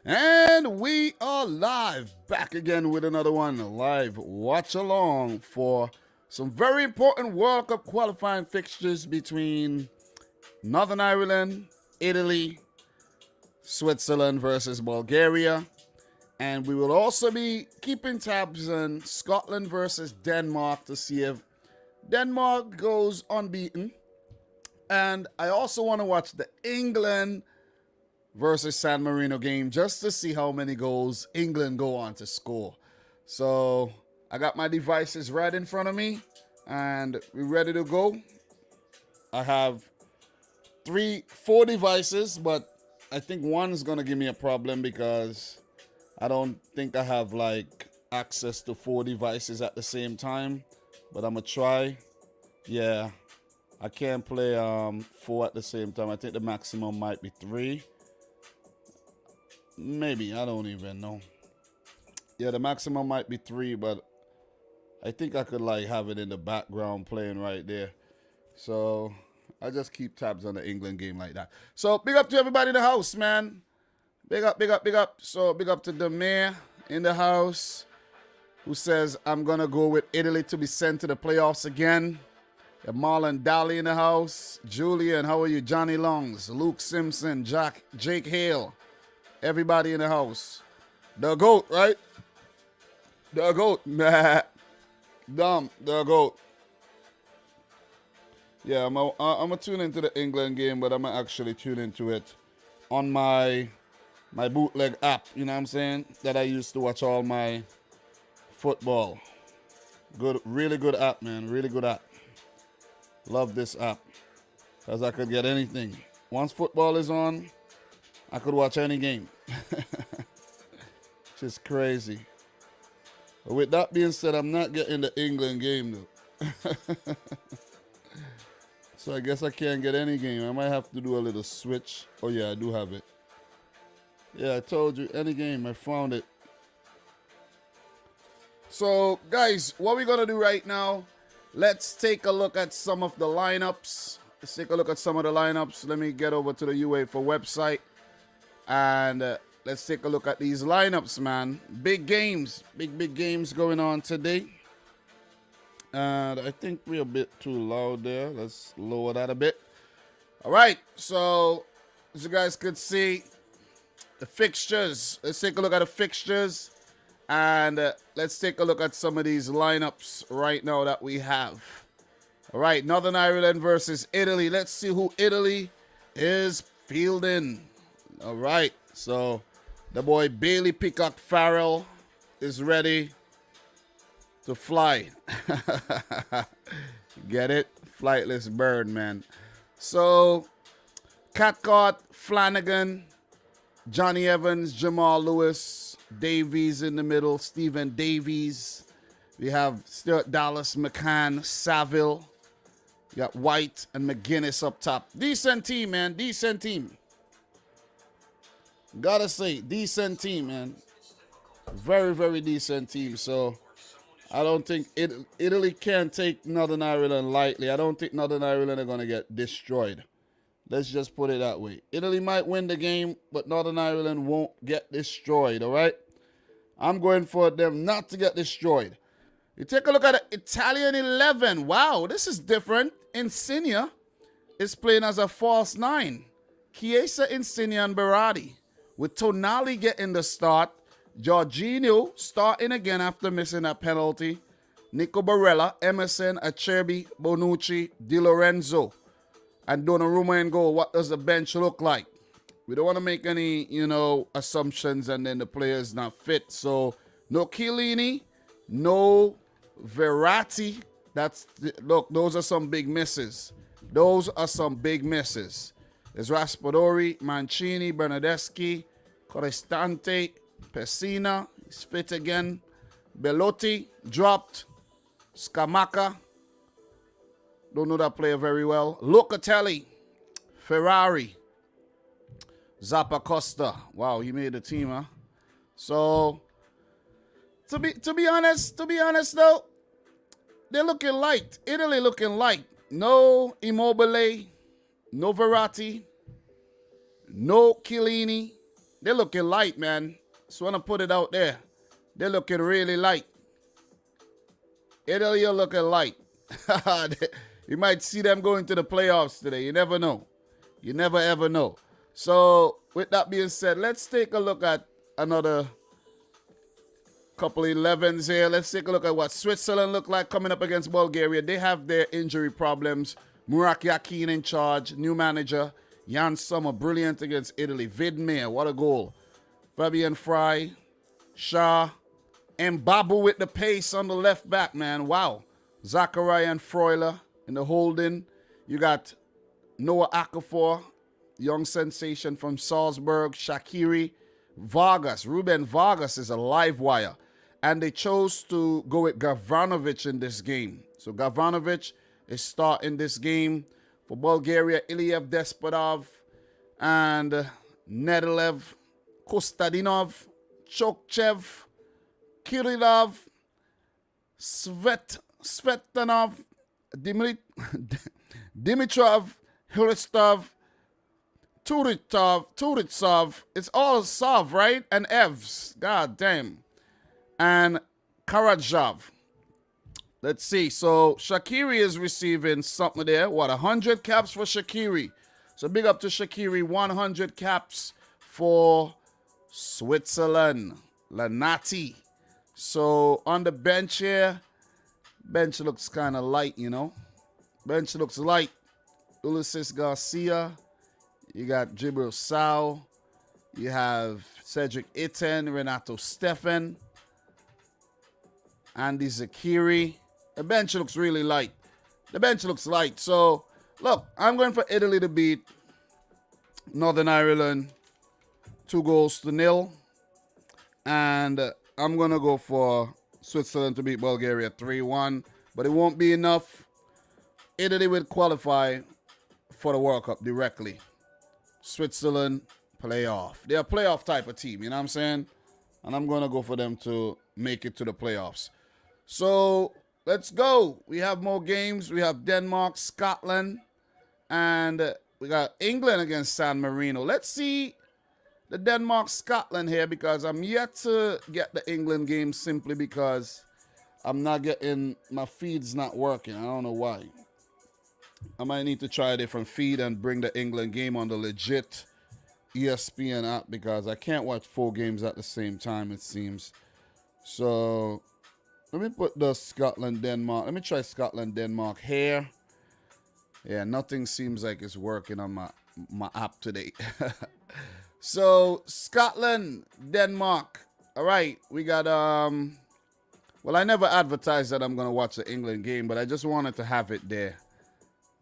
And we are live, back again with another one, live watch along for some very important World Cup qualifying fixtures between Northern Ireland, Italy, Switzerland versus Bulgaria. And we will also be keeping tabs on Scotland versus Denmark to see if Denmark goes unbeaten. And I also want to watch the England versus San Marino game just to see how many goals England go on to score. So I got my devices right in front of me and we're ready to go. I have four devices, but I think one is going to give me a problem because I don't think I have like access to four devices at the same time, but I'm going to try. Yeah, I can't play four at the same time. I think the maximum might be three. Maybe, I don't even know. Yeah, the maximum might be three, but I think I could like have it in the background playing right there. So I just keep tabs on the England game like that. So big up to everybody in the house, man. Big up, big up, big up. So big up to the mayor in the house who says I'm going to go with Italy to be sent to the playoffs again. Marlon Daly in the house. Julian, how are you? Johnny Longs, Luke Simpson, Jake Hale. Everybody in the house. The GOAT, right? The GOAT. Dumb. The GOAT. Yeah, I'm going to tune into the England game, but I'm going to actually tune into it on my bootleg app, you know what I'm saying? That I used to watch all my football. Good, really good app, man. Really good app. Love this app. Because I could get anything. Once football is on, I could watch any game. Just crazy. But with that being said, I'm not getting the England game though. So I guess I can't get any game. I might have to do a little switch. Oh yeah, I do have it. Yeah, I told you, any game. I found it. So guys, what we're going to do right now, let's take a look at some of the lineups. Let's take a look at some of the lineups. Let me get over to the UEFA website. And let's take a look at these lineups, man. Big games. Big games going on today. And I think we're a bit too loud there. Let's lower that a bit. All right. So, as you guys could see, the fixtures. Let's take a look at the fixtures. And let's take a look at some of these lineups right now that we have. All right. Northern Ireland versus Italy. Let's see who Italy is fielding. All right, so the boy Bailey Peacock Farrell is ready to fly. Get it? Flightless bird, man. So Cathcart, Flanagan, Johnny Evans, Jamal Lewis, Davies in the middle, Stephen Davies. We have Stuart Dallas, McCann, Saville. You got White and McGuinness up top. Decent team, man. Decent team. Gotta say, decent team, man. Very, very decent team. So, I don't think Italy can take Northern Ireland lightly. I don't think Northern Ireland are going to get destroyed. Let's just put it that way. Italy might win the game, but Northern Ireland won't get destroyed, all right? I'm going for them not to get destroyed. You take a look at the Italian 11. Wow, this is different. Insigne is playing as a false nine. Chiesa, Insigne, and Berardi. With Tonali getting the start, Jorginho starting again after missing a penalty, Nico Barella, Emerson, Acerbi, Bonucci, Di Lorenzo, and Donnarumma in goal. What does the bench look like? We don't want to make any, assumptions and then the player's not fit. So, no Chiellini, no Verratti. Look, those are some big misses. Those are some big misses. There's Raspadori, Mancini, Bernardeschi, Cristante, Pessina, he's fit again. Belotti, dropped. Scamacca, don't know that player very well. Locatelli, Ferrari, Zappa Costa. Wow, he made the team, huh? So, to be honest though, they're looking light. Italy looking light. No Immobile, no Verratti, no Chiellini, They're looking light, man. Just want to put it out there. They're looking really light. Italy are looking light. You might see them going to the playoffs today. You never know. You never ever know. So with that being said, let's take a look at another couple 11s here. Let's take a look at what Switzerland look like coming up against Bulgaria. They have their injury problems. Murak Yakin in charge. New manager. Jan Sommer, brilliant against Italy. Vidmir, what a goal. Fabian Fry. Shah. And Babu with the pace on the left back, man. Wow. Zachariah and Freuler in the holding. You got Noah Okafor, young sensation from Salzburg. Shaqiri. Vargas. Ruben Vargas is a live wire. And they chose to go with Gavranovic in this game. So Gavranovic is starting this game for Bulgaria. Iliev Despadov and Nedelev, Kostadinov, Chokchev, Kirillov, Svetanov, Dimitrov, Hristov, Turitsov. It's all Sov, right? And Evs. God damn. And Karadzhov. Let's see. So Shaqiri is receiving something there. What, 100 caps for Shaqiri? So big up to Shaqiri. 100 caps for Switzerland. Lanati. So on the bench here, bench looks kind of light, you know. Bench looks light. Ulysses Garcia. You got Jibril Sao. You have Cedric Itten, Renato Steffen, Andy Zakiri. The bench looks really light. The bench looks light. So, look, I'm going for Italy to beat Northern Ireland 2-0. And I'm going to go for Switzerland to beat Bulgaria 3-1. But it won't be enough. Italy will qualify for the World Cup directly. Switzerland, playoff. They're a playoff type of team, you know what I'm saying? And I'm going to go for them to make it to the playoffs. So, let's go. We have more games. We have Denmark, Scotland, and we got England against San Marino. Let's see the Denmark-Scotland here because I'm yet to get the England game simply because I'm not getting, my feed's not working. I don't know why. I might need to try a different feed and bring the England game on the legit ESPN app because I can't watch 4 games at the same time, it seems. So, let me put the Scotland-Denmark. Let me try Scotland-Denmark here. Yeah, nothing seems like it's working on my app today. So, Scotland, Denmark. All right, we got, well, I never advertised that I'm going to watch the England game, but I just wanted to have it there.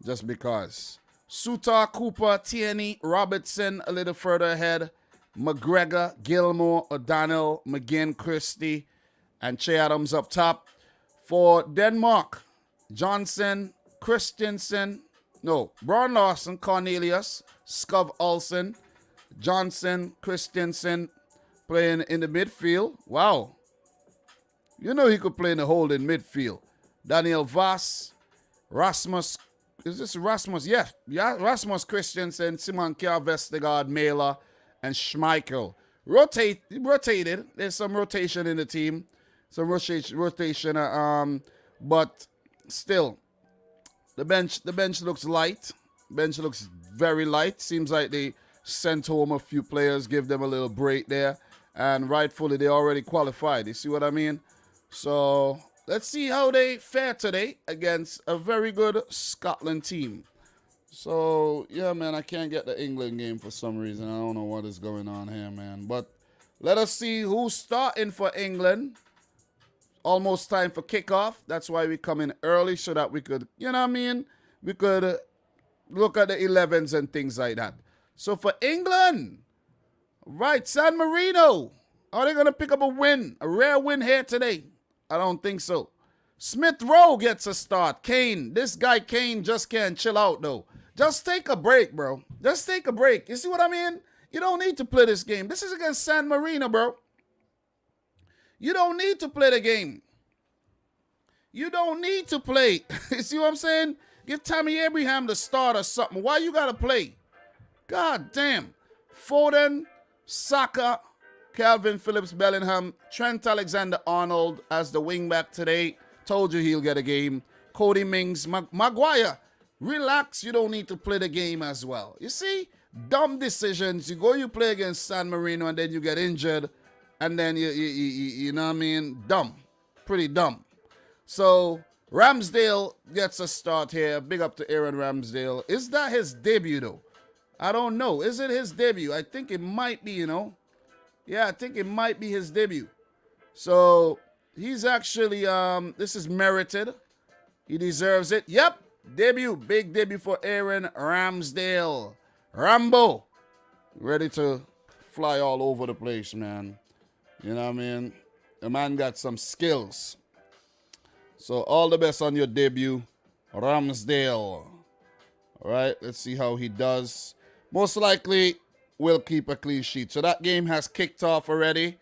Just because. Suter, Cooper, Tierney, Robertson a little further ahead. McGregor, Gilmore, O'Donnell, McGinn, Christie, and Che Adams up top. For Denmark, Johnson, Christensen, Braun Larsen, Cornelius, Skov Olsen, Johnson, Christensen playing in the midfield. Wow. You know he could play in the holding midfield. Daniel Voss, Rasmus, is this Rasmus? Yeah, Rasmus Christensen, Simon Kjær, Vestergaard, Mæler, and Schmeichel. Rotated. There's some rotation in the team. Some rotation, but still, the bench looks light. Bench looks very light. Seems like they sent home a few players, give them a little break there, and rightfully they already qualified. You see what I mean? So let's see how they fare today against a very good Scotland team. So yeah, man, I can't get the England game for some reason. I don't know what is going on here, man. But let us see who's starting for England. Almost time for kickoff. That's why we come in early so that we could, you know what I mean? We could look at the 11s and things like that. So for England, right, San Marino. Are they going to pick up a win? A rare win here today? I don't think so. Smith Rowe gets a start. Kane. This guy Kane just can't chill out, though. Just take a break, bro. Just take a break. You see what I mean? You don't need to play this game. This is against San Marino, bro. You don't need to play the game. You don't need to play. You see what I'm saying? Give Tammy Abraham the start or something. Why you got to play? God damn. Foden, Saka, Calvin Phillips Bellingham, Trent Alexander-Arnold as the wingback today. Told you he'll get a game. Cody Mings, Maguire. Relax, you don't need to play the game as well. You see, dumb decisions. You play against San Marino and then you get injured. And then, you know what I mean? Dumb. Pretty dumb. So, Ramsdale gets a start here. Big up to Aaron Ramsdale. Is that his debut, though? I don't know. Is it his debut? I think it might be, you know. Yeah, I think it might be his debut. So, he's actually, this is merited. He deserves it. Yep, debut. Big debut for Aaron Ramsdale. Rambo. Ready to fly all over the place, man. You know what I mean? The man got some skills. So, all the best on your debut, Ramsdale. All right, let's see how he does. Most likely, will keep a clean sheet. So that game has kicked off already.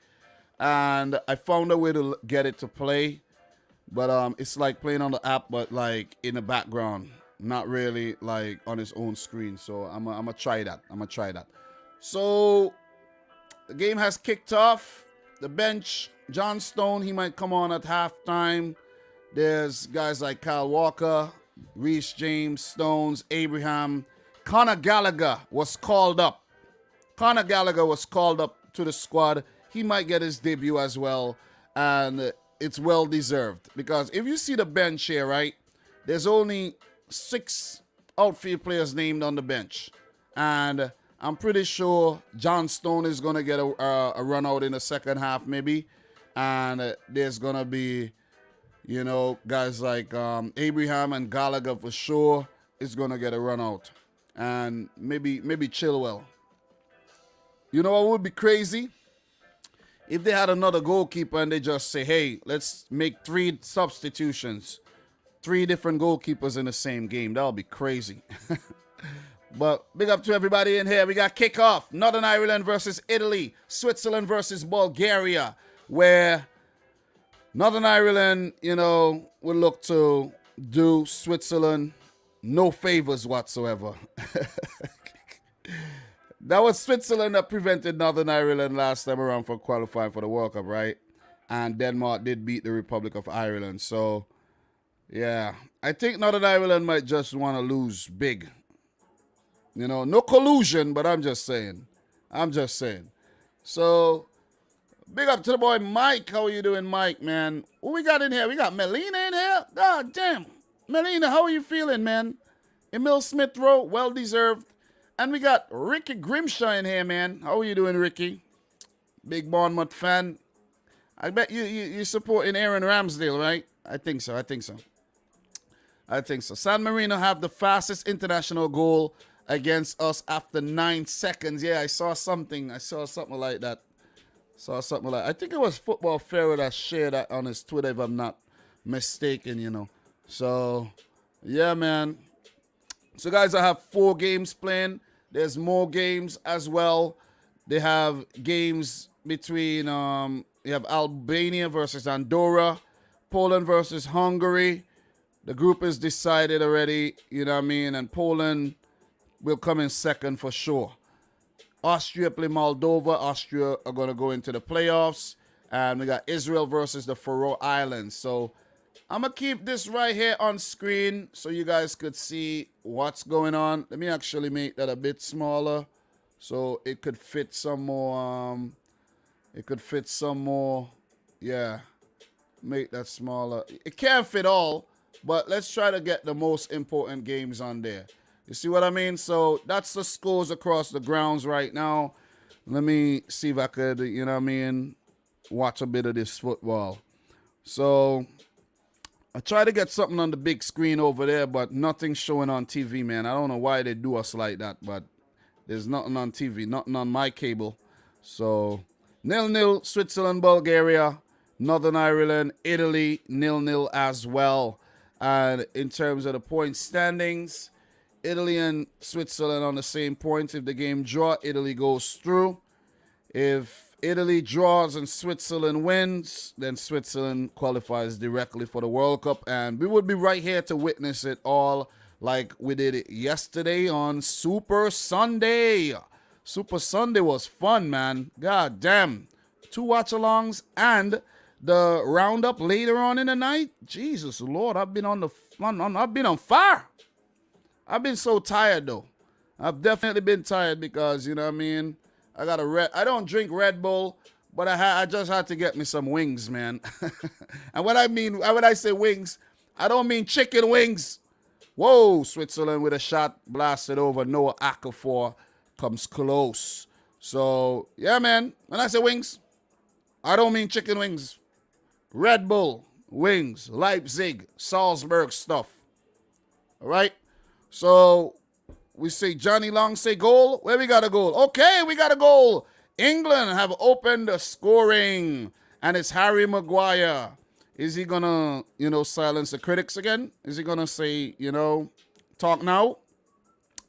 And I found a way to get it to play. But it's like playing on the app, but like in the background. Not really like on its own screen. So I'm going to try that. So the game has kicked off. The bench, John Stone, he might come on at halftime. There's guys like Kyle Walker, Reece James, Stones, Abraham. Conor Gallagher was called up. Conor Gallagher was called up to the squad. He might get his debut as well. And it's well deserved. Because if you see the bench here, right, there's only 6 outfield players named on the bench. And I'm pretty sure John Stone is going to get a run out in the second half maybe. And there's going to be, you know, guys like Abraham and Gallagher for sure is going to get a run out. And maybe Chilwell. You know what would be crazy? If they had another goalkeeper and they just say, hey, let's make 3 substitutions. 3 different goalkeepers in the same game. That would be crazy. But big up to everybody in here. We got kickoff. Northern Ireland versus Italy. Switzerland versus Bulgaria. Where Northern Ireland, you know, will look to do Switzerland no favors whatsoever. That was Switzerland that prevented Northern Ireland last time around for qualifying for the World Cup, right? And Denmark did beat the Republic of Ireland. So, yeah. I think Northern Ireland might just want to lose big. You know, no collusion, but I'm just saying. So, big up to the boy Mike. How are you doing, Mike, man? What we got in here? We got Melina in here? God damn. Melina, how are you feeling, man? Emil Smith Rowe, well-deserved. And we got Ricky Grimshaw in here, man. How are you doing, Ricky? Big Bournemouth fan. I bet you're supporting Aaron Ramsdale, right? I think so. San Marino have the fastest international goal against us after 9 seconds. Yeah, I saw something like that. I think it was Football Pharaoh that shared that on his Twitter, if I'm not mistaken, you know. So, yeah, man. So, guys, I have 4 games playing. There's more games as well. They have games between, you have Albania versus Andorra, Poland versus Hungary. The group is decided already, you know what I mean? And Poland will come in second for sure. Austria play Moldova. Austria are going to go into the playoffs. And we got Israel versus the Faroe Islands. So, I'm going to keep this right here on screen so you guys could see what's going on. Let me actually make that a bit smaller so it could fit some more. Yeah, make that smaller. It can't fit all, but let's try to get the most important games on there. You see what I mean? So that's the scores across the grounds right now. Let me see if I could, you know what I mean, watch a bit of this football. So I try to get something on the big screen over there, but nothing's showing on TV, man. I don't know why they do us like that, but there's nothing on TV, nothing on my cable. So 0-0, Switzerland, Bulgaria, Northern Ireland, Italy, 0-0 as well. And in terms of the point standings, Italy and Switzerland on the same points. If the game draw, Italy goes through. If Italy draws and Switzerland wins, then Switzerland qualifies directly for the World Cup. And we would be right here to witness it all like we did it yesterday on Super Sunday. Super Sunday was fun, man. God damn. 2 watch-alongs and the roundup later on in the night. Jesus Lord, I've been I've been on fire. I've been so tired though. I've definitely been tired because, you know what I mean, I don't drink Red Bull, but I just had to get me some wings, man. And when I say wings, I don't mean chicken wings. Whoa, Switzerland with a shot blasted over. Noah Okafor comes close. So, yeah, man, when I say wings, I don't mean chicken wings. Red Bull, wings, Leipzig, Salzburg stuff. All right? So, we say Johnny Long say goal. Where we got a goal? Okay, we got a goal. England have opened the scoring, and it's Harry Maguire. Is he gonna, silence the critics again? Is he gonna say, talk now?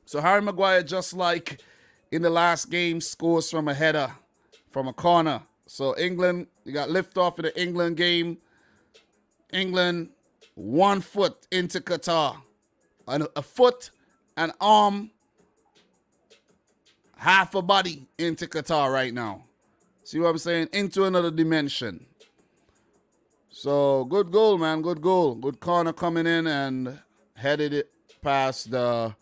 So Harry Maguire, just like in the last game, scores from a header, from a corner. So England, you got liftoff in the England game. England, 1 foot into Qatar. A foot, an arm, half a body into Qatar right now. See what I'm saying? Into another dimension. So, good goal, man. Good goal. Good corner coming in and headed it past the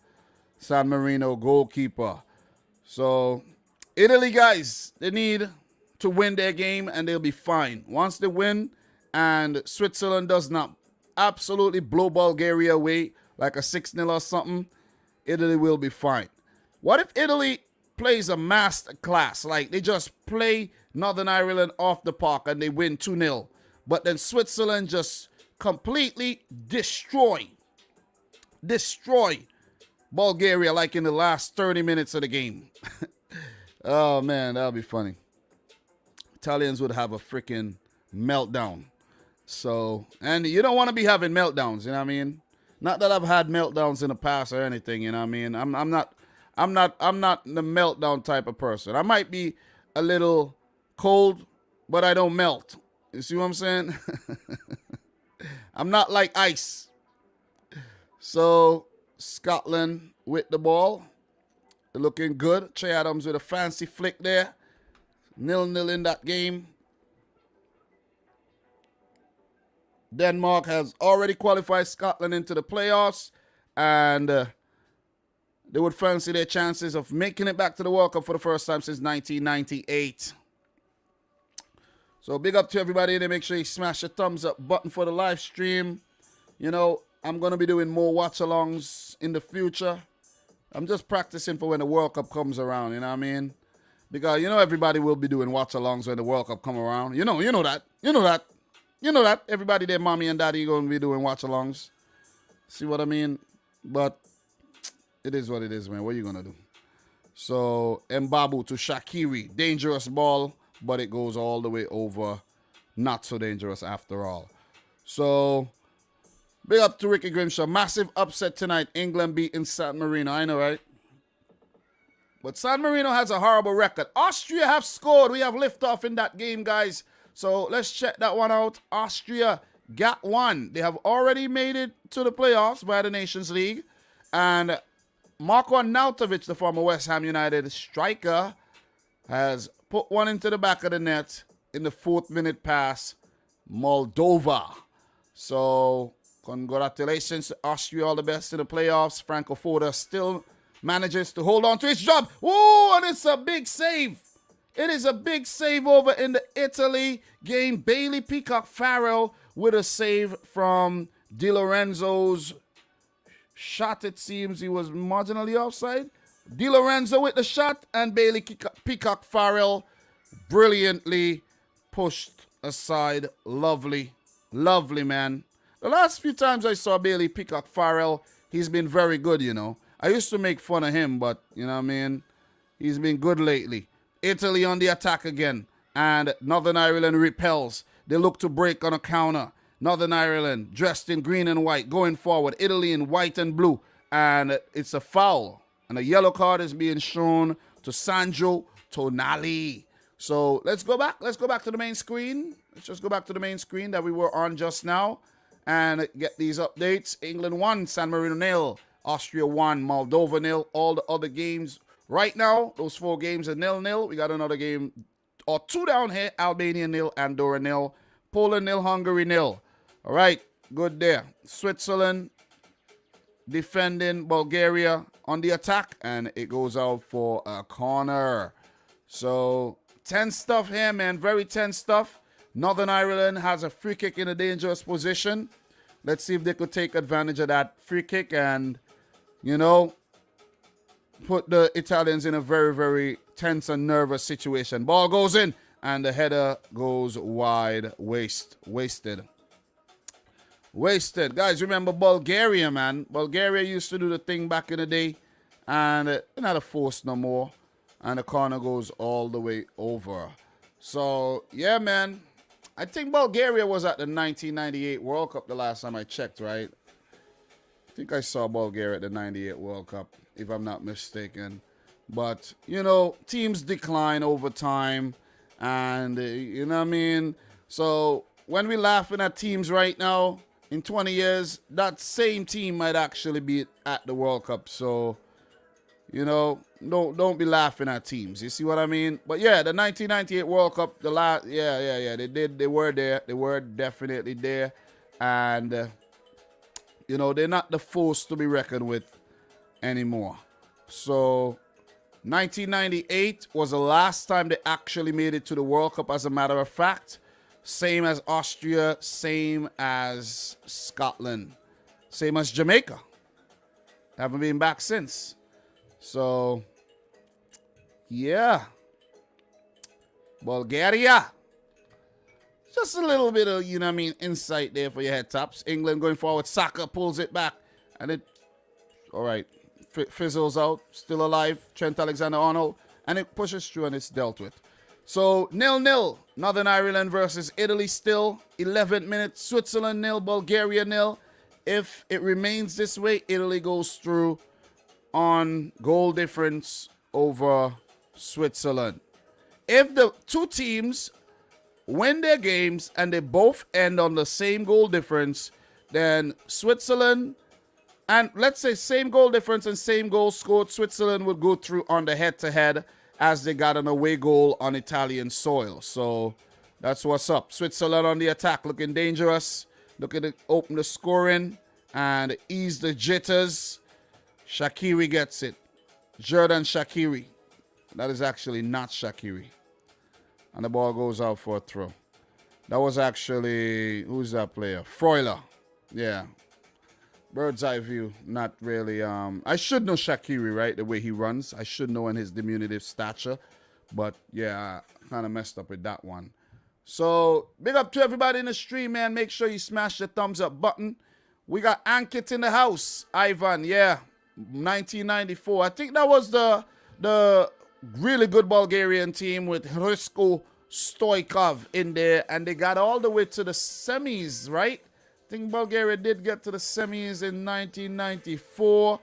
San Marino goalkeeper. So, Italy, guys, they need to win their game and they'll be fine. Once they win and Switzerland does not absolutely blow Bulgaria away like a 6-0 or something, Italy will be fine. What if Italy plays a master class? Like they just play Northern Ireland off the park and they win 2-0. But then Switzerland just completely destroy Bulgaria like in the last 30 minutes of the game. Oh, man, that would be funny. Italians would have a freaking meltdown. So, and you don't want to be having meltdowns, you know what I mean? Not that I've had meltdowns in the past or anything, you know what I mean? I'm not the meltdown type of person. I might be a little cold, but I don't melt. You see what I'm saying? I'm not like ice. So, Scotland with the ball. They're looking good. Che Adams with a fancy flick there. 0-0 in that game. Denmark has already qualified Scotland into the playoffs. And they would fancy their chances of making it back to the World Cup for the first time since 1998. So big up to everybody there. Make sure you smash the thumbs up button for the live stream. I'm going to be doing more watch-alongs in the future. I'm just practicing for when the World Cup comes around, you know what I mean? Because, everybody will be doing watch-alongs when the World Cup come around. You know that. Everybody there, mommy and daddy, going to be doing watch-alongs. See what I mean? But it is what it is, man. What are you going to do? So, Mbabu to Shaqiri. Dangerous ball, but it goes all the way over. Not so dangerous after all. So, big up to Ricky Grimshaw. Massive upset tonight. England beating San Marino. I know, right? But San Marino has a horrible record. Austria have scored. We have liftoff in that game, guys. So, let's check that one out. Austria got one. They have already made it to the playoffs by the Nations League. And Marko Arnautovic, the former West Ham United striker, has put one into the back of the net in the 4th minute pass. Moldova. So, congratulations to Austria. All the best in the playoffs. Franco Foda still manages to hold on to his job. Whoa, and it's a big save. It is a big save over in the Italy game. Bailey Peacock Farrell with a save from Di Lorenzo's shot. It seems he was marginally offside. Di Lorenzo with the shot, and Bailey Peacock Farrell brilliantly pushed aside. Lovely, lovely, man. The last few times I saw Bailey Peacock Farrell, he's been very good, I used to make fun of him, but, you know what I mean? He's been good lately. Italy on the attack again, and Northern Ireland repels. They look to break on a counter. Northern Ireland dressed in green and white, going forward. Italy in white and blue, and it's a foul. And a yellow card is being shown to Sandro Tonali. So let's go back. Let's go back to the main screen. Let's just go back to the main screen that we were on just now and get these updates. England 1, San Marino 0, Austria 1, Moldova 0. All the other games Right now, those 4 games are 0-0. We got another game or 2 down here. Albania 0, Andorra 0, Poland 0, Hungary 0. All right, good there. Switzerland defending Bulgaria on the attack, and it goes out for a corner. So, tense stuff here, man. Very tense stuff. Northern Ireland has a free kick in a dangerous position. Let's see if they could take advantage of that free kick and, you know, put the Italians in a very, very tense and nervous situation. Ball goes in, and the header goes wide. Wasted. Guys, remember Bulgaria, man. Bulgaria used to do the thing back in the day, and they're not a force no more. And the corner goes all the way over. So, yeah, man. I think Bulgaria was at the 1998 World Cup the last time I checked, right? I think I saw Bulgaria at the 98 World Cup, if I'm not mistaken. But, you know, teams decline over time. And, you know what I mean? So, when we're laughing at teams right now, in 20 years, that same team might actually be at the World Cup. So, you know, don't be laughing at teams. You see what I mean? But yeah, the 1998 World Cup, the last, yeah, they were there. They were definitely there. And, you know, they're not the force to be reckoned with anymore. So, 1998 was the last time they actually made it to the World Cup, as a matter of fact. Same as Austria, same as Scotland, same as Jamaica. Haven't been back since. So, yeah. Bulgaria. Just a little bit of, you know what I mean, insight there for your head tops. England going forward. Saka pulls it back. And it, all right, fizzles out. Still alive. Trent Alexander-Arnold. And it pushes through and it's dealt with. So, 0-0. Northern Ireland versus Italy still. 11th minute. Switzerland 0. Bulgaria 0. If it remains this way, Italy goes through on goal difference over Switzerland. If the two teams win their games and they both end on the same goal difference, then Switzerland, and let's say same goal difference and same goal scored, Switzerland would go through on the head-to-head as they got an away goal on Italian soil. So that's what's up. Switzerland on the attack, looking dangerous, looking to open the scoring and ease the jitters. Shaqiri gets it. Jordan Shaqiri. That is actually not Shaqiri. And the ball goes out for a throw. That was actually, who's that player? Freuler. Yeah. Bird's eye view. Not really. I should know Shaqiri, right? The way he runs. I should know in his diminutive stature. But yeah, I kind of messed up with that one. So, big up to everybody in the stream, man. Make sure you smash the thumbs up button. We got Ankit in the house. Ivan, yeah. 1994. I think that was the really good Bulgarian team with Hristo Stoichkov in there, and they got all the way to the semis, right? I think Bulgaria did get to the semis in 1994,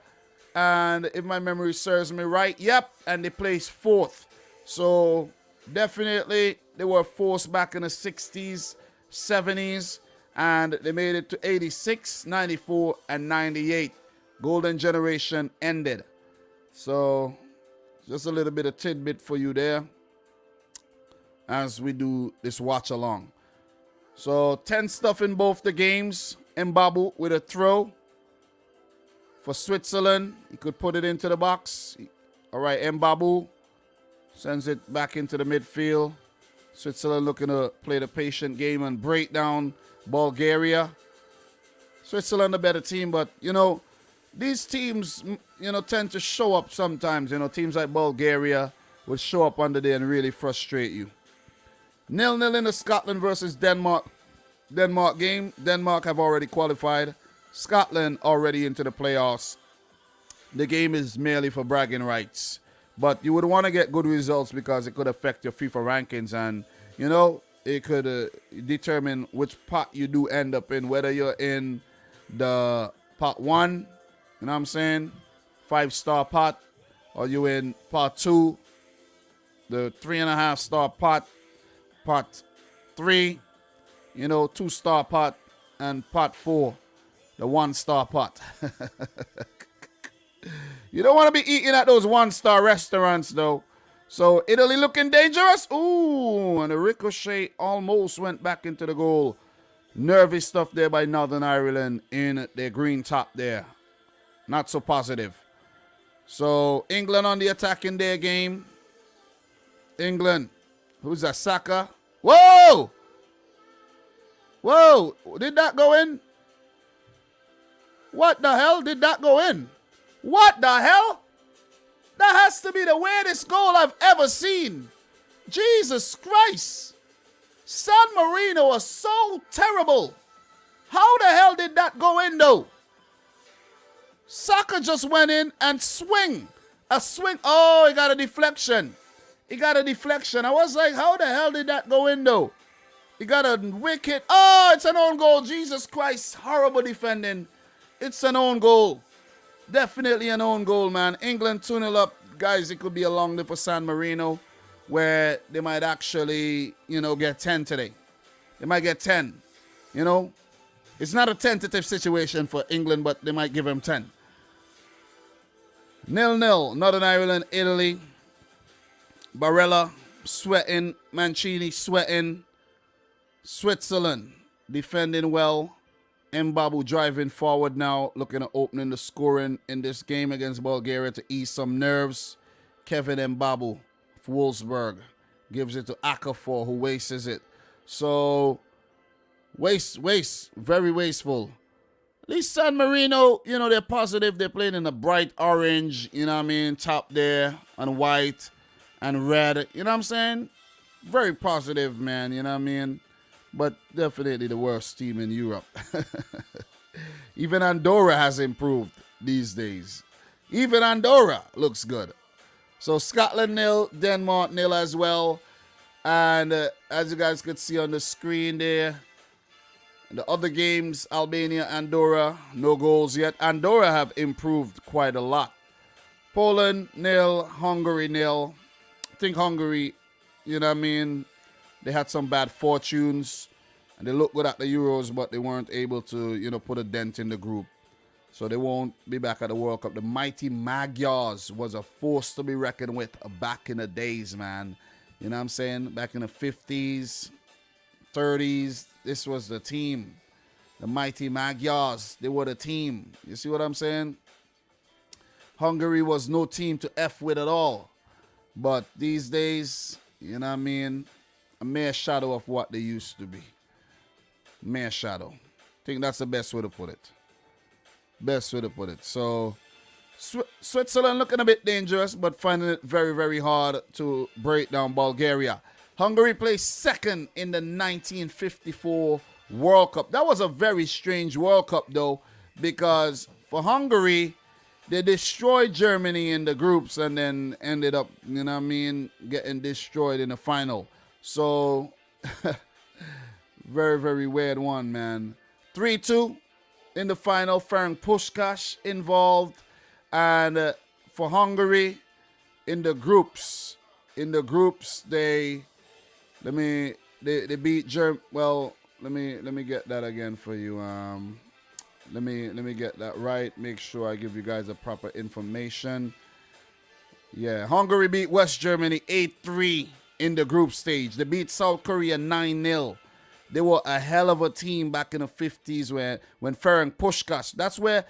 and if my memory serves me right, yep, and they placed 4th. So definitely they were forced back in the 60s, 70s, and they made it to 86, 94, and 98. Golden generation ended. So, just a little bit of tidbit for you there as we do this watch along. So, 10 stuff in both the games. Mbabu with a throw for Switzerland. He could put it into the box. All right, Mbabu sends it back into the midfield. Switzerland looking to play the patient game and break down Bulgaria. Switzerland a better team, but, you know, these teams, you know, tend to show up sometimes. You know, teams like Bulgaria would show up under there and really frustrate you. 0-0 in the Scotland versus Denmark game. Denmark have already qualified. Scotland already into the playoffs. The game is merely for bragging rights. But you would want to get good results because it could affect your FIFA rankings. And, you know, it could determine which pot you do end up in. Whether you're in the pot 1, you know what I'm saying, 5-star pot, or you in pot 2, the 3.5-star pot, pot 3, you know, 2-star pot, and pot 4, the 1-star pot. You don't want to be eating at those one-star restaurants, though. So, Italy looking dangerous. Ooh, and the ricochet almost went back into the goal. Nervy stuff there by Northern Ireland in their green top there. Not so positive. So, England on the attack in their game. England. Who's that? Saka? Whoa! Whoa! Did that go in? What the hell? Did that go in? What the hell? That has to be the weirdest goal I've ever seen. Jesus Christ. San Marino was so terrible. How the hell did that go in, though? Saka just went in and swing. A swing. Oh, he got a deflection. He got a deflection. I was like, how the hell did that go in, though? He got a wicked. Oh, it's an own goal. Jesus Christ. Horrible defending. It's an own goal. Definitely an own goal, man. England 2-0 up. Guys, it could be a long day for San Marino where they might actually, get 10 today. They might get 10, It's not a tentative situation for England, but they might give them 10. 0-0. Northern Ireland, Italy. Barella sweating. Mancini sweating. Switzerland defending well. Mbabu driving forward now, looking at opening the scoring in this game against Bulgaria to ease some nerves. Kevin Mbabu of Wolfsburg gives it to Akafor, who wastes it. So, waste, very wasteful. At least San Marino, they're positive. They're playing in a bright orange, top there, and white and red. You know what I'm saying? Very positive, man, But definitely the worst team in Europe. Even Andorra has improved these days. Even Andorra looks good. So Scotland 0, Denmark 0 as well. And as you guys could see on the screen there, the other games, Albania, Andorra, no goals yet. Andorra have improved quite a lot. Poland 0, Hungary 0. I think Hungary, they had some bad fortunes, and they looked good at the Euros, but they weren't able to, put a dent in the group. So they won't be back at the World Cup. The mighty Magyars was a force to be reckoned with back in the days, man. You know what I'm saying? Back in the 50s, 30s, this was the team. The mighty Magyars, they were the team. You see what I'm saying? Hungary was no team to F with at all. But these days, a mere shadow of what they used to be. Mere shadow. I think that's the best way to put it. So, Switzerland looking a bit dangerous, but finding it very, very hard to break down Bulgaria. Hungary placed second in the 1954 World Cup. That was a very strange World Cup, though, because for Hungary, they destroyed Germany in the groups and then ended up, getting destroyed in the final. So, very, very weird one, man. 3-2 in the final. Ferenc Puskás involved. And for Hungary, in the groups, they beat Germany. Well, let me get that again for you. Let me get that right. Make sure I give you guys the proper information. Yeah, Hungary beat West Germany 8-3 in the group stage. They beat South Korea 9-0. They were a hell of a team back in the 50s when Ferenc Puskás. That's where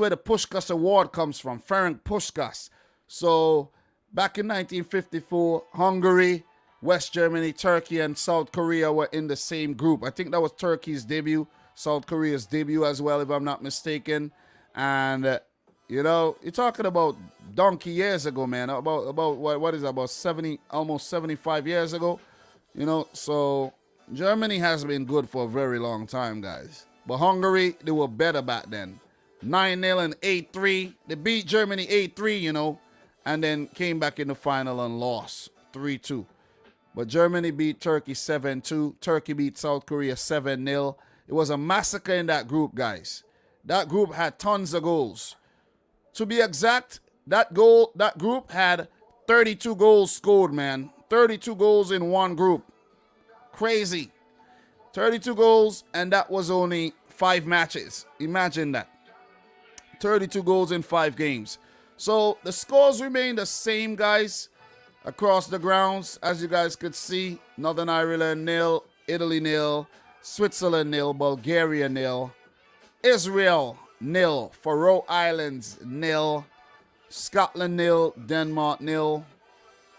the Puskás Award comes from. Ferenc Puskás. So back in 1954, Hungary, West Germany, Turkey, and South Korea were in the same group. I think that was Turkey's debut, South Korea's debut as well, if I'm not mistaken. And you're talking about donkey years ago, man. About what is it, about 70, almost 75 years ago. So Germany has been good for a very long time, guys. But Hungary, they were better back then. 9-0 and 8-3. They beat Germany 8-3, and then came back in the final and lost 3-2. But Germany beat Turkey 7-2. Turkey beat South Korea 7-0. It was a massacre in that group, guys. That group had tons of goals. To be exact, that group had 32 goals scored, man. 32 goals in one group. Crazy. 32 goals, and that was only 5 matches. Imagine that. 32 goals in 5 games. So the scores remain the same, guys, across the grounds. As you guys could see, Northern Ireland nil, Italy nil, Switzerland nil, Bulgaria nil, Israel nil, Faroe Islands nil, Scotland nil, Denmark nil,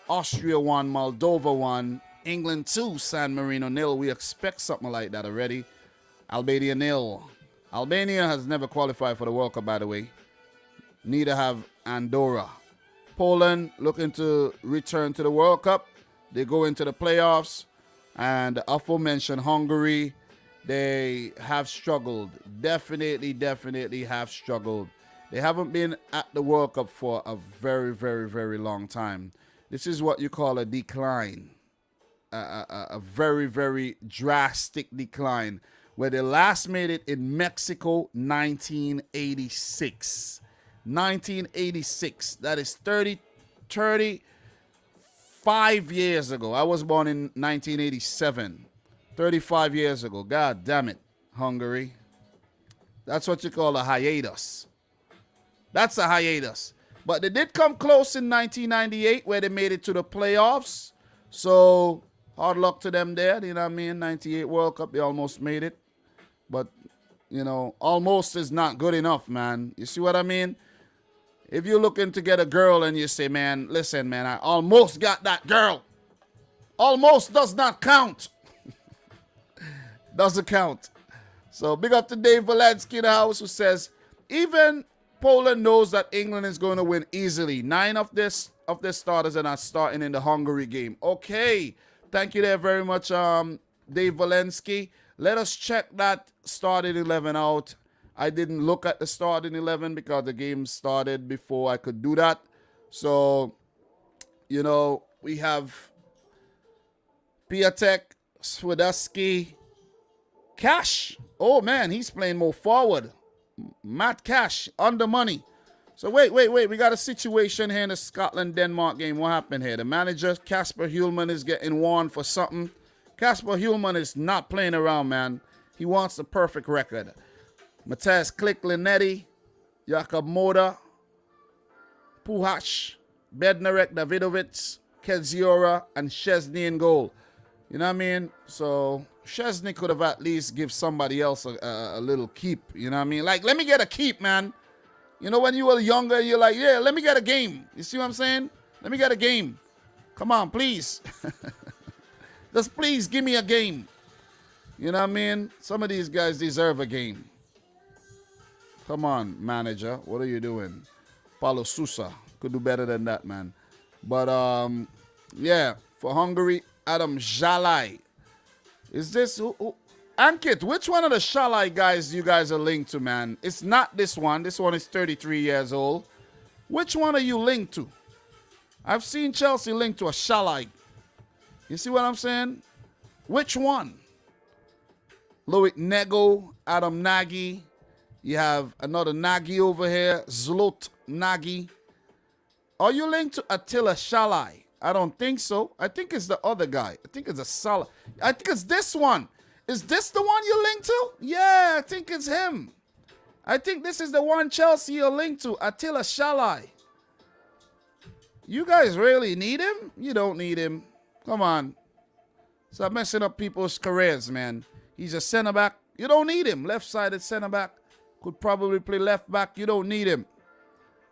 Austria 1, Moldova 1, England 2, San Marino nil. We expect something like that already. Albania nil. Albania has never qualified for the World Cup, by the way. Neither have Andorra. Poland looking to return to the World Cup. They go into the playoffs. And the aforementioned Hungary, they have struggled. Definitely have struggled. They haven't been at the World Cup for a very long time. This is what you call a decline. A very drastic decline. Where they last made it in Mexico, 1986. 1986. That is 35 years ago. I was born in 1987. 35 years ago. God damn it, Hungary. That's what you call a hiatus. That's a hiatus. But they did come close in 1998 where they made it to the playoffs. So, hard luck to them there. You know what I mean? 98 World Cup, they almost made it. But, you know, almost is not good enough, man. You see what I mean? If you're looking to get a girl and you say, man, listen, man, I almost got that girl. Almost does not count. Doesn't count. So big up to Dave Valansky in the house, who says, even Poland knows that England is going to win easily. 9 of their starters are not starting in the Hungary game. Okay. Thank you there very much, Dave Valansky. Let us check that starting 11 out. I didn't look at the starting 11 because the game started before I could do that. So, you know, we have Piatek, Swiderski, Cash. Oh, man, he's playing more forward. Matt Cash, under money. So, wait. We got a situation here in the Scotland-Denmark game. What happened here? The manager, Kasper Hjulman, is getting warned for something. Kasper Hjulman is not playing around, man. He wants the perfect record. Matthias Klik-Linetti, Jakob Moda, Puhac, Bednarek Davidovic, Kedziora, and Szczesny in goal. You know what I mean? So Szczesny could have at least give somebody else a little keep. You know what I mean? Like, let me get a keep, man. You know, when you were younger, you're like, yeah, let me get a game. You see what I'm saying? Let me get a game. Come on, please. Just please give me a game. You know what I mean? Some of these guys deserve a game. Come on, manager. What are you doing? Paulo Sousa could do better than that, man. But, yeah, for Hungary, Adam Jalai. Is this... Ankit, which one of the Jalai guys you guys are linked to, man? It's not this one. This one is 33 years old. Which one are you linked to? I've seen Chelsea linked to a Jalai. You see what I'm saying? Which one? Loic Nego, Adam Nagy. You have another Nagy over here, Zlot Nagy. Are you linked to Attila Shalai? I don't think so. I think it's the other guy. I think it's a Salah. I think it's this one. Is this the one you're linked to? Yeah, I think it's him. I think this is the one Chelsea you're linked to, Attila Shalai. You guys really need him? You don't need him. Come on. Stop messing up people's careers, man. He's a center back. You don't need him. Left-sided center back. Could probably play left back. You don't need him.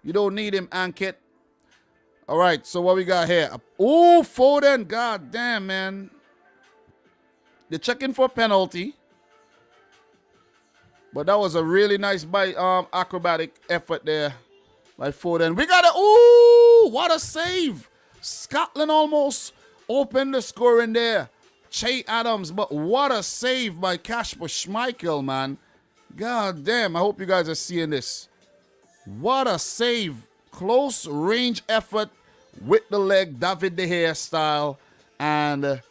You don't need him, Ankit. All right, so what we got here? Oh, Foden. God damn, man. They're checking for a penalty. But that was a really nice acrobatic effort there by Foden. We got a... Ooh, what a save. Scotland almost opened the scoring there. Che Adams, but what a save by Kasper Schmeichel, man. God damn, I hope you guys are seeing this. What a save. Close range effort with the leg, David De Gea style. And the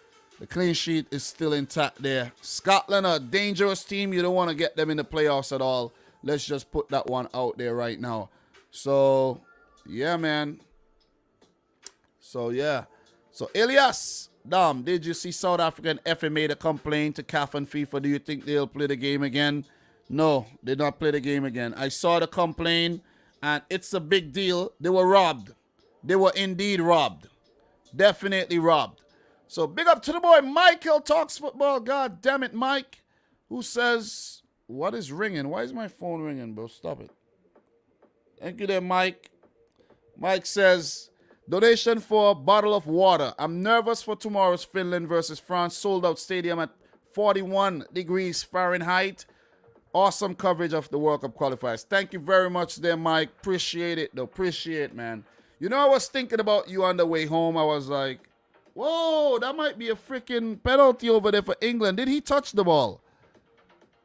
clean sheet is still intact there. Scotland are a dangerous team. You don't want to get them in the playoffs at all. Let's just put that one out there right now. So, yeah, man. So, yeah. So, Elias, Dom, did you see South African FA made a complaint to CAF and FIFA? Do you think they'll play the game again? No, they did not play the game again. I saw the complaint, And it's a big deal. They were robbed. They were indeed robbed. Definitely robbed. So big up to the boy Michael Talks Football. God damn it, Mike. Who says, what is ringing? Why is my phone ringing, bro? Stop it. Thank you there, Mike. Mike says, donation for a bottle of water. I'm nervous for tomorrow's Finland versus France sold out stadium at 41 degrees Fahrenheit. Awesome coverage of the World Cup qualifiers. Thank you very much there, Mike. Appreciate it, though. Appreciate it, man. You know, I was thinking about you on the way home. I was like, whoa, that might be a freaking penalty over there for England. Did he touch the ball?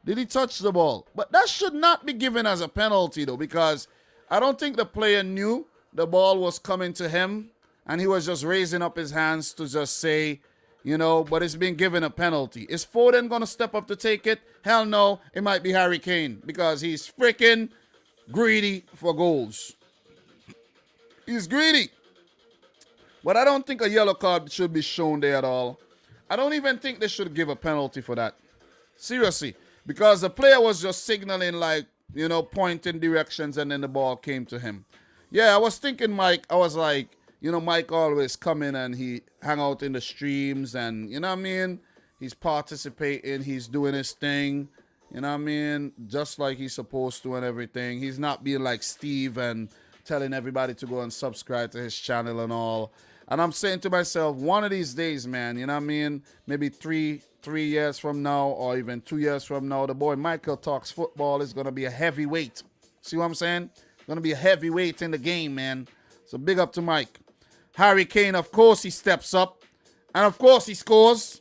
Did he touch the ball? But that should not be given as a penalty, though, because I don't think the player knew the ball was coming to him, and he was just raising up his hands to just say, you know, but it's being given a penalty. Is Foden going to step up to take it? Hell no. It might be Harry Kane because he's freaking greedy for goals. He's greedy. But I don't think a yellow card should be shown there at all. I don't even think they should give a penalty for that. Seriously. Because the player was just signaling, like, you know, pointing directions, and then the ball came to him. Yeah, I was thinking, Mike, I was like, you know, Mike always come in and he hang out in the streams and, you know what I mean? He's participating. He's doing his thing. You know what I mean? Just like he's supposed to and everything. He's not being like Steve and telling everybody to go and subscribe to his channel and all. And I'm saying to myself, one of these days, man, you know what I mean? Maybe three years from now or even 2 years from now, the boy Michael Talks Football is going to be a heavyweight. See what I'm saying? Going to be a heavyweight in the game, man. So big up to Mike. Harry Kane, of course, he steps up. And of course, he scores.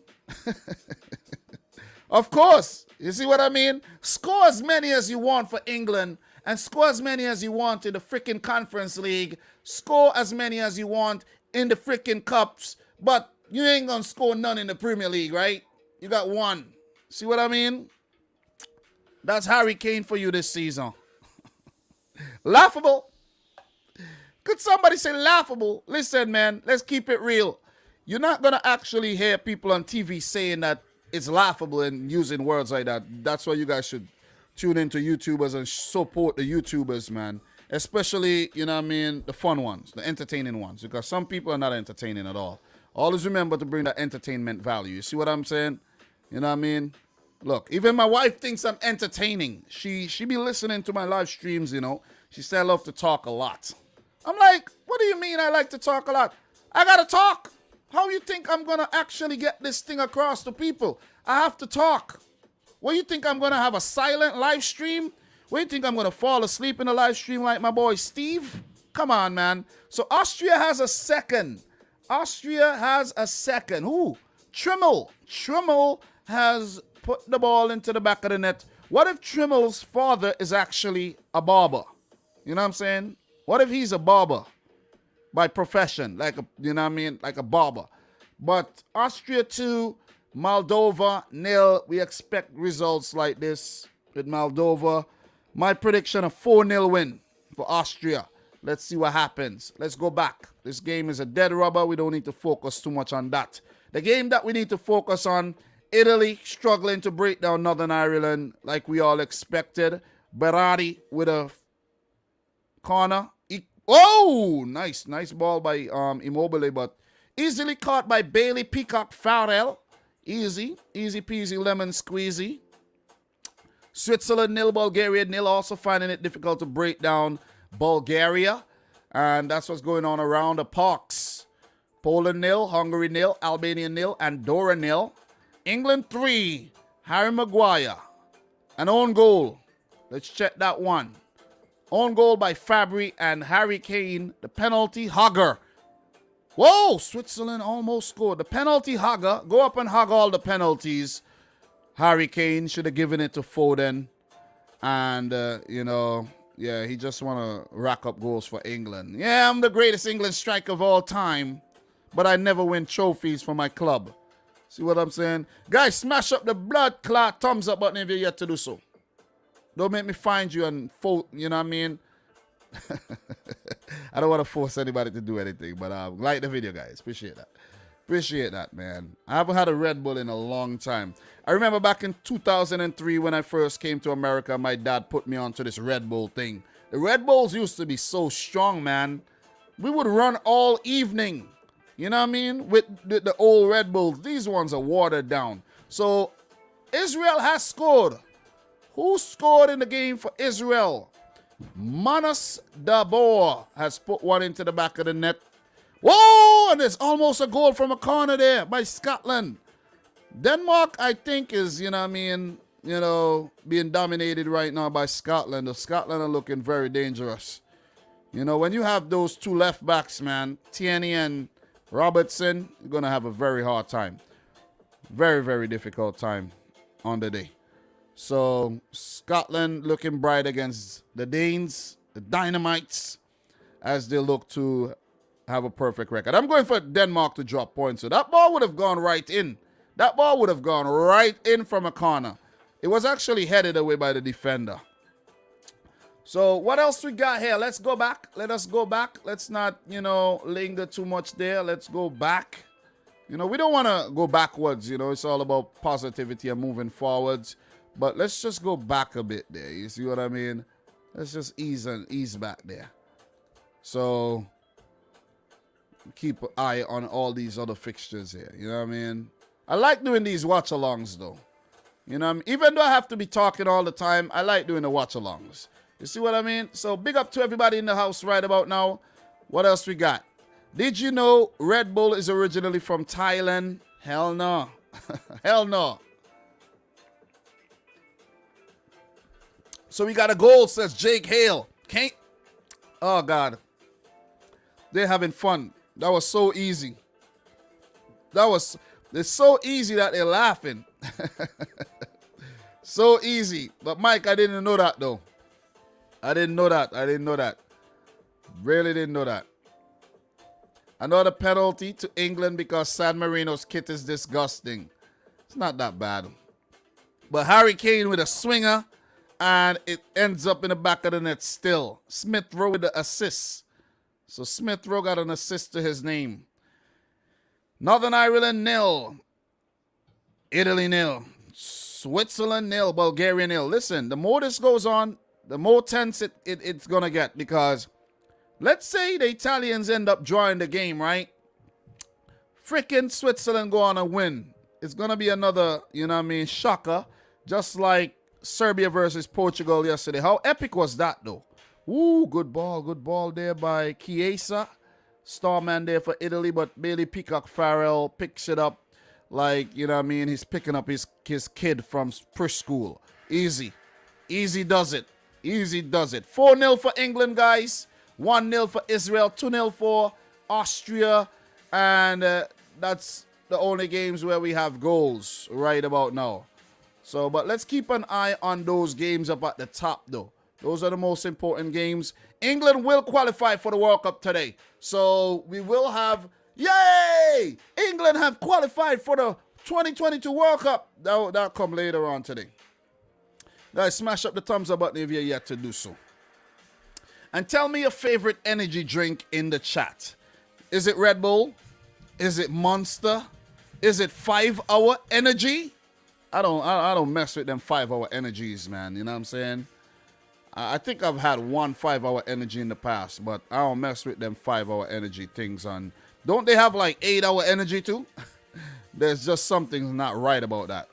Of course. You see what I mean? Score as many as you want for England. And score as many as you want in the freaking Conference League. Score as many as you want in the freaking Cups. But you ain't going to score none in the Premier League, right? You got one. See what I mean? That's Harry Kane for you this season. Laughable. Could somebody say laughable? Listen, man, let's keep it real. You're not going to actually hear people on TV saying that it's laughable and using words like that. That's why you guys should tune into YouTubers and support the YouTubers, man. Especially, you know what I mean, the fun ones, the entertaining ones. Because some people are not entertaining at all. Always remember to bring that entertainment value. You see what I'm saying? You know what I mean? Look, even my wife thinks I'm entertaining. She be listening to my live streams, you know. She said I love to talk a lot. I'm like, what do you mean I like to talk a lot? I gotta talk. How you think I'm gonna actually get this thing across to people? I have to talk. What, you think I'm gonna have a silent live stream? What, you think I'm gonna fall asleep in a live stream like my boy Steve? Come on, man. So Austria has a second. Austria has a second. Who? Trimmel. Trimmel has put the ball into the back of the net. What if Trimmel's father is actually a barber? You know what I'm saying? What if he's a barber by profession? Like a, you know what I mean? Like a barber. But Austria 2, Moldova 0. We expect results like this with Moldova. My prediction, a 4-0 win for Austria. Let's see what happens. Let's go back. This game is a dead rubber. We don't need to focus too much on that. The game that we need to focus on, Italy struggling to break down Northern Ireland like we all expected. Berardi with a corner. Oh, nice ball by Immobile, but easily caught by Bailey Peacock Farrell. Easy peasy lemon squeezy. Switzerland 0, Bulgaria 0. Also finding it difficult to break down Bulgaria. And that's what's going on around the parks. Poland 0, Hungary 0, Albania 0, Andorra 0. England 3, Harry Maguire. An own goal. Let's check that one. Own goal by Fabry and Harry Kane. The penalty hugger. Whoa, Switzerland almost scored. The penalty hugger. Go up and hug all the penalties. Harry Kane should have given it to Foden. And, you know, yeah, he just want to rack up goals for England. Yeah, I'm the greatest England striker of all time. But I never win trophies for my club. See what I'm saying? Guys, smash up the blood clot thumbs up button if you're yet to do so. Don't make me find you and, you know what I mean? I don't want to force anybody to do anything, but like the video, guys. Appreciate that. Appreciate that, man. I haven't had a Red Bull in a long time. I remember back in 2003 when I first came to America, my dad put me onto this Red Bull thing. The Red Bulls used to be so strong, man. We would run all evening. You know what I mean? With the old Red Bulls. These ones are watered down. So, Israel has scored. Who scored in the game for Israel? Manas Dabor has put one into the back of the net. Whoa! And there's almost a goal from a corner there by Scotland. Denmark, I think, is, you know what I mean, being dominated right now by Scotland. The Scotland are looking very dangerous. You know, when you have those two left backs, man, Tierney and Robertson, you're going to have a very hard time. Very, very difficult time on the day. So, Scotland looking bright against the Danes, the Dynamites, as they look to have a perfect record. I'm going for Denmark to drop points. So that ball would have gone right in. That ball would have gone right in from a corner. It was actually headed away by the defender. So what else we got here? Let's go back. Let us go back. Let's not, linger too much there. Let's go back. We don't want to go backwards. It's all about positivity and moving forwards. But let's just go back a bit there. You see what I mean? Let's just ease back there. So keep an eye on all these other fixtures here. You know what I mean? I like doing these watch-alongs, though. You know what I mean? Even though I have to be talking all the time, I like doing the watch-alongs. You see what I mean? So big up to everybody in the house right about now. What else we got? Did you know Red Bull is originally from Thailand? Hell no. Hell no. So we got a goal, says Jake Hale. Can't. Oh, God. They're having fun. That was so easy. It's so easy that they're laughing. So easy. But, Mike, I didn't know that, though. I didn't know that. Really didn't know that. Another penalty to England because San Marino's kit is disgusting. It's not that bad. But Harry Kane with a swinger, and it ends up in the back of the net still. Smith Rowe with the assist. So Smith Rowe got an assist to his name. Northern Ireland 0. Italy 0. Switzerland 0. Bulgaria 0. Listen, the more this goes on, the more tense it's going to get. Because let's say the Italians end up drawing the game, right? Freaking Switzerland go on and win. It's going to be another, shocker. Just like Serbia versus Portugal yesterday. How epic was that, though? Ooh, good ball there by Chiesa. Starman there for Italy, but Bailey Peacock Farrell picks it up like, he's picking up his kid from preschool. Easy does it. 4-0 for England, guys. 1-0 for Israel. 2-0 for Austria. And that's the only games where we have goals right about now. So, but let's keep an eye on those games up at the top, though. Those are the most important games. England will qualify for the World Cup today. So, we will have, yay! England have qualified for the 2022 World Cup. That'll come later on today. Guys, smash up the thumbs up button if you're yet to do so. And tell me your favorite energy drink in the chat. Is it Red Bull? Is it Monster? Is it 5-Hour Energy? I don't mess with them 5-Hour Energies, man. You know what I'm saying? I think I've had one 5-Hour Energy in the past, but I don't mess with them 5-Hour Energy things. On don't they have like 8-Hour Energy too? There's just something not right about that.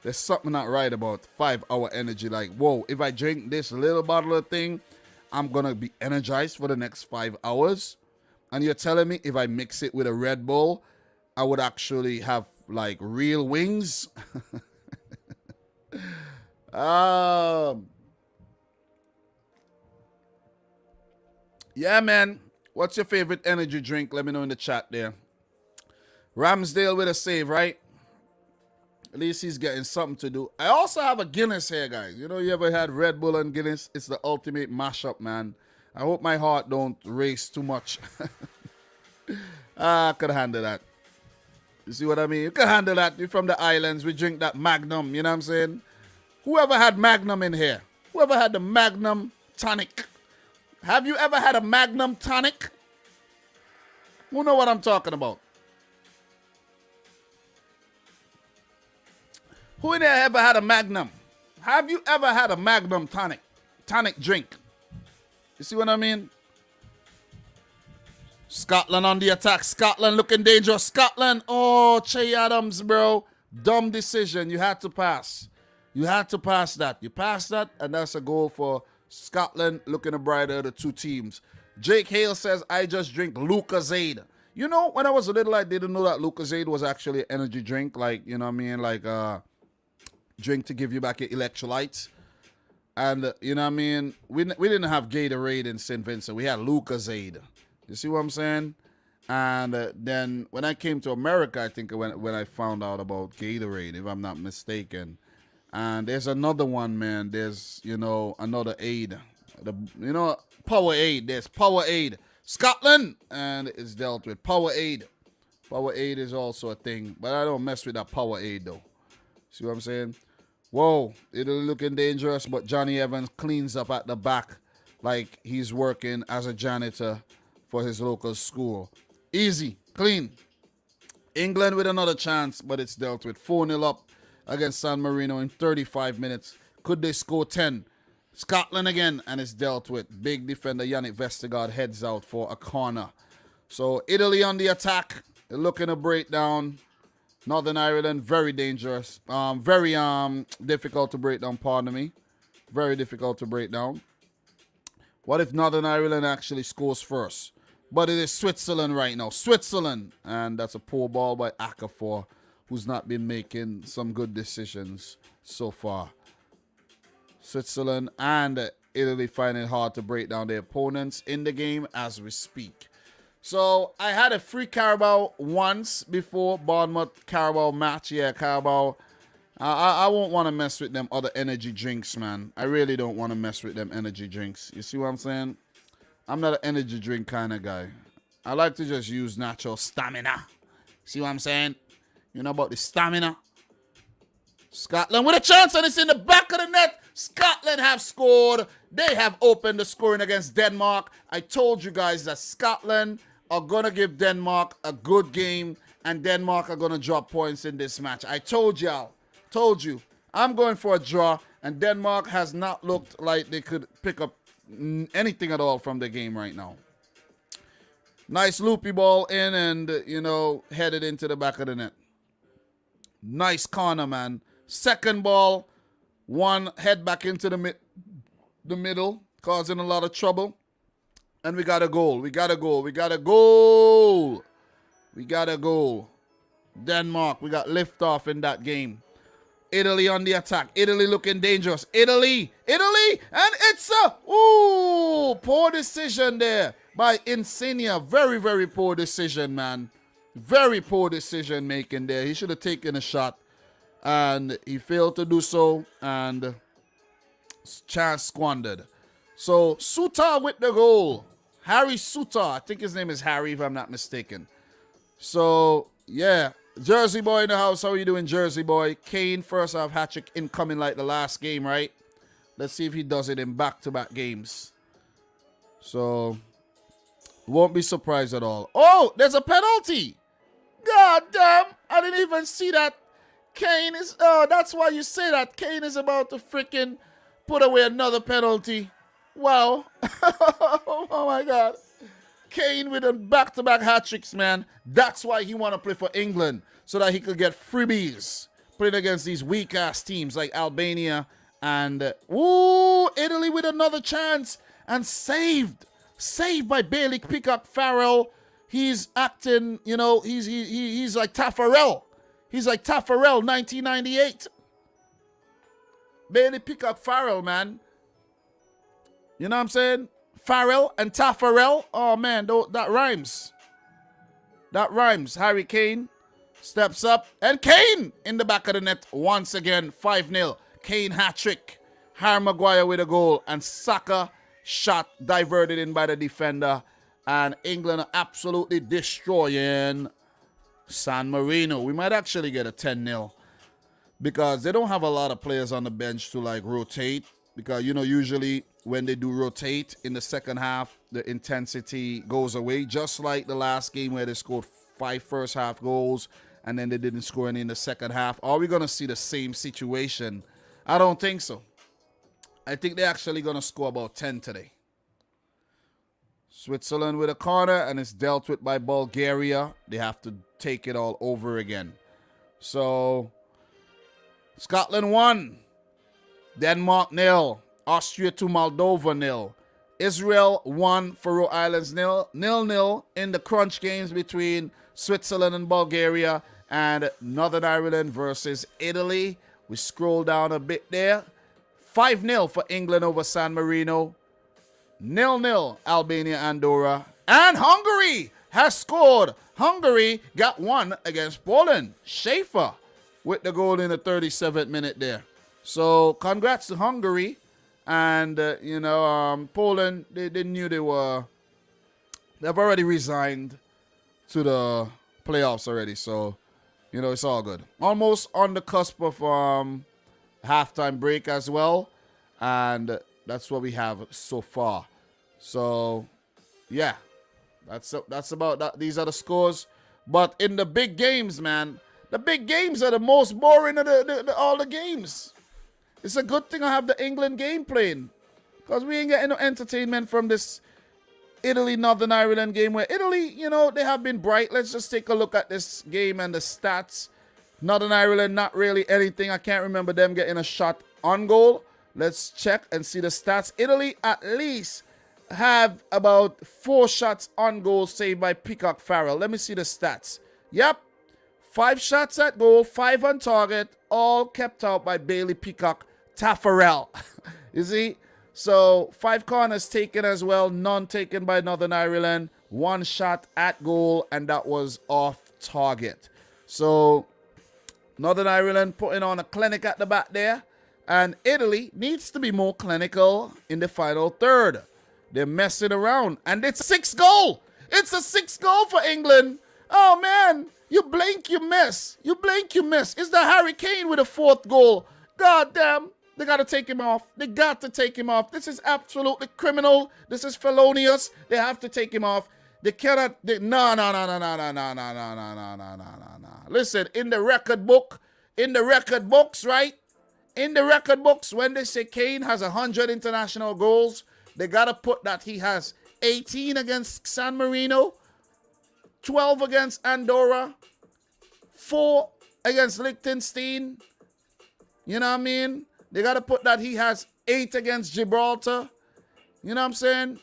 There's something not right about 5-Hour Energy. Like, whoa, if I drink this little bottle of thing, I'm going to be energized for the next 5 hours. And you're telling me if I mix it with a Red Bull, I would actually have like real wings? Yeah, man. What's your favorite energy drink? Let me know in the chat there. Ramsdale with a save, right? At least he's getting something to do. I also have a Guinness here, guys. You ever had Red Bull and Guinness? It's the ultimate mashup, man. I hope my heart don't race too much. I could handle that. You see what I mean? You can handle that. You're from the islands. We drink that Magnum. You know what I'm saying? Whoever had Magnum in here? Whoever had the Magnum tonic? Have you ever had a Magnum tonic? Who know what I'm talking about? Who in there ever had a Magnum? Have you ever had a Magnum tonic drink? You see what I mean? Scotland on the attack. Scotland looking dangerous. Scotland. Oh, Che Adams, bro. Dumb decision. You had to pass. You had to pass that. You passed that, and that's a goal for Scotland, looking the brighter of the two teams. Jake Hale says, I just drink Lucozade. You know, when I was little, I didn't know that Lucozade was actually an energy drink. Like, you know what I mean? Like drink to give you back your electrolytes. And, you know what I mean? We didn't have Gatorade in St. Vincent. We had Lucozade. You see what I'm saying? And then when I came to America, I think when I found out about Gatorade, if I'm not mistaken. And there's another one, man. There's, you know, another aid. Powerade. There's Powerade. Scotland. And it's dealt with. Powerade. Powerade is also a thing. But I don't mess with that Powerade, though. See what I'm saying? Whoa. Italy looking dangerous, but Johnny Evans cleans up at the back like he's working as a janitor for his local school. Easy. Clean. England with another chance, but it's dealt with. 4-0 up against San Marino in 35 minutes. Could they score 10? Scotland again, and it's dealt with. Big defender Yannick Vestergaard heads out for a corner. So Italy on the attack. They're looking to break down. Northern Ireland, very dangerous. Very difficult to break down, pardon me. Very difficult to break down. What if Northern Ireland actually scores first? But it is Switzerland right now. Switzerland. And that's a poor ball by Akafor, who's not been making some good decisions so far. Switzerland and Italy find it hard to break down their opponents in the game as we speak. So I had a free Carabao once before Bournemouth Carabao match. Yeah, Carabao. I won't want to mess with them other energy drinks, man. I really don't want to mess with them energy drinks. You see what I'm saying? I'm not an energy drink kind of guy. I like to just use natural stamina. See what I'm saying? You know about the stamina? Scotland with a chance, and it's in the back of the net. Scotland have scored. They have opened the scoring against Denmark. I told you guys that Scotland are going to give Denmark a good game, and Denmark are going to drop points in this match. I told y'all. Told you. I'm going for a draw, and Denmark has not looked like they could pick up anything at all from the game right now. Nice loopy ball in and, you know, headed into the back of the net. Nice corner, man. Second ball, one head back into the middle, causing a lot of trouble. And we got a goal. We got a goal. We got a goal. We got a goal. Denmark, we got liftoff in that game. Italy on the attack. Italy looking dangerous. Italy, and it's a poor decision there by Insigne. Very, very poor decision, man. Very poor decision making there. He should have taken a shot, and he failed to do so, and chance squandered. So Suter with the goal. Harry Suter. I think his name is Harry, if I'm not mistaken. So, yeah. Jersey boy in the house. How are you doing, Jersey boy? Kane, first half hat-trick incoming like the last game, right? Let's see if he does it in back-to-back games. So, won't be surprised at all. Oh, there's a penalty. God damn. I didn't even see that. Kane is... Oh, that's why you say that. Kane is about to freaking put away another penalty. Wow. Oh, my God. Kane with a back-to-back hat-tricks, man. That's why he want to play for England, so that he could get freebies playing against these weak-ass teams like Albania and... Italy with another chance and saved. Saved by Bailey Peacock Farrell. He's acting, you know, he's like Taffarel. He's like Taffarel, 1998. Bailey Peacock Farrell, man. You know what I'm saying? Farrell and Taffarel. Oh, man, that rhymes. That rhymes. Harry Kane steps up. And Kane in the back of the net once again. 5-0. Kane hat-trick. Harry Maguire with a goal. And Saka shot diverted in by the defender. And England are absolutely destroying San Marino. We might actually get a 10-0. Because they don't have a lot of players on the bench to, like, rotate. Because, you know, usually when they do rotate in the second half, the intensity goes away. Just like the last game where they scored 5 first half goals and then they didn't score any in the second half. Are we going to see the same situation? I don't think so. I think they're actually going to score about 10 today. Switzerland with a corner, and it's dealt with by Bulgaria. They have to take it all over again. So, Scotland 1, Denmark 0, Austria to Moldova 0, Israel 1, Faroe Islands 0, 0-0 in the crunch games between Switzerland and Bulgaria, and Northern Ireland versus Italy. We scroll down a bit there. 5-0 for England over San Marino. 0-0 Albania, Andorra. And Hungary has scored. Hungary got one against Poland. Schaefer with the goal in the 37th minute there. So congrats to Hungary. And, Poland, they knew they've already resigned to the playoffs already. So, it's all good. Almost on the cusp of halftime break as well. And that's what we have so far. So, yeah, that's about that. These are the scores. But in the big games, man, the big games are the most boring of all the games. It's a good thing I have the England game playing, because we ain't getting no entertainment from this Italy-Northern Ireland game, where Italy, they have been bright. Let's just take a look at this game and the stats. Northern Ireland, not really anything. I can't remember them getting a shot on goal. Let's check and see the stats. Italy at least have about 4 shots on goal saved by Peacock Farrell. Let me see the stats. Yep. 5 shots at goal, 5 on target, all kept out by Bailey Peacock Taffarel. You see? So 5 corners taken as well, none taken by Northern Ireland. 1 shot at goal, and that was off target. So Northern Ireland putting on a clinic at the back there. And Italy needs to be more clinical in the final third. They're messing around. And it's a 6th goal. It's a 6th goal for England. Oh, man. You blink, you miss. You blink, you miss. It's the Harry Kane with a 4th goal. God damn. They got to take him off. They got to take him off. This is absolutely criminal. This is felonious. They have to take him off. They cannot. No. Listen, in the record books, right? In the record books, when they say Kane has 100 international goals, they got to put that he has 18 against San Marino, 12 against Andorra, 4 against Liechtenstein. You know what I mean? They got to put that he has 8 against Gibraltar. You know what I'm saying?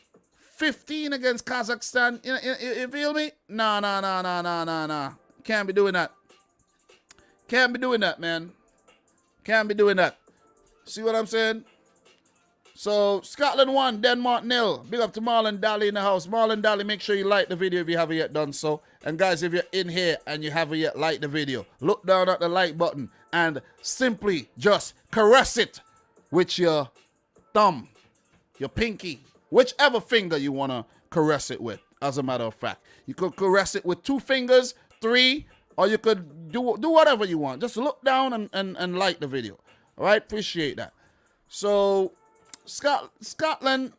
15 against Kazakhstan. You feel me? Nah. Can't be doing that. Can't be doing that, man. Can't be doing that. See what I'm saying? So, Scotland 1, Denmark 0. Big up to Marlon Daly in the house. Marlon Daly, make sure you like the video if you haven't yet done so. And guys, if you're in here and you haven't yet liked the video, look down at the like button and simply just caress it with your thumb, your pinky, whichever finger you want to caress it with, as a matter of fact. You could caress it with 2 fingers, 3, or you could do whatever you want. Just look down and like the video. All right? Appreciate that. So, Scotland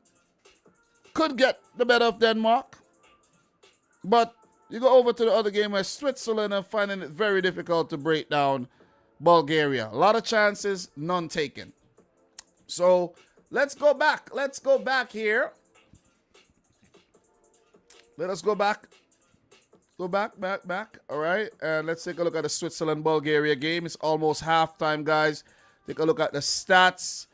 could get the better of Denmark, but you go over to the other game where Switzerland are finding it very difficult to break down Bulgaria. A lot of chances, none taken. So let's go back. Let's go back here. Let us go back. Go back. All right. And let's take a look at the Switzerland-Bulgaria game. It's almost halftime, guys. Take a look at the stats.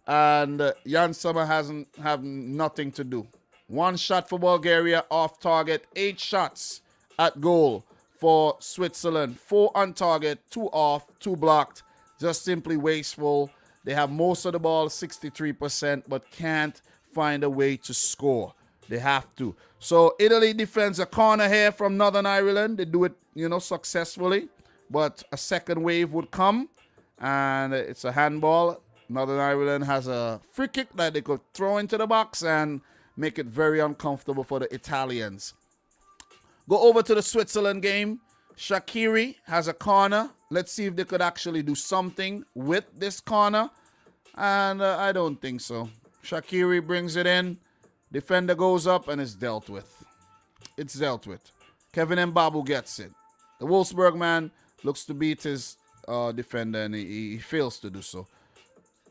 And Jan Sommer have nothing to do. 1 shot for Bulgaria off target. 8 shots at goal for Switzerland. 4 on target, 2 off, 2 blocked. Just simply wasteful. They have most of the ball, 63%, but can't find a way to score. They have to. So Italy defends a corner here from Northern Ireland. They do it, successfully. But a second wave would come, and it's a handball. Northern Ireland has a free kick that they could throw into the box and make it very uncomfortable for the Italians. Go over to the Switzerland game. Shaqiri has a corner. Let's see if they could actually do something with this corner. And I don't think so. Shaqiri brings it in. Defender goes up and it's dealt with. It's dealt with. Kevin Mbabu gets it. The Wolfsburg man looks to beat his defender, and he fails to do so.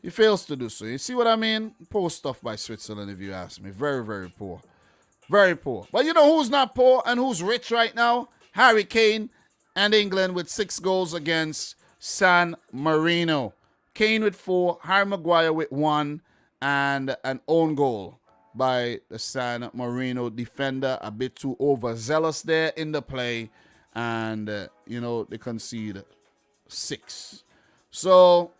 He fails to do so. You see what I mean? Poor stuff by Switzerland, if you ask me. Very, very poor. Very poor. But you know who's not poor and who's rich right now? Harry Kane and England with 6 goals against San Marino. Kane with 4, Harry Maguire with 1, and an own goal by the San Marino defender. A bit too overzealous there in the play. And, they concede 6. So,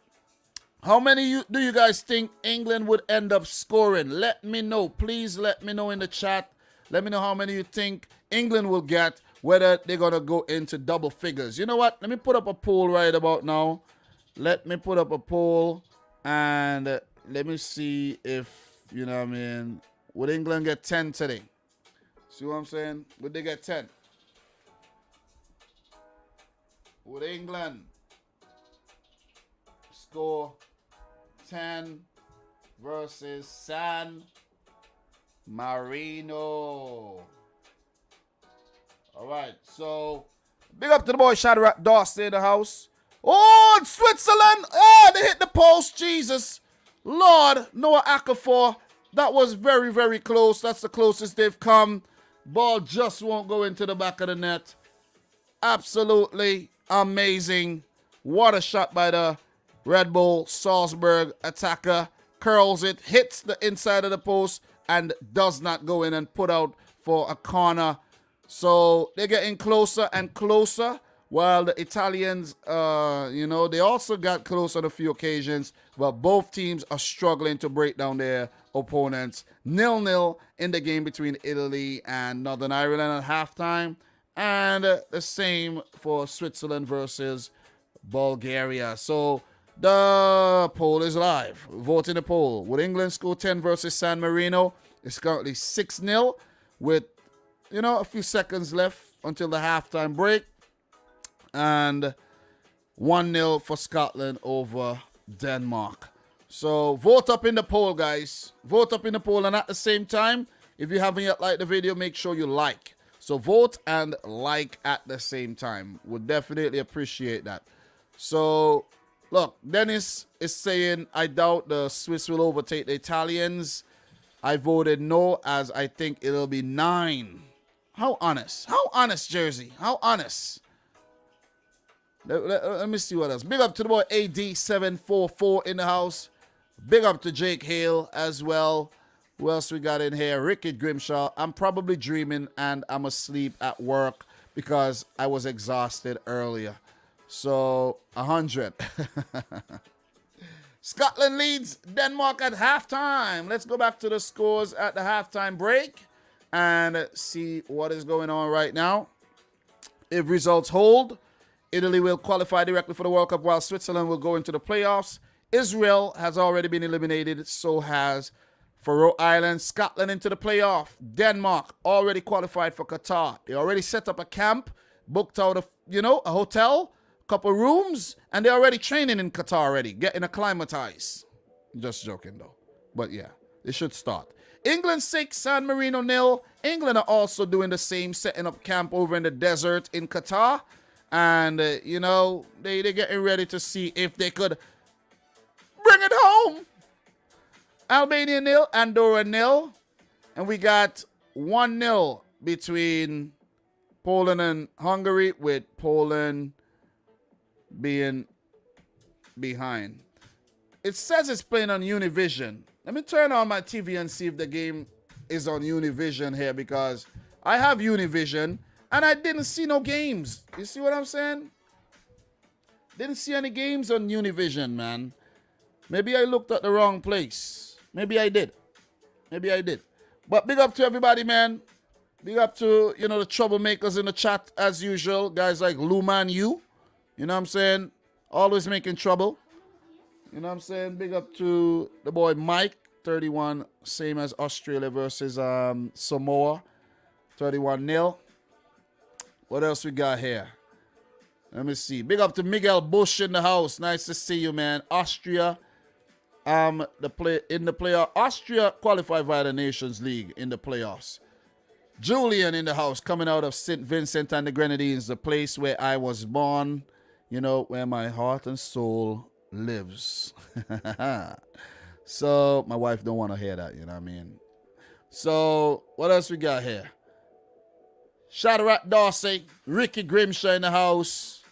how many do you guys think England would end up scoring? Let me know. Please let me know in the chat. Let me know how many you think England will get, whether they're going to go into double figures. You know what? Let me put up a poll right about now. Let me put up a poll and let me see if, would England get 10 today? See what I'm saying? Would they get 10? Would England score 10 versus San Marino? All right, so big up to the boy Shadrack Dawson in the house. Oh, it's Switzerland. Oh, they hit the post. Jesus. Lord, Noah Okafor. That was very, very close. That's the closest they've come. Ball just won't go into the back of the net. Absolutely amazing. What a shot by the Red Bull Salzburg attacker. Curls it, hits the inside of the post, and does not go in and put out for a corner. So they're getting closer and closer, while the Italians, they also got close on a few occasions, but both teams are struggling to break down their opponents. 0-0 in the game between Italy and Northern Ireland at halftime, and the same for Switzerland versus Bulgaria. So the poll is live. Vote in the poll. Would England score 10 versus San Marino? It's currently 6-0 with, a few seconds left until the halftime break. And 1-0 for Scotland over Denmark. So vote up in the poll, guys. Vote up in the poll. And at the same time, if you haven't yet liked the video, make sure you like. So vote and like at the same time. Would definitely appreciate that. So, look, Dennis is saying, I doubt the Swiss will overtake the Italians. I voted no, as I think it'll be 9. How honest? How honest, Jersey? How honest? Let me see what else. Big up to the boy AD744 in the house. Big up to Jake Hale as well. Who else we got in here? Ricky Grimshaw. I'm probably dreaming and I'm asleep at work because I was exhausted earlier. So, 100. Scotland leads Denmark at halftime. Let's go back to the scores at the halftime break and see what is going on right now. If results hold, Italy will qualify directly for the World Cup, while Switzerland will go into the playoffs. Israel has already been eliminated, so has Faroe Islands. Scotland into the playoff. Denmark already qualified for Qatar. They already set up a camp, booked out a hotel, couple rooms, and they're already training in Qatar already, getting acclimatized. Just joking though. But yeah, they should start. England 6, San Marino 0. England are also doing the same, setting up camp over in the desert in Qatar. And, they're getting ready to see if they could bring it home. Albania 0, Andorra 0. And we got 1-0 between Poland and Hungary, with Poland being behind. It says it's playing on Univision. Let me turn on my TV and see if the game is on Univision here, because I have Univision and I didn't see no games. You see what I'm saying? Didn't see any games on Univision, man. Maybe I looked at the wrong place. Maybe I did. But big up to everybody, man. Big up to, the troublemakers in the chat as usual. Guys like Luman U. You know what I'm saying? Always making trouble. You know what I'm saying? Big up to the boy Mike, 31, same as Australia versus Samoa, 31-0. What else we got here? Let me see. Big up to Miguel Bush in the house. Nice to see you, man. Austria, in the playoff. Austria qualified via the Nations League in the playoffs. Julian in the house, coming out of St. Vincent and the Grenadines, the place where I was born. Where my heart and soul lives. So my wife don't want to hear that, you know what I mean? So, what else we got here? Shadrach Dorsey, Ricky Grimshaw in the house.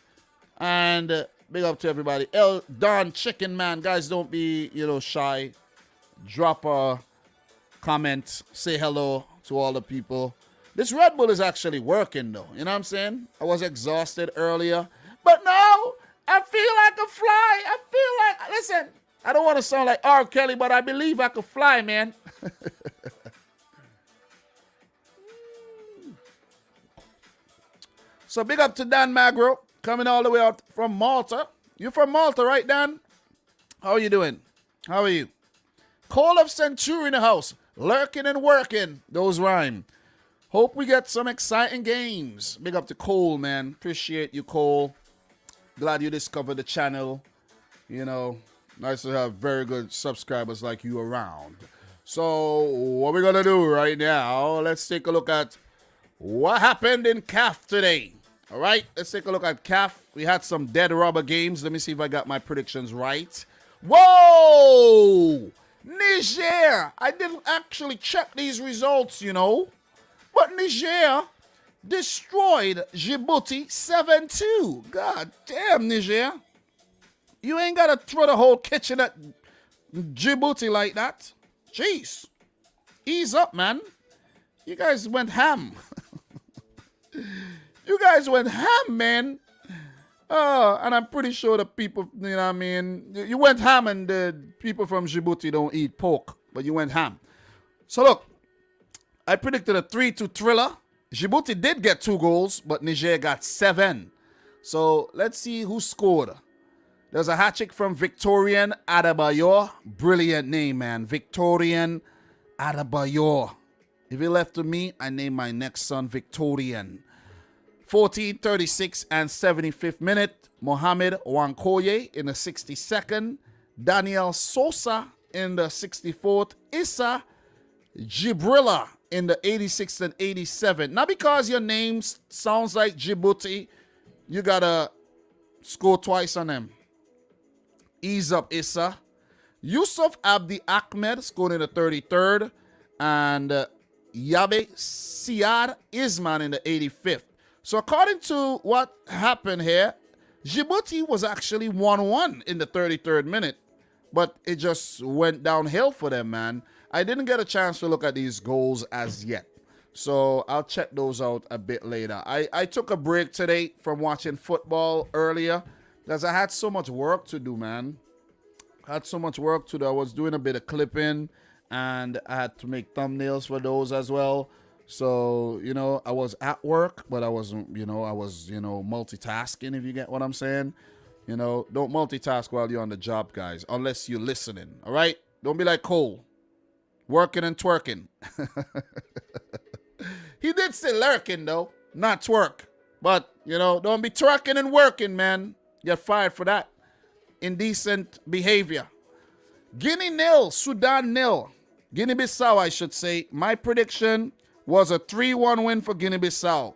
And big up to everybody. El Don Chicken Man. Guys, don't be, shy. Drop a comment. Say hello to all the people. This Red Bull is actually working, though. You know what I'm saying? I was exhausted earlier. But now, I feel like a fly. Listen, I don't want to sound like R. Kelly, but I believe I could fly, man. So big up to Dan Magro, coming all the way out from Malta. You from Malta, right, Dan? How are you doing? How are you? Call of Centurion in the house. Lurking and working. Those rhyme. Hope we get some exciting games. Big up to Cole, man. Appreciate you, Cole. Glad you discovered the channel. Nice to have very good subscribers like you around. So what we're going to do right now, let's take a look at what happened in CAF today. All right, let's take a look at CAF. We had some dead rubber games. Let me see if I got my predictions right. Whoa! Niger! I didn't actually check these results, But Niger destroyed Djibouti 7-2. God damn, Niger. You ain't got to throw the whole kitchen at Djibouti like that. Jeez. Ease up, man. You guys went ham. You guys went ham, man. And I'm pretty sure the people, you went ham and the people from Djibouti don't eat pork, but you went ham. So look, I predicted a 3-2 thriller. Djibouti did get 2 goals, but Niger got 7. So let's see who scored. There's a hat trick from Victorian Adebayor. Brilliant name, man. Victorian Adebayor. If it left to me, I name my next son Victorian. 14, 36, and 75th minute. Mohamed Wankoye in the 62nd. Daniel Sosa in the 64th. Issa Jibrilla in the 86th and 87th. Not because your name sounds like Djibouti, you got to score twice on them. Ease up, Issa. Yusuf Abdi Ahmed scored in the 33rd. And Yabe Siad Isman in the 85th. So according to what happened here, Djibouti was actually 1-1 in the 33rd minute. But it just went downhill for them, man. I didn't get a chance to look at these goals as yet. So I'll check those out a bit later. I took a break today from watching football earlier because I had so much work to do, man. I had so much work to do. I was doing a bit of clipping and I had to make thumbnails for those as well. So, I was at work, but I wasn't, multitasking, if you get what I'm saying. Don't multitask while you're on the job, guys, unless you're listening, all right? Don't be like Cole, working and twerking. He did say lurking, though, not twerk. But, don't be twerking and working, man. Get fired for that. Indecent behavior. Guinea 0, Sudan 0. Guinea-Bissau, I should say. My prediction was a 3-1 win for Guinea-Bissau.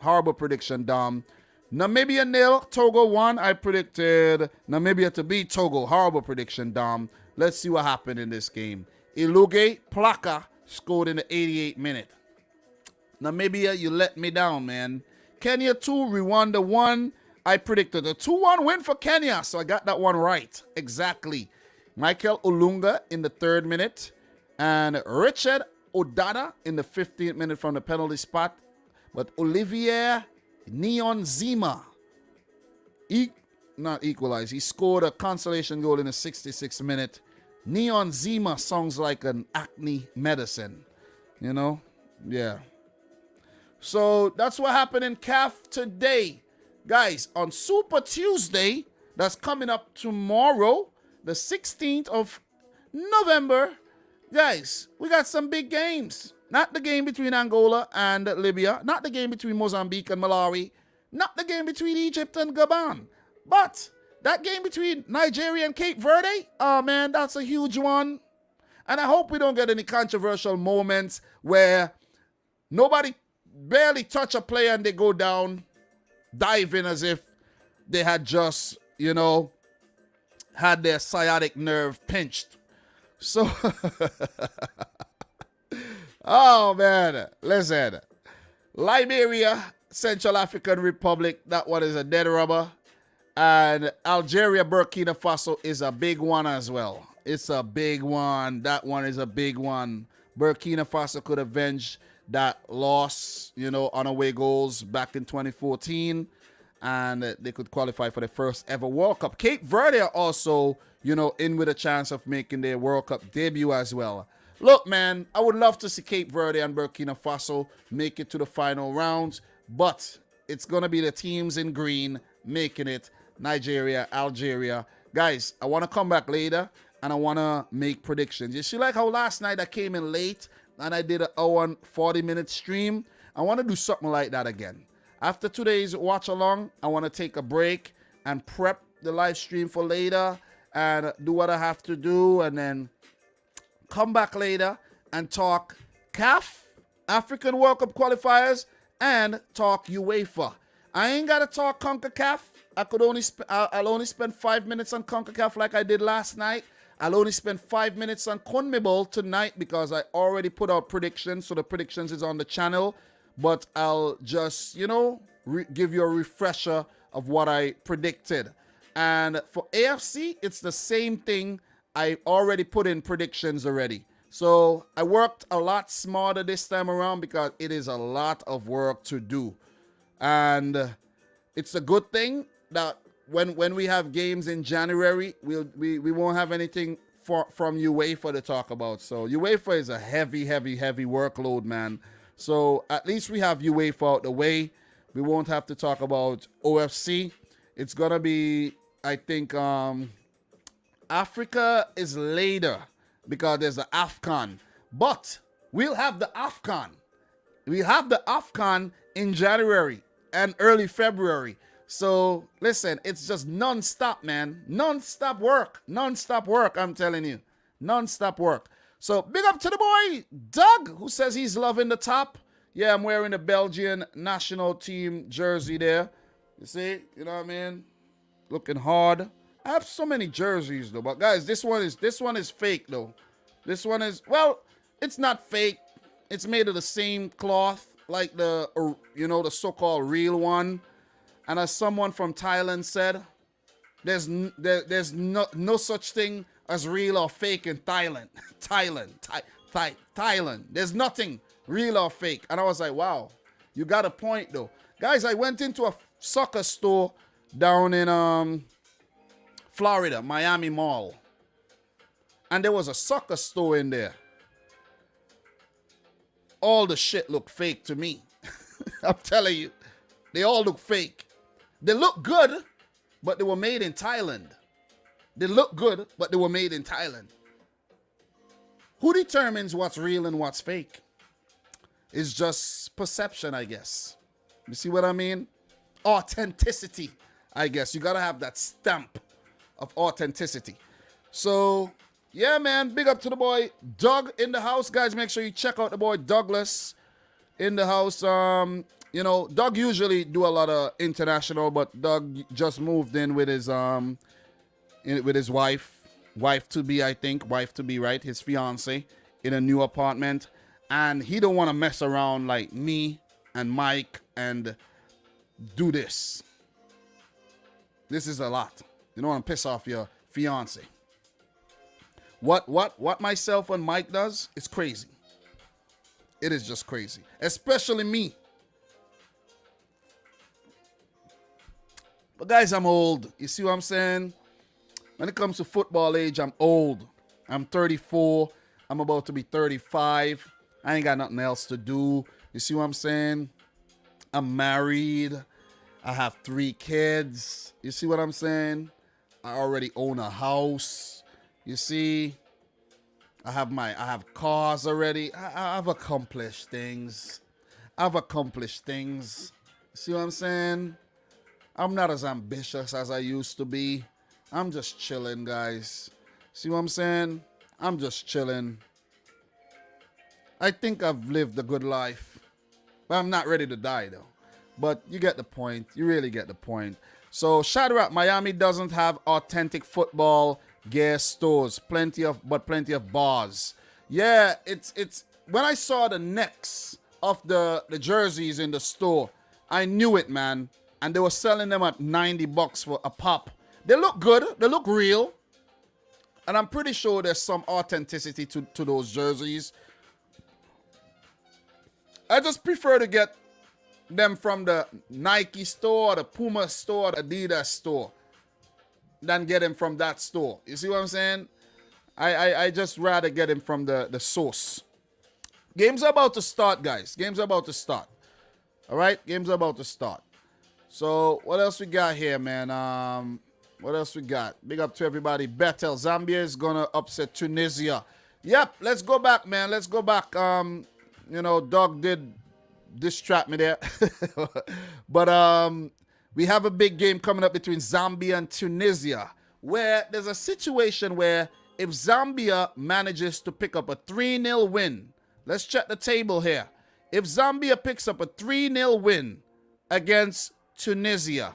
Horrible prediction, Dom. Namibia 0, Togo 1. I predicted Namibia to beat Togo. Horrible prediction, Dom. Let's see what happened in this game. Iluge Plaka scored in the 88th minute. Namibia, you let me down, man. Kenya 2, Rwanda 1. I predicted a 2-1 win for Kenya, so I got that one right. Exactly. Michael Olunga in the 3rd minute. And Richard Odada in the 15th minute from the penalty spot. But Olivier Niyonzima, not equalized. He scored a consolation goal in the 66th minute. Niyonzima sounds like an acne medicine. Yeah. So that's what happened in CAF today. Guys, on Super Tuesday, that's coming up tomorrow, the 16th of November, guys, we got some big games. Not the game between Angola and Libya, not the game between Mozambique and Malawi, not the game between Egypt and Gabon, but that game between Nigeria and Cape Verde, oh man, that's a huge one. And I hope we don't get any controversial moments where nobody barely touch a player and they go down, dive in as if they had just, had their sciatic nerve pinched. So, Oh, man. Listen. Liberia, Central African Republic, that one is a dead rubber. And Algeria, Burkina Faso is a big one as well. It's a big one. That one is a big one. Burkina Faso could avenge that loss, on away goals back in 2014. And they could qualify for the first ever World Cup. Cape Verde are also, in with a chance of making their World Cup debut as well. Look, man, I would love to see Cape Verde and Burkina Faso make it to the final rounds, but it's going to be the teams in green making it. Nigeria, Algeria. Guys, I want to come back later and I want to make predictions. You see like how last night I came in late and I did a 40-minute stream? I want to do something like that again. After today's watch along, I want to take a break and prep the live stream for later and do what I have to do and then come back later and talk CAF, African World Cup qualifiers, and talk UEFA. I ain't got to talk CONCACAF. I'll only spend 5 minutes on CONCACAF like I did last night. I'll only spend 5 minutes on CONMEBOL tonight because I already put out predictions, so the predictions is on the channel. But I'll just, give you a refresher of what I predicted. And for AFC, it's the same thing. I already put in predictions already. So I worked a lot smarter this time around because it is a lot of work to do. And it's a good thing that when we have games in January, we won't have anything from UEFA to talk about. So UEFA is a heavy workload, man. So at least we have UEFA out the way. We won't have to talk about OFC. It's going to be, I think, Africa is later because there's the AFCON. But we'll have the AFCON. We have the AFCON in January and early February. So, listen, it's just non-stop, man. Non-stop work. Non-stop work, I'm telling you. Non-stop work. So, big up to the boy, Doug, who says he's loving the top. Yeah, I'm wearing the Belgian national team jersey there. You see? You know what I mean? Looking hard. I have so many jerseys, though. But, guys, this one is fake, though. This one is, well, it's not fake. It's made of the same cloth like the so-called real one. And as someone from Thailand said, there's no such thing as real or fake in Thailand. Thailand. There's nothing real or fake. And I was like, wow, you got a point though. Guys, I went into a soccer store down in Florida, Miami Mall. And there was a soccer store in there. All the shit looked fake to me. I'm telling you, they all look fake. They look good, but they were made in Thailand. They look good, but they were made in Thailand. Who determines what's real and what's fake? It's just perception, I guess. You see what I mean? Authenticity, I guess. You got to have that stamp of authenticity. So, yeah, man, big up to the boy Doug in the house. Guys, make sure you check out the boy Douglas in the house. Doug usually do a lot of international, but Doug just moved in with his wife to be, I think, wife to be, right? His fiance in a new apartment, and he don't want to mess around like me and Mike and do this. This is a lot. You don't want to piss off your fiance. What myself and Mike does is crazy. It is just crazy, especially me. But guys, I'm old. You see what I'm saying? When it comes to football age, I'm old. I'm 34. I'm about to be 35. I ain't got nothing else to do. You see what I'm saying? I'm married. I have 3 kids. You see what I'm saying? I already own a house. You see? I have cars already. I've accomplished things. See what I'm saying? I'm not as ambitious as I used to be. I'm just chilling, guys. See what I'm saying? I'm just chilling. I think I've lived a good life. But I'm not ready to die, though. But you get the point. You really get the point. So, Shadrach, Miami doesn't have authentic football gear stores. Plenty of bars. Yeah, it's when I saw the necks of the jerseys in the store, I knew it, man. And they were selling them at $90 for a pop. They look good. They look real. And I'm pretty sure there's some authenticity to those jerseys. I just prefer to get them from the Nike store, the Puma store, the Adidas store, than get them from that store. You see what I'm saying? I just rather get them from the source. Games are about to start, guys. Games are about to start. All right? Games are about to start. So, what else we got here, man? What else we got? Big up to everybody. Bethel. Zambia is going to upset Tunisia. Yep, let's go back, man. Let's go back. You know, Doug did distract me there. But we have a big game coming up between Zambia and Tunisia, where there's a situation where if Zambia manages to pick up a 3-0 win, let's check the table here. If Zambia picks up a 3-0 win against Tunisia,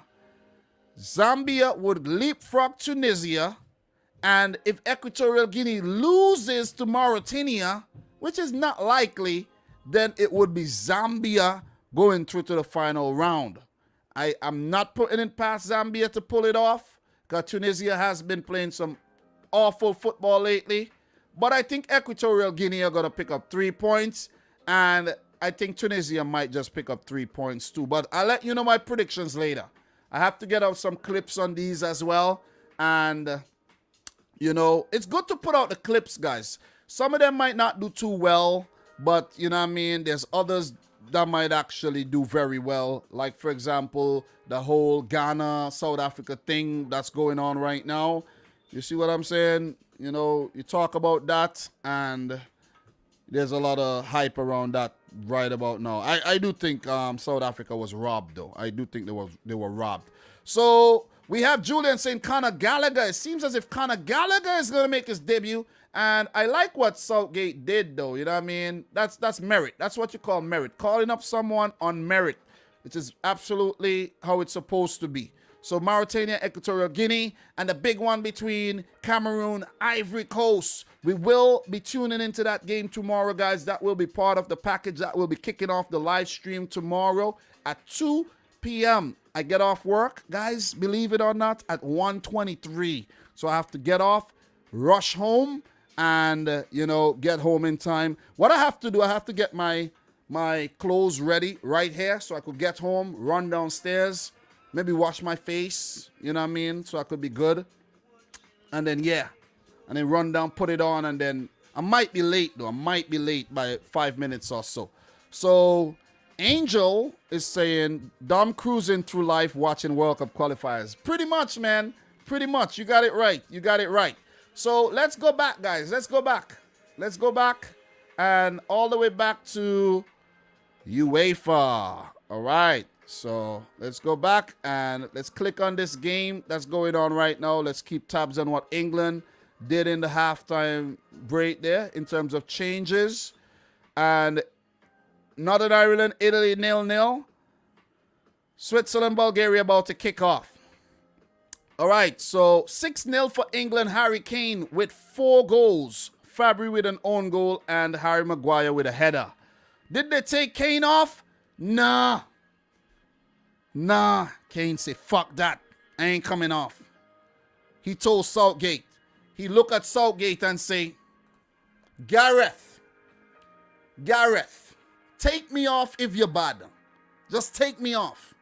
Zambia would leapfrog Tunisia, and if Equatorial Guinea loses to Mauritania, which is not likely, then it would be Zambia going through to the final round. I'm not putting it past Zambia to pull it off, because Tunisia has been playing some awful football lately. But I think Equatorial Guinea are going to pick up 3 points, and I think Tunisia might just pick up 3 points too. But I'll let you know my predictions later. I have to get out some clips on these as well. And, you know, it's good to put out the clips, guys. Some of them might not do too well, but, you know what I mean, there's others that might actually do very well. Like, for example, the whole Ghana, South Africa thing that's going on right now. You see what I'm saying? You know, you talk about that, and there's a lot of hype around that right about now. I do think South Africa was robbed, though. I do think they were robbed. So we have Julian saying Conor Gallagher. It seems as if Conor Gallagher is going to make his debut. And I like what Southgate did, though. You know what I mean? That's merit. That's what you call merit. Calling up someone on merit, which is absolutely how it's supposed to be. So Mauritania, Equatorial Guinea, and the big one between Cameroon, Ivory Coast. We will be tuning into that game tomorrow, guys. That will be part of the package that will be kicking off the live stream tomorrow at 2 p.m. I get off work, guys, believe it or not, at 1:23. So I have to get off, rush home, and, you know, get home in time. What I have to do, I have to get my clothes ready right here so I could get home, run downstairs, maybe wash my face, you know what I mean, so I could be good. And then, yeah, and then run down, put it on, and then I might be late, though. I might be late by 5 minutes or so. So Angel is saying, Dom cruising through life watching World Cup qualifiers. Pretty much, man. Pretty much. You got it right. You got it right. So let's go back, guys. Let's go back. Let's go back and all the way back to UEFA. All right. So let's go back and let's click on this game that's going on right now. Let's keep tabs on what England did in the halftime break there in terms of changes. And Northern Ireland, Italy 0-0. Switzerland, Bulgaria about to kick off. All right, so 6-0 for England. Harry Kane with 4 goals. Fabry with an own goal and Harry Maguire with a header. Did they take Kane off? Nah. Kane said, fuck that. I ain't coming off. He told Southgate. He looked at Southgate and say, Gareth, take me off if you're bad. Just take me off.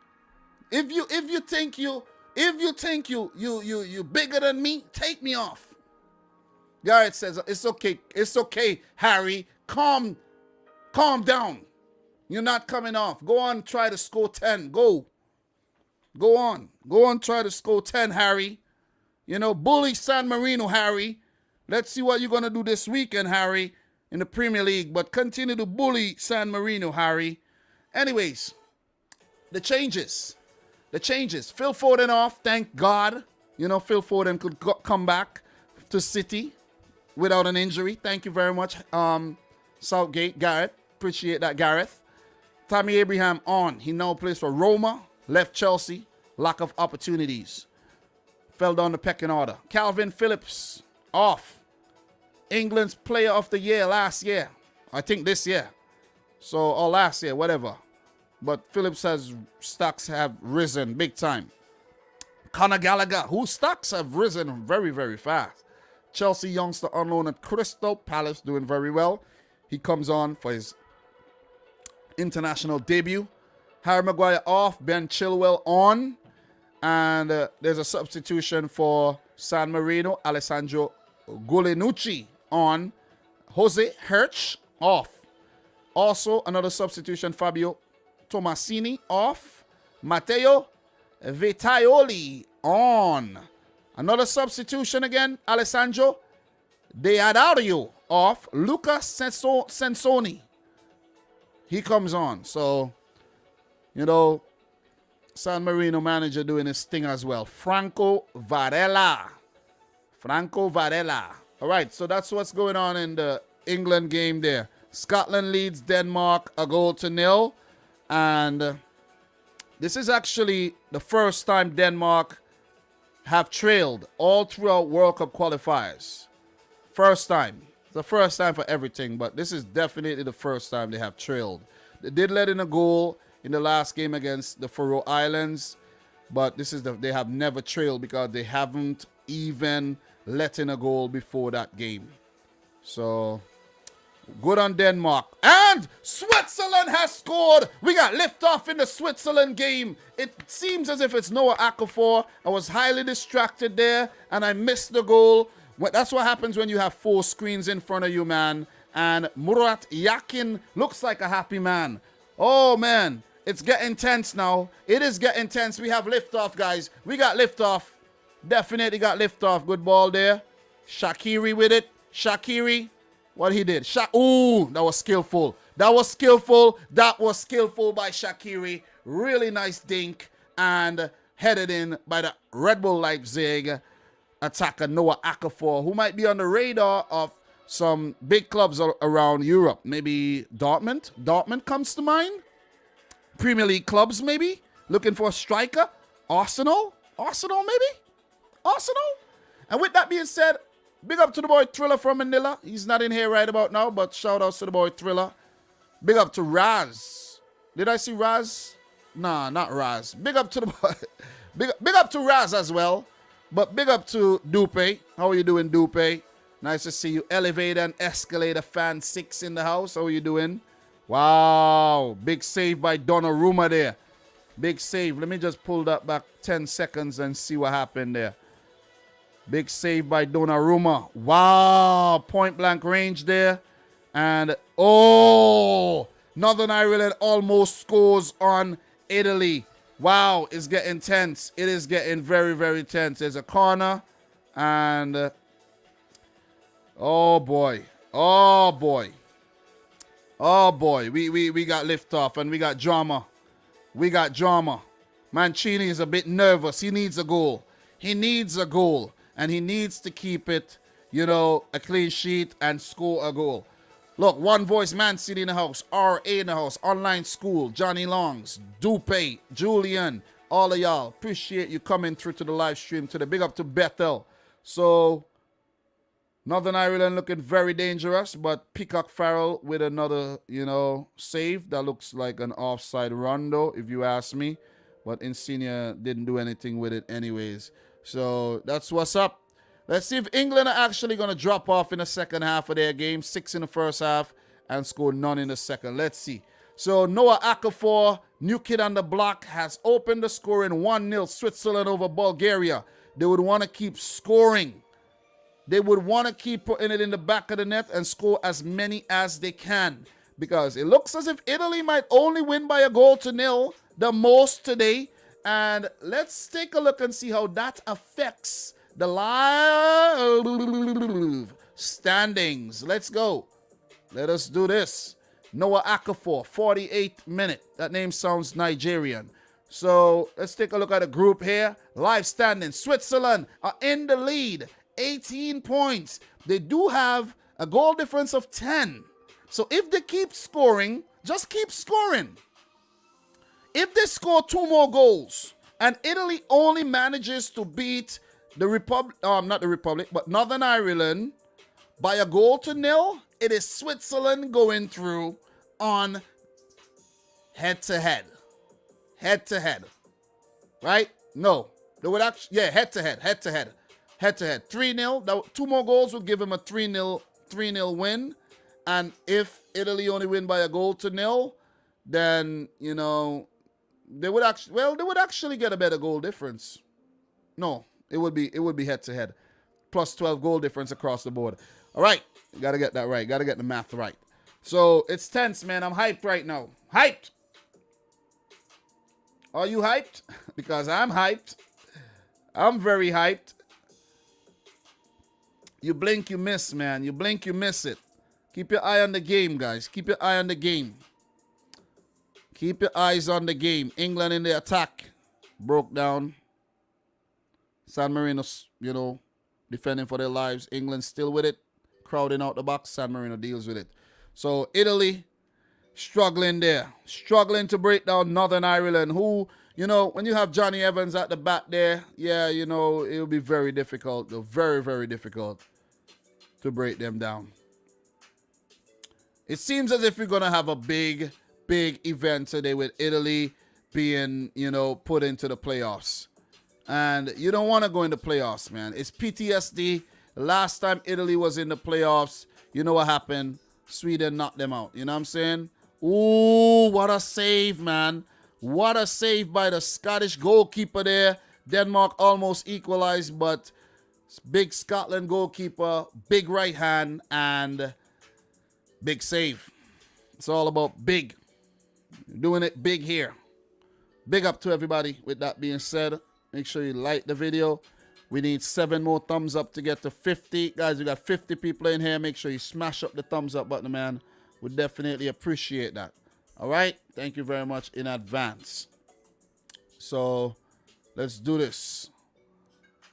If you think you bigger than me, take me off. Gareth says, it's okay, Harry. Calm down. You're not coming off. Go on, try to score 10. Go on, try to score 10, Harry. You know, bully San Marino, Harry. Let's see what you're going to do this weekend, Harry, in the Premier League. But continue to bully San Marino, Harry. Anyways, the changes. Phil Foden off, thank God. You know, Phil Foden could come back to City without an injury. Thank you very much, Southgate, Gareth. Appreciate that, Gareth. Tammy Abraham on. He now plays for Roma. Left Chelsea. Lack of opportunities. Fell down the pecking order. Calvin Phillips off. England's player of the year last year. I think this year. So, or last year, whatever. But Phillips has stocks have risen big time. Conor Gallagher, whose stocks have risen very, very fast. Chelsea youngster on loan at Crystal Palace, doing very well. He comes on for his international debut. Harry Maguire off, Ben Chilwell on. And there's a substitution for San Marino, Alessandro Guglielmucci on. Jose Hirsch off. Also, another substitution, Fabio Tomasini off. Matteo Vitaioli on. Another substitution again, Alessandro Deadario off. Luca Sensoni. He comes on. So, you know, San Marino manager doing his thing as well. Franco Varela. All right, so that's what's going on in the England game there. Scotland leads Denmark 1-0. And this is actually the first time Denmark have trailed all throughout World Cup qualifiers. First time. The first time for everything, but this is definitely the first time they have trailed. They did let in a goal in the last game against the Faroe Islands, but this is they have never trailed because they haven't even let in a goal before that game. So, good on Denmark. And Switzerland has scored. We got liftoff in the Switzerland game. It seems as if it's Noah Okafor. I was highly distracted there, and I missed the goal. That's what happens when you have 4 screens in front of you, man. And Murat Yakin looks like a happy man. Oh, man. It's getting tense now. It is getting tense. We have liftoff, guys. We got liftoff. Definitely got liftoff. Good ball there. Shaqiri with it. Shaqiri. What he did. Ooh, that was skillful. That was skillful. That was skillful by Shaqiri. Really nice dink. And headed in by the Red Bull Leipzig attacker Noah Okafor, who might be on the radar of some big clubs around Europe. Maybe Dortmund. Dortmund comes to mind. Premier League clubs, maybe. Looking for a striker. Arsenal. Arsenal, maybe. Arsenal. And with that being said, big up to the boy Thriller from Manila. He's not in here right about now, but shout outs to the boy Thriller. Big up to Raz. Did I see Raz? Nah, not Raz. Big up to the boy. Big up to Raz as well. But big up to Dupe. How are you doing, Dupe? Nice to see you. Elevator and Escalator Fan 6 in the house. How are you doing? Wow. Big save by Donnarumma there. Big save. Let me just pull that back 10 seconds and see what happened there. Big save by Donnarumma. Wow. Point blank range there. And, oh, Northern Ireland almost scores on Italy. Wow, it's getting tense. It is getting very, very tense. There's a corner. And, oh, boy. Oh, boy. Oh, boy. We got liftoff and we got drama. We got drama. Mancini is a bit nervous. He needs a goal. He needs a goal. And he needs to keep it, you know, a clean sheet and score a goal. Look, One Voice Man City in the house, RA in the house, Online School, Johnny Longs, Dupe, Julian, all of y'all. Appreciate you coming through to the live stream today. Big up to Bethel. So, Northern Ireland looking very dangerous, but Peacock Farrell with another, you know, save. That looks like an offside run, though, if you ask me. But Insigne didn't do anything with it anyways. So, that's what's up. Let's see if England are actually going to drop off in the second half of their game. 6 in the first half and score none in the second. Let's see. So Noah Okafor, new kid on the block, has opened the scoring 1-0 Switzerland over Bulgaria. They would want to keep scoring. They would want to keep putting it in the back of the net and score as many as they can. Because it looks as if Italy might only win by 1-0, the most today. And let's take a look and see how that affects the live standings. Let's go. Let us do this. Noah Okafor, 48th minute. That name sounds Nigerian. So let's take a look at the group here. Live standings. Switzerland are in the lead. 18 points. They do have a goal difference of 10. So if they keep scoring, just keep scoring. If they score 2 more goals and Italy only manages to beat the Republic, not the Republic, but Northern Ireland by 1-0, it is Switzerland going through on head-to-head. Head-to-head. Right? No. They would actually, yeah, head-to-head. 3-0. 2 more goals would give him a 3-0 win. And if Italy only win by a goal to nil, then, you know, they would actually get a better goal difference. No, it would be head-to-head. Plus 12 goal difference across the board. All right. You got to get that right. Got to get the math right. So, it's tense, man. I'm hyped right now. Hyped. Are you hyped? Because I'm hyped. I'm very hyped. You blink, you miss, man. You blink, you miss it. Keep your eye on the game, guys. Keep your eye on the game. Keep your eyes on the game. England in the attack. Broke down. San Marino, you know, defending for their lives. England still with it. Crowding out the box. San Marino deals with it. So, Italy struggling there. Struggling to break down Northern Ireland, who, you know, when you have Johnny Evans at the back there, yeah, you know, it'll be very difficult. Though. Very, very difficult to break them down. It seems as if we're going to have a big event today with Italy being, you know, put into the playoffs. And you don't want to go in the playoffs, man. It's PTSD. Last time Italy was in the playoffs, you know what happened? Sweden knocked them out. You know what I'm saying? Ooh, what a save, man. What a save by the Scottish goalkeeper there. Denmark almost equalized, but big Scotland goalkeeper, big right hand, and big save. It's all about big. Doing it big here. Big up to everybody. With that being said, make sure you like the video. We need 7 more thumbs up to get to 50. Guys, we got 50 people in here. Make sure you smash up the thumbs up button, man. We definitely appreciate that. All right? Thank you very much in advance. So, let's do this.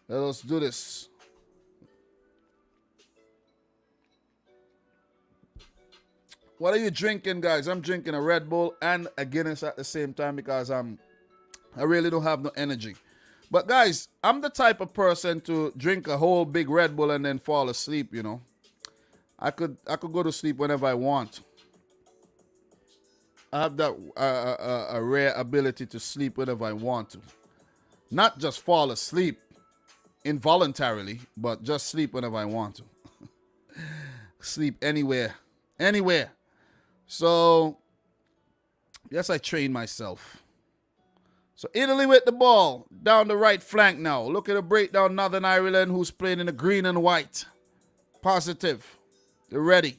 Let us do this. What are you drinking, guys? I'm drinking a Red Bull and a Guinness at the same time because I really don't have no energy. But guys, I'm the type of person to drink a whole big Red Bull and then fall asleep, you know. I could go to sleep whenever I want. I have that a rare ability to sleep whenever I want to. Not just fall asleep involuntarily, but just sleep whenever I want to. Sleep anywhere. Anywhere. So, yes, I train myself. So, Italy with the ball down the right flank now. Look at the breakdown. Northern Ireland, who's playing in the green and white. Positive. They're ready.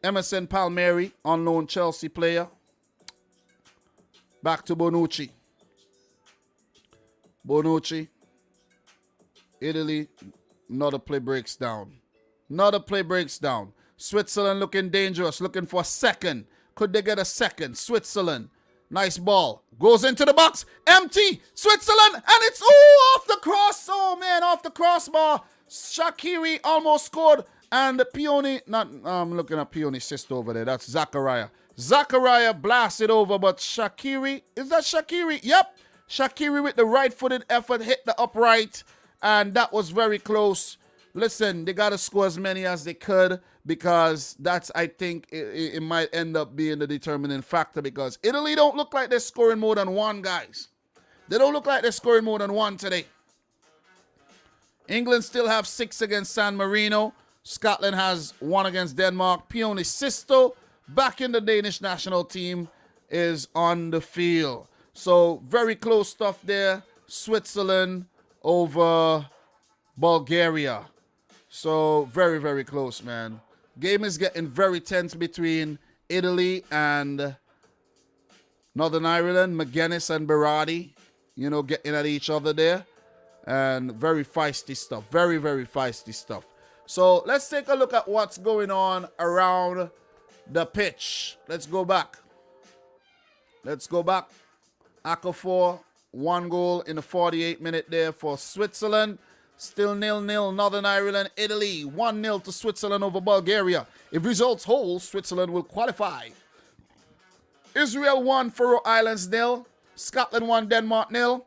Emerson Palmieri, unknown Chelsea player. Back to Bonucci. Bonucci. Italy. Another play breaks down. Another play breaks down. Switzerland looking dangerous. Looking for a second. Could they get a second? Switzerland. Nice ball. Goes into the box. Empty. Switzerland. And it's off the cross. Oh, man. Off the crossbar. Shaqiri almost scored. And Pioni. I'm looking at Pioni's sister over there. That's Zachariah. Zachariah blasted over. But Shaqiri. Is that Shaqiri? Yep. Shaqiri with the right-footed effort. Hit the upright. And that was very close. Listen, they got to score as many as they could because that's, I think, it might end up being the determining factor because Italy don't look like they're scoring more than one, guys. They don't look like they're scoring more than one today. England still have 6 against San Marino. Scotland has 1 against Denmark. Pioni Sisto, back in the Danish national team, is on the field. So, very close stuff there. Switzerland over Bulgaria. So, very, very close, man. Game is getting very tense between Italy and Northern Ireland. McGuinness and Berardi, you know, getting at each other there. And very feisty stuff. Very, very feisty stuff. So, let's take a look at what's going on around the pitch. Let's go back. Let's go back. Okafor, 1 goal in the 48th minute there for Switzerland. Still 0-0, Northern Ireland, Italy, 1-0 to Switzerland over Bulgaria. If results hold, Switzerland will qualify. Israel 1, Faroe Islands 0. Scotland 1, Denmark 0.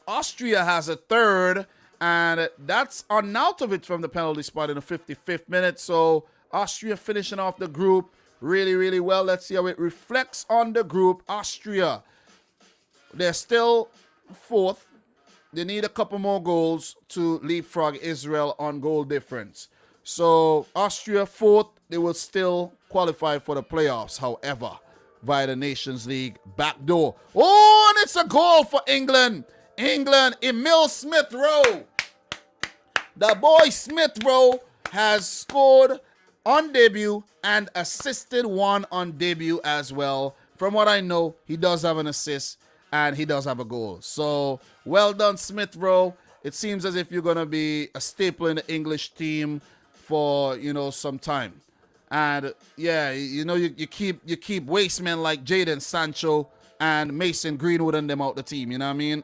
Austria has a third And that's Arnautovic from the penalty spot in the 55th minute. So Austria finishing off the group really, really well. Let's see how it reflects on the group. Austria, they're still fourth. They need a couple more goals to leapfrog Israel on goal difference. So Austria fourth, they will still qualify for the playoffs, however, via the Nations League backdoor. Oh, and it's a goal for England. England, Emil Smith-Rowe. The boy Smith-Rowe has scored on debut and assisted one on debut as well. From what I know, he does have an assist and he does have a goal. So, well done, Smith-Rowe. It seems as if you're going to be a staple in the English team for, some time. And, yeah, you keep waste men like Jadon Sancho and Mason Greenwood and them out the team, you know what I mean?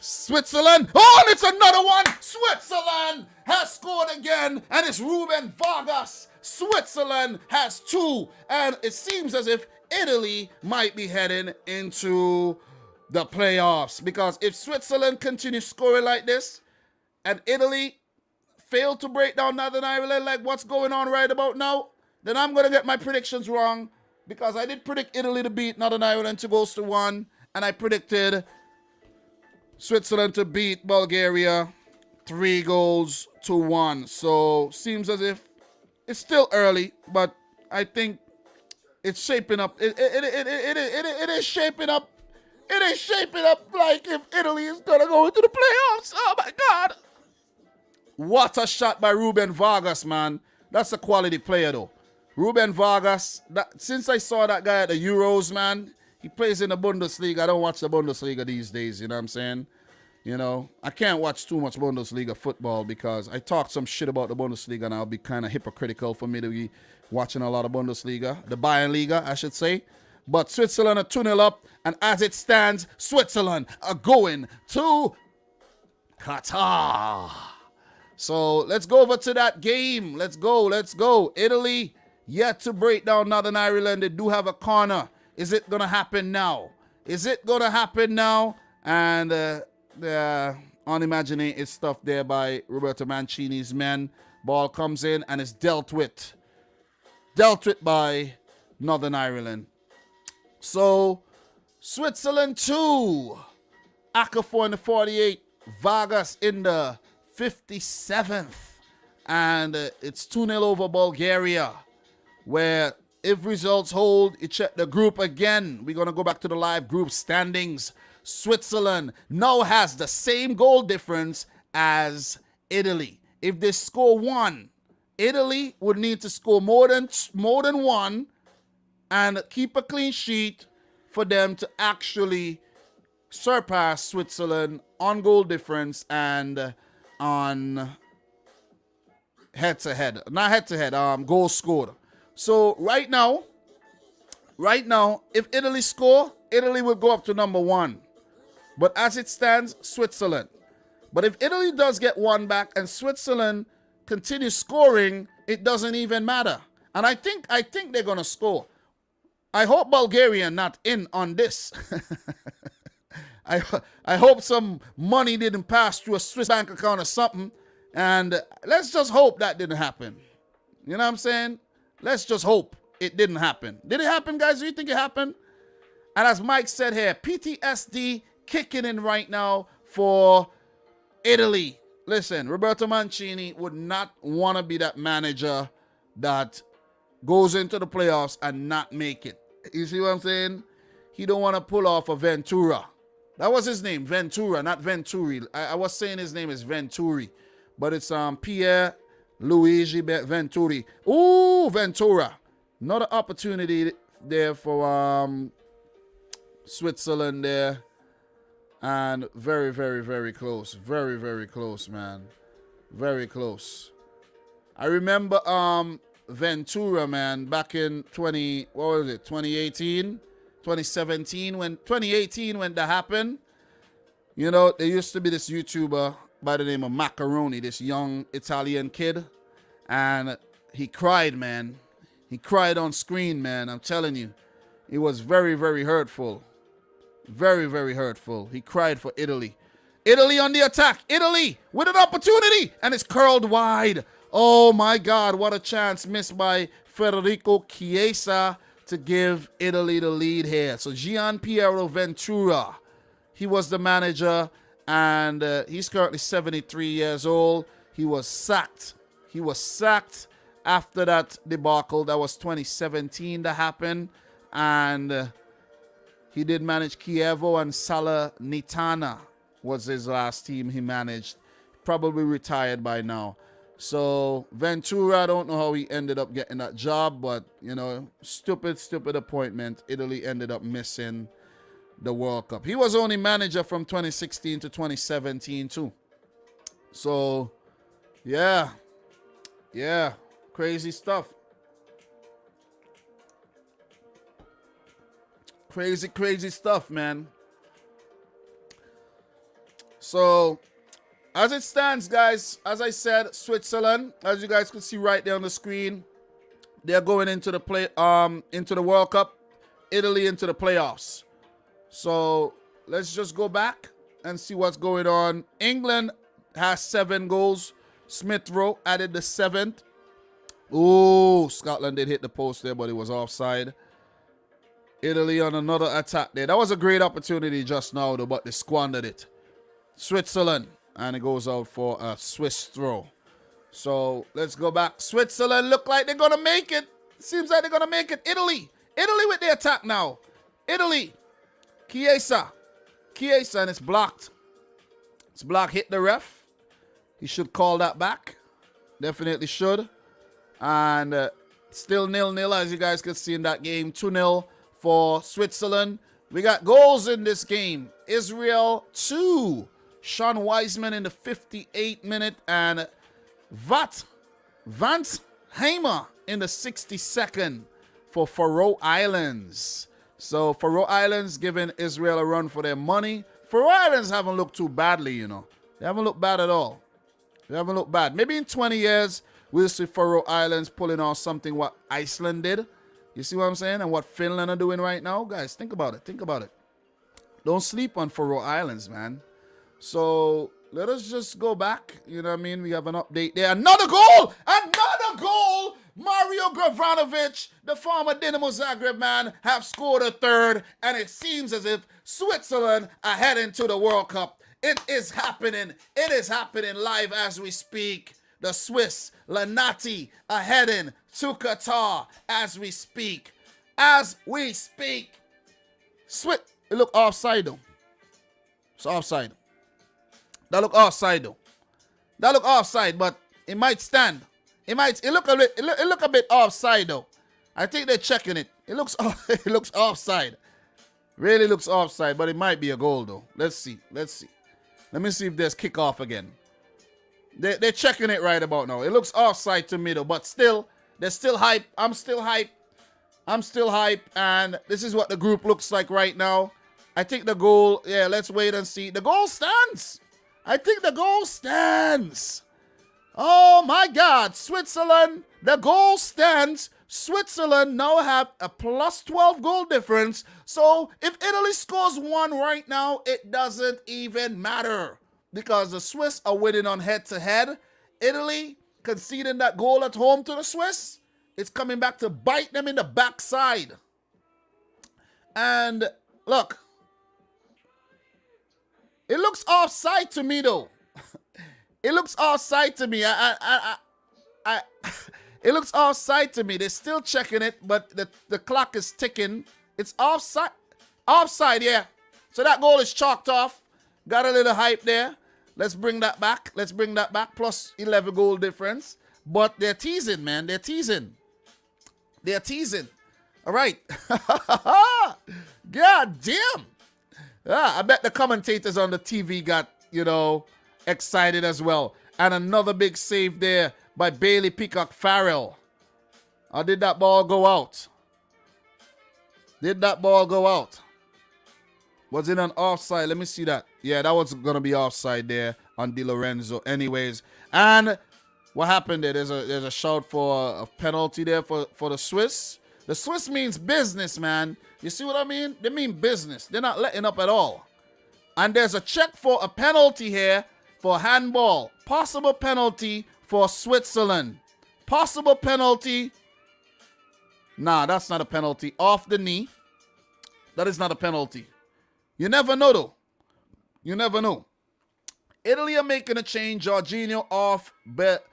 Switzerland. Oh, and it's another one. Switzerland has scored again, and it's Ruben Vargas. Switzerland has two, and it seems as if Italy might be heading into the playoffs, because if Switzerland continues scoring like this and Italy fail to break down Northern Ireland like what's going on right about now, then I'm going to get my predictions wrong, because I did predict Italy to beat Northern Ireland 2-1, and I predicted Switzerland to beat Bulgaria 3-1. So seems as if it's still early, but I think it's shaping up. It is shaping up. It is shaping up like if Italy is gonna go into the playoffs. Oh my God! What a shot by Ruben Vargas, man. That's a quality player, though. Ruben Vargas. Since I saw that guy at the Euros, man, he plays in the Bundesliga. I don't watch the Bundesliga these days. You know what I'm saying? I can't watch too much Bundesliga football because I talk some shit about the Bundesliga and I'll be kind of hypocritical for me to be watching a lot of Bundesliga. The Bayern Liga, I should say. But Switzerland are 2-0 up, and as it stands, Switzerland are going to Qatar. So let's go over to that game. Let's go. Italy yet to break down Northern Ireland. They do have a corner. Is it going to happen now? And the unimaginate stuff there by Roberto Mancini's men. Ball comes in and is dealt with by Northern Ireland. So, Switzerland 2. Akafor in the 48th. Vargas in the 57th. And it's 2-0 over Bulgaria. Where if results hold, you check the group again. We're going to go back to the live group standings. Switzerland now has the same goal difference as Italy. If they score one, Italy would need to score more than one and keep a clean sheet for them to actually surpass Switzerland on goal difference and on head-to-head. Not head-to-head, goals scored. So right now, if Italy score, Italy will go up to number one. But as it stands, Switzerland. But if Italy does get one back and Switzerland continues scoring, it doesn't even matter. And I think they're going to score. I hope Bulgaria not in on this. I hope some money didn't pass through a Swiss bank account or something. And let's just hope that didn't happen. You know what I'm saying? Let's just hope it didn't happen. Did it happen, guys? Do you think it happened? And as Mike said here, PTSD kicking in right now for Italy. Listen, Roberto Mancini would not want to be that manager that goes into the playoffs and not make it. You see what I'm saying? He don't want to pull off a Ventura. That was his name, Ventura, not Venturi. I was saying his name is Venturi, but it's Pierre Luigi Venturi. Ooh, Ventura. Another opportunity there for Switzerland there. And very, very, very close. Very, very close, man. Very close. I remember Ventura, man, back in 2018, 2017, when that happened. You know, there used to be this YouTuber by the name of Macaroni, this young Italian kid. And he cried, man. He cried on screen, man. I'm telling you. It was very, very hurtful. Very, very hurtful. He cried for Italy. Italy on the attack. Italy with an opportunity. And it's curled wide. Oh, my God. What a chance missed by Federico Chiesa to give Italy the lead here. So Gian Piero Ventura, he was the manager. And he's currently 73 years old. He was sacked. He was sacked after that debacle. That was 2017 that happened. And he did manage Chievo, and Salernitana was his last team he managed. Probably retired by now. So Ventura, I don't know how he ended up getting that job, but, you know, stupid appointment. Italy ended up missing the World Cup. He was only manager from 2016 to 2017 too. So, yeah. Crazy stuff. Crazy stuff, man. So, as it stands, guys, as I said, Switzerland, as you guys can see right there on the screen, they're going into the World Cup. Italy into the playoffs. So, let's just go back and see what's going on. England has 7 goals. Smith Rowe added the 7th. Ooh, Scotland did hit the post there, but it was offside. Italy on another attack there. That was a great opportunity just now, though, but they squandered it. Switzerland, and it goes out for a Swiss throw. So let's go back. Switzerland look like they're going to make it. Seems like they're going to make it. Italy with the attack now. Italy. Chiesa, and it's blocked. It's blocked. Hit the ref. He should call that back. Definitely should. And still 0-0, as you guys can see in that game. 2-0 for Switzerland. We got goals in this game. Israel 2. Sean Weisman in the 58th minute. And Vance Hamer in the 62nd for Faroe Islands. So Faroe Islands giving Israel a run for their money. Faroe Islands haven't looked too badly, you know. They haven't looked bad at all. They haven't looked bad. Maybe in 20 years, we'll see Faroe Islands pulling off something what Iceland did. You see what I'm saying? And what Finland are doing right now? Guys, think about it. Think about it. Don't sleep on Faroe Islands, man. So let us just go back. You know what I mean? We have an update there. Another goal! Another goal! Mario Gavanovic, the former Dinamo Zagreb man, have scored a 3rd. And it seems as if Switzerland are heading to the World Cup. It is happening. It is happening live as we speak. The Swiss Lanati are heading to Qatar as we speak. As we speak. It look offside though. It's offside. That look offside though. That look offside, but it might stand. It look a bit offside though. I think they're checking it. It looks offside. Really looks offside, but it might be a goal though. Let's see. Let me see if there's kickoff again. They're checking it right about now. It looks offside to me though, but still, they're still hype. I'm still hype. And this is what the group looks like right now. I think the goal, yeah, let's wait and see. The goal stands. I think the goal stands. Oh my God, Switzerland, the goal stands. Switzerland now have a plus 12 goal difference. So if Italy scores 1 right now, it doesn't even matter. Because the Swiss are winning on head-to-head. Italy conceding that goal at home to the Swiss. It's coming back to bite them in the backside. And look. It looks offside to me though. It looks offside to me. It looks offside to me. They're still checking it, but the clock is ticking. It's offside. Offside, yeah. So that goal is chalked off. Got a little hype there. Let's bring that back. Plus 11 goal difference. But they're teasing, man. They're teasing. All right. God damn. I bet the commentators on the TV got, excited as well. And another big save there by Bailey Peacock Farrell. Or did that ball go out? Was it an offside? Let me see that. Yeah, that was going to be offside there on Di Lorenzo. Anyways, and what happened there? There's a shout for a penalty there for the Swiss. The Swiss means business, man. You see what I mean? They mean business. They're not letting up at all. And there's a check for a penalty here for handball. Possible penalty for Switzerland. Possible penalty. Nah, that's not a penalty. Off the knee. That is not a penalty. You never know, though. You never know. Italy are making a change. Jorginho off, but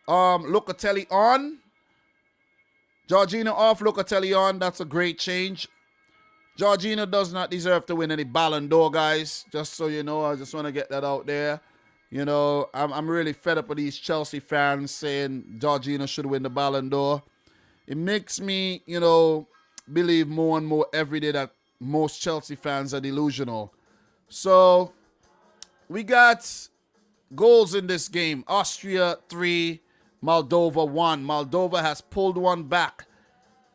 Locatelli on. Jorginho off, Locatelli on. That's a great change. Jorginho does not deserve to win any Ballon d'Or, guys. Just so you know, I just want to get that out there. You know, I'm really fed up with these Chelsea fans saying Jorginho should win the Ballon d'Or. It makes me, you know, believe more and more every day that most Chelsea fans are delusional. So, we got goals in this game. Austria 3, Moldova 1. Moldova has pulled one back.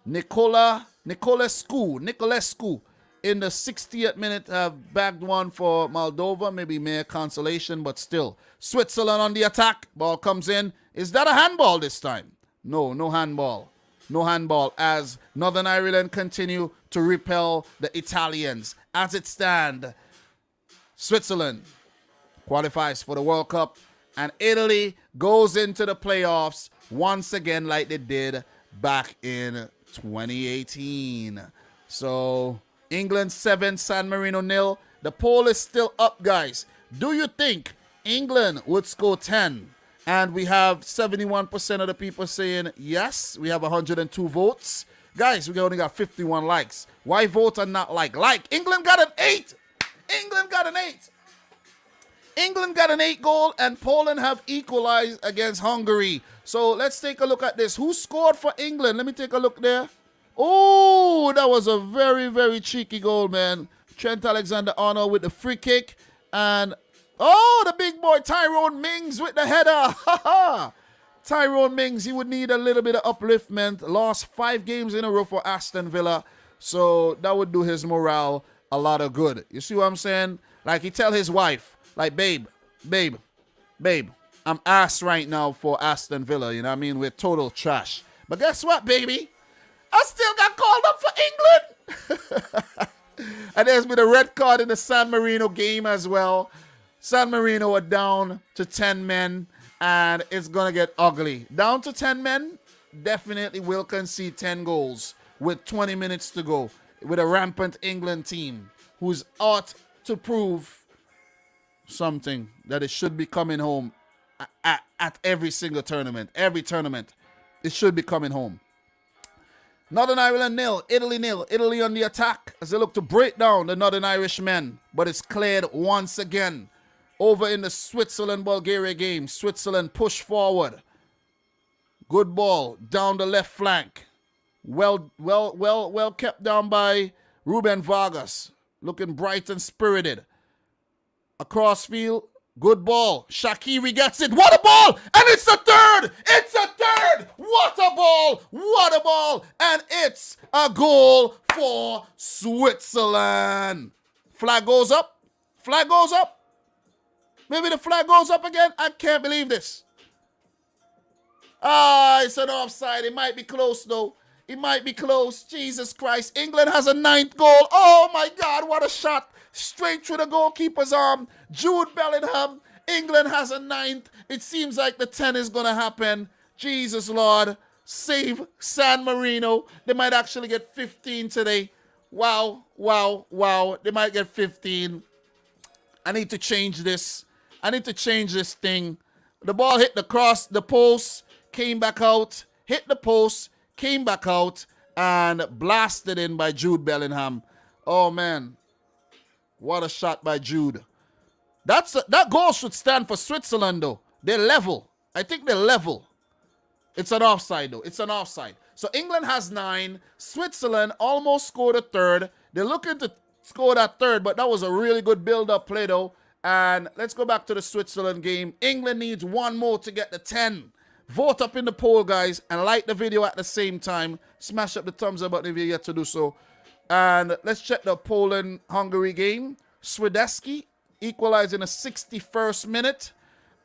Nicolescu in the 60th minute have bagged one for Moldova. Maybe mere consolation, but still. Switzerland on the attack. Ball comes in. Is that a handball this time? No, no handball. No handball as Northern Ireland continue to repel the Italians. As it stands, Switzerland qualifies for the World Cup and Italy goes into the playoffs once again like they did back in 2018. So England 7, San Marino 0. The poll is still up, guys. Do you think England would score 10? And we have 71% of the people saying yes. We have 102 votes. Guys, we only got 51 likes. Why vote and not like? Like, England got an 8. England got an 8. England got an 8 goal and Poland have equalized against Hungary. So let's take a look at this. Who scored for England? Let me take a look there. Oh, that was a very, very cheeky goal, man. Trent Alexander-Arnold with the free kick. And, oh, the big boy Tyrone Mings with the header. Tyrone Mings, he would need a little bit of upliftment. Lost 5 games in a row for Aston Villa. So that would do his morale a lot of good. You see what I'm saying? Like he tell his wife, like, babe, I'm ass right now for Aston Villa. You know what I mean? We're total trash. But guess what, baby? I still got called up for England. And there's been a red card in the San Marino game as well. San Marino are down to 10 men, and it's going to get ugly. Down to 10 men, definitely will concede 10 goals with 20 minutes to go with a rampant England team who's ought to prove something that it should be coming home at every single tournament. Every tournament, it should be coming home. Northern Ireland 0, Italy 0. Italy on the attack as they look to break down the Northern Irish men. But it's cleared once again. Over in the Switzerland-Bulgaria game, Switzerland push forward. Good ball down the left flank. Well kept down by Ruben Vargas. Looking bright and spirited. Across field, good ball. Shaqiri gets it. What a ball! And it's a third! It's a third! What a ball! What a ball! And it's a goal for Switzerland. Flag goes up. Flag goes up. Maybe the flag goes up again. I can't believe this. Ah, it's an offside. It might be close, though. It might be close. Jesus Christ. England has a 9th goal. Oh, my God. What a shot. Straight through the goalkeeper's arm. Jude Bellingham. England has a 9th. It seems like the 10 is going to happen. Jesus, Lord. Save San Marino. They might actually get 15 today. Wow, wow, wow. They might get 15. I need to change this. I need to change this thing. The ball hit the cross, the post, came back out, hit the post, came back out, and blasted in by Jude Bellingham. Oh, man. What a shot by Jude. That goal should stand for Switzerland, though. They're level. I think they're level. It's an offside, though. It's an offside. So England has 9. Switzerland almost scored a third. They're looking to score that third, but that was a really good build-up play, though. And let's go back to the Switzerland game. England needs 1 more to get the 10. Vote up in the poll, guys, and like the video at the same time. Smash up the thumbs up button if you're yet to do so. And let's check the Poland-Hungary game. Swideski equalized in the 61st minute.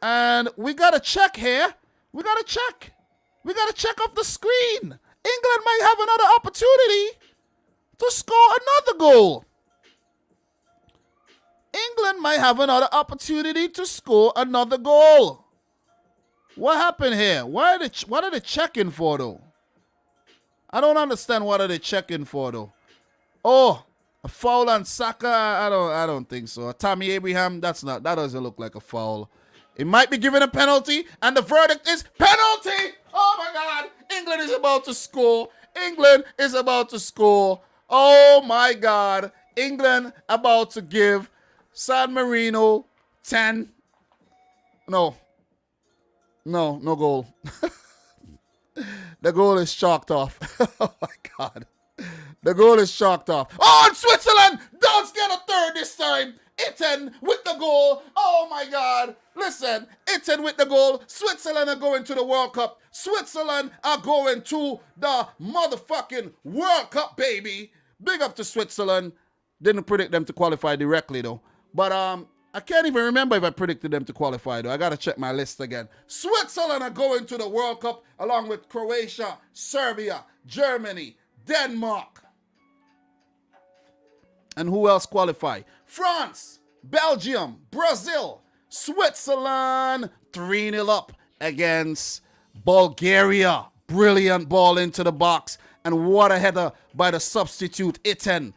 And we got to check here. We got to check. We got to check off the screen. England might have another opportunity to score another goal. England might have another opportunity to score another goal. What happened here? What are they checking for, though? I don't understand what are they checking for, though. Oh, a foul on Saka? I don't think so. Tammy Abraham, that doesn't look like a foul. It might be given a penalty, and the verdict is penalty! Oh my God! England is about to score. England is about to score. Oh my God! England about to give San Marino 10. No goal. The goal is chalked off. Oh my God. The goal is chalked off. Oh, and Switzerland does get a third this time. Itten with the goal. Oh my God. Listen, Itten with the goal. Switzerland are going to the World Cup. Switzerland are going to the motherfucking World Cup, baby. Big up to Switzerland. Didn't predict them to qualify directly, though. But I can't even remember if I predicted them to qualify, though. I got to check my list again. Switzerland are going to the World Cup along with Croatia, Serbia, Germany, Denmark. And who else qualify? France, Belgium, Brazil, Switzerland. 3-0 up against Bulgaria. Brilliant ball into the box. And what a header by the substitute, Itten.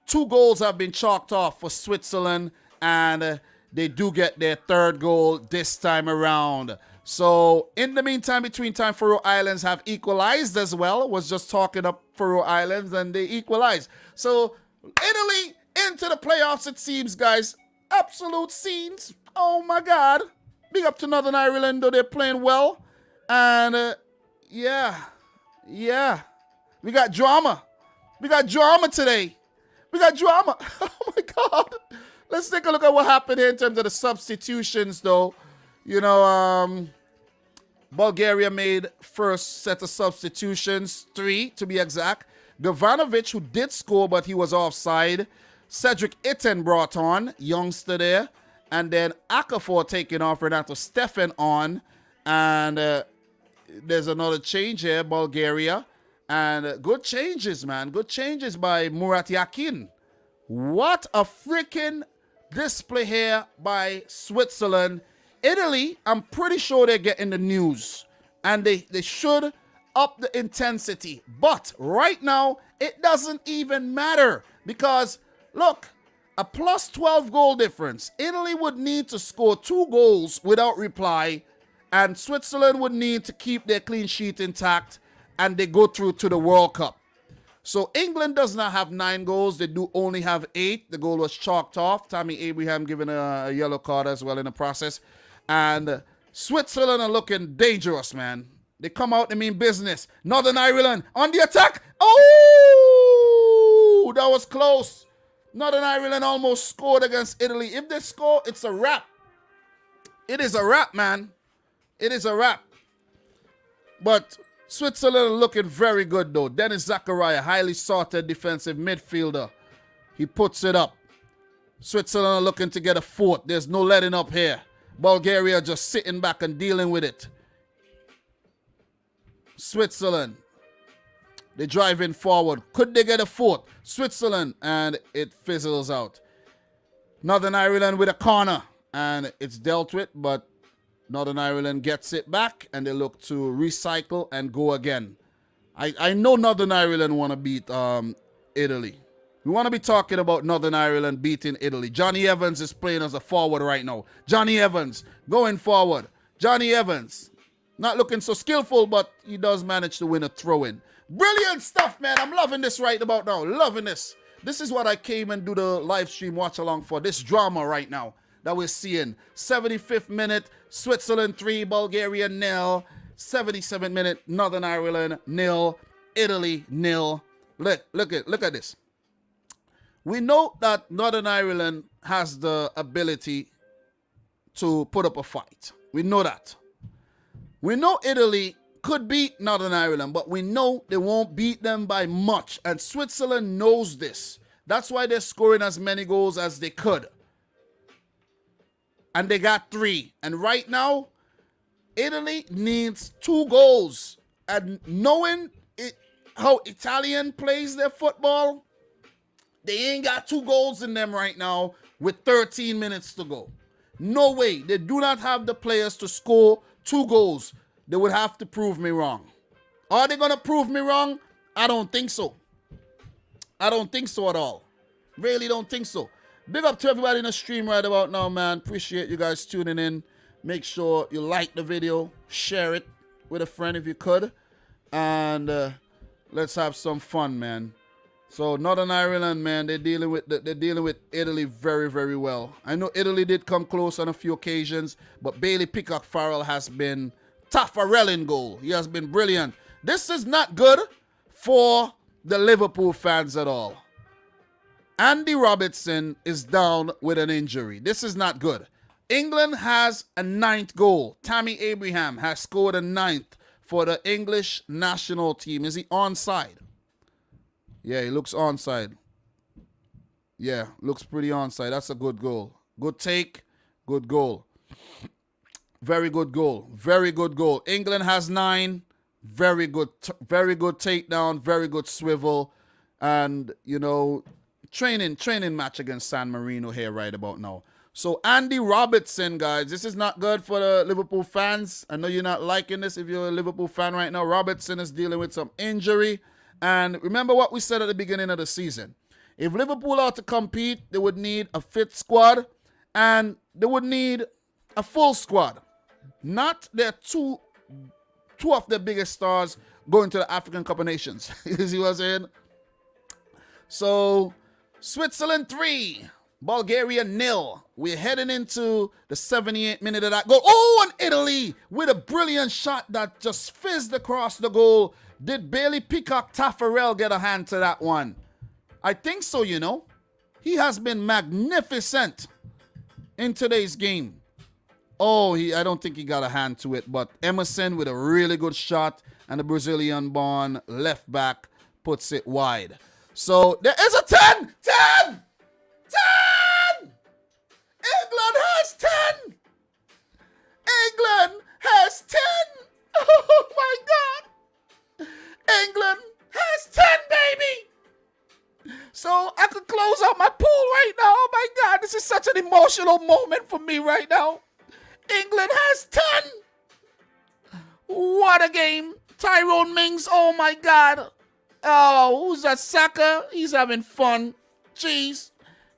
2 goals have been chalked off for Switzerland. And they do get their third goal this time around. So, in the meantime, between time, Faroe Islands have equalized as well. Was just talking up Faroe Islands, and they equalized. So, Italy into the playoffs, it seems, guys. Absolute scenes. Oh, my God. Big up to Northern Ireland, though they're playing well. And, yeah. We got drama. We got drama today. We got drama. Oh, my God. Let's take a look at what happened here in terms of the substitutions, though. You know, Bulgaria made first set of substitutions, 3 to be exact. Gavanovic, who did score, but he was offside. Cedric Itten brought on, youngster there. And then Akafor taking off, Renato Stefan on. And there's another change here, Bulgaria. And good changes, man. Good changes by Murat Yakin. What a freaking display here by Switzerland. Italy, I'm pretty sure they're getting the news. And they should up the intensity. But right now, it doesn't even matter. Because, look, a plus 12 goal difference. Italy would need to score 2 goals without reply. And Switzerland would need to keep their clean sheet intact. And they go through to the World Cup. So England does not have 9 goals. They do only have 8. The goal was chalked off. Tammy Abraham given a yellow card as well in the process. And Switzerland are looking dangerous, man. They come out, they mean business. Northern Ireland on the attack. Oh, that was close. Northern Ireland almost scored against Italy. If they score, it's a wrap. It is a wrap, man. It is a wrap. But Switzerland are looking very good, though. Dennis Zakaria, highly sorted defensive midfielder. He puts it up. Switzerland are looking to get a 4th. There's no letting up here. Bulgaria just sitting back and dealing with it. Switzerland. They're driving forward. Could they get a 4th? Switzerland. And it fizzles out. Northern Ireland with a corner. And it's dealt with, but Northern Ireland gets it back, and they look to recycle and go again. I know Northern Ireland want to beat Italy. We want to be talking about Northern Ireland beating Italy. Johnny Evans is playing as a forward right now. Johnny Evans going forward. Johnny Evans, not looking so skillful, but he does manage to win a throw-in. Brilliant stuff, man. I'm loving this right about now. Loving this. This is what I came and do the live stream watch along for. This drama right now that we're seeing. 75th minute, Switzerland 3, Bulgaria 0. 77th minute, Northern Ireland 0, Italy 0. Look at this. We know that Northern Ireland has the ability to put up a fight. We know that. We know Italy could beat Northern Ireland, but we know they won't beat them by much. And Switzerland knows this. That's why they're scoring as many goals as they could. And they got 3. And right now, Italy needs 2 goals. And knowing how Italian plays their football, They ain't got 2 goals in them right now with 13 minutes to go. No way. They do not have the players to score 2 goals. They would have to prove me wrong. Are they going to prove me wrong? I don't think so. I don't think so at all. Really don't think so. Big up to everybody in the stream right about now, man. Appreciate you guys tuning in. Make sure you like the video. Share it with a friend if you could. And let's have some fun, man. So Northern Ireland, man, they're dealing with Italy very, very well. I know Italy did come close on a few occasions, but Bailey Peacock Farrell has been Taffarel in goal. He has been brilliant. This is not good for the Liverpool fans at all. Andy Robertson is down with an injury. This is not good. England has a 9th goal. Tammy Abraham has scored a 9th for the English national team. Is he onside? Yeah, he looks onside. Yeah, looks pretty onside. That's a good goal. Good take, good goal. Very good goal. Very good goal. England has 9. Very good takedown. Very good swivel. And, you know, training match against San Marino here right about now. So Andy Robertson, guys, this is not good for the Liverpool fans. I know you're not liking this if you're a Liverpool fan right now. Robertson is dealing with some injury. And remember what we said at the beginning of the season. If Liverpool are to compete, they would need a fit squad and they would need a full squad. Not their two of their biggest stars going to the African Cup of Nations. You see what I'm saying? So, Switzerland 3, Bulgaria 0. We're heading into the 78th minute of that goal. Oh, and Italy with a brilliant shot that just fizzed across the goal. Did Bailey Peacock Taffarel get a hand to that one? I think so, you know. He has been magnificent in today's game. Oh, I don't think he got a hand to it, but Emerson with a really good shot, and the Brazilian-born left back puts it wide. So there is a 10! 10! 10! England has 10! England has 10! Oh my God! England has 10, baby! So I could close out my pool right now. Oh my God, this is such an emotional moment for me right now. England has 10. What a game. Tyrone Mings, oh my God. Oh, who's that? Saka? He's having fun. Jeez.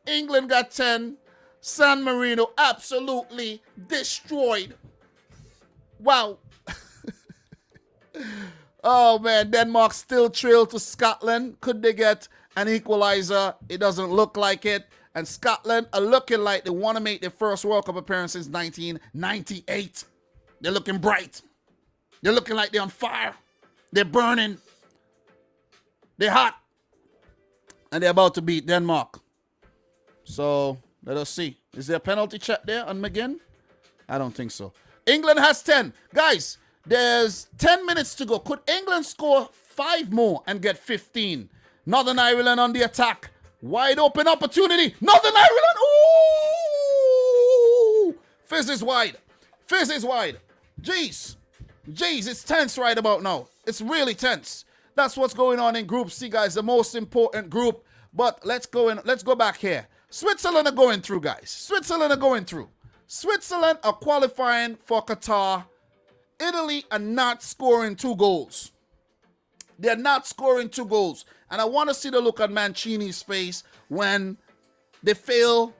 England got 10. San Marino absolutely destroyed. Wow. Oh, man. Denmark still trail to Scotland. Could they get an equalizer? It doesn't look like it. And Scotland are looking like they want to make their first World Cup appearance since 1998. They're looking bright. They're looking like they're on fire. They're burning. They're hot. And they're about to beat Denmark. So, let us see. Is there a penalty check there on McGinn? I don't think so. England has 10. Guys, there's 10 minutes to go. Could England score 5 more and get 15? Northern Ireland on the attack. Wide open opportunity. Northern Ireland. Ooh! Fizz is wide. Fizz is wide. Jeez. Jeez, it's tense right about now. It's really tense. That's what's going on in Group C, guys. The most important group. But let's go back here. Switzerland are going through, guys. Switzerland are going through. Switzerland are qualifying for Qatar. Italy are not scoring 2 goals. They're not scoring 2 goals. And I want to see the look on Mancini's face when they fail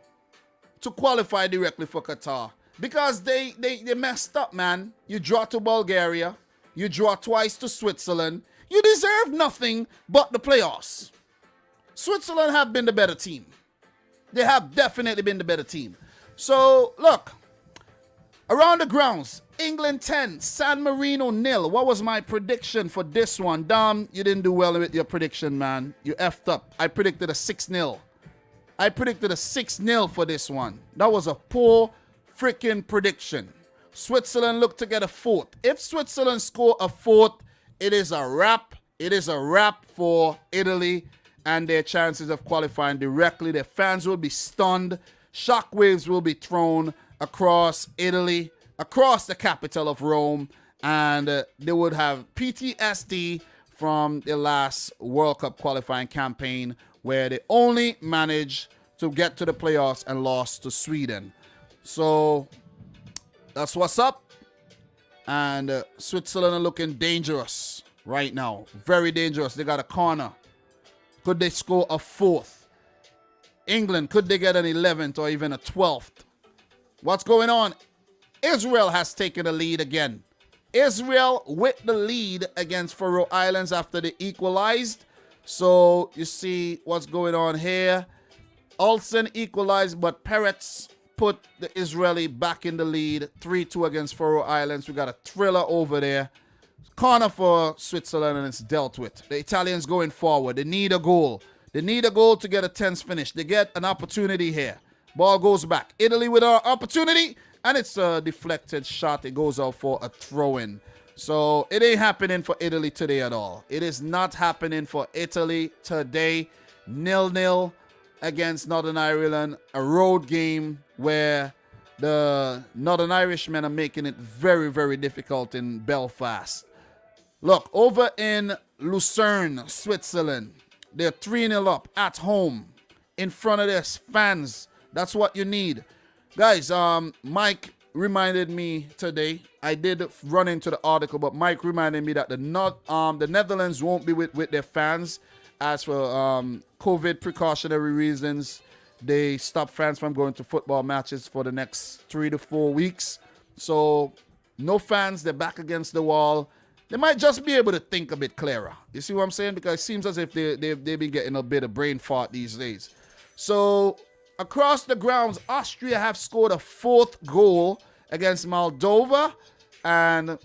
to qualify directly for Qatar. Because they messed up, man. You draw to Bulgaria. You draw twice to Switzerland. You deserve nothing but the playoffs. Switzerland have been the better team. They have definitely been the better team. So, look. Around the grounds, England 10, San Marino 0. What was my prediction for this one? Dom, you didn't do well with your prediction, man. You effed up. I predicted a 6-0. I predicted a 6-0 for this one. That was a poor freaking prediction. Switzerland looked to get a 4th. If Switzerland score a 4th, it is a wrap. It is a wrap for Italy and their chances of qualifying directly. Their fans will be stunned. Shockwaves will be thrown across Italy, across the capital of Rome, and they would have PTSD from their last World Cup qualifying campaign where they only managed to get to the playoffs and lost to Sweden. So that's what's up. And Switzerland are looking dangerous right now. Very dangerous. They got a corner. Could they score a 4th? England, could they get an 11th or even a 12th? What's going on? Israel has taken the lead again. Israel with the lead against Faroe Islands after they equalized. So you see what's going on here. Olsen equalized, but Peretz put the Israeli back in the lead. 3-2 against Faroe Islands. We got a thriller over there. Corner for Switzerland, and it's dealt with. The Italians going forward. They need a goal. They need a goal to get a tense finish. They get an opportunity here. Ball goes back. Italy with an opportunity, and it's a deflected shot. It goes out for a throw-in. So it ain't happening for Italy today at all. It is not happening for Italy today. 0-0 against Northern Ireland. A road game where the Northern Irishmen are making it very, very difficult in Belfast. Look, over in Lucerne, Switzerland, they're 3-0 up at home in front of their fans. That's what you need. Guys, Mike reminded me today. I did run into the article, but Mike reminded me that the Netherlands won't be with their fans. As for COVID precautionary reasons, they stopped fans from going to football matches for the next 3 to 4 weeks. So no fans. They're back against the wall. They might just be able to think a bit clearer. You see what I'm saying? Because it seems as if they've been getting a bit of brain fart these days. So across the grounds, Austria have scored a 4th goal against Moldova. And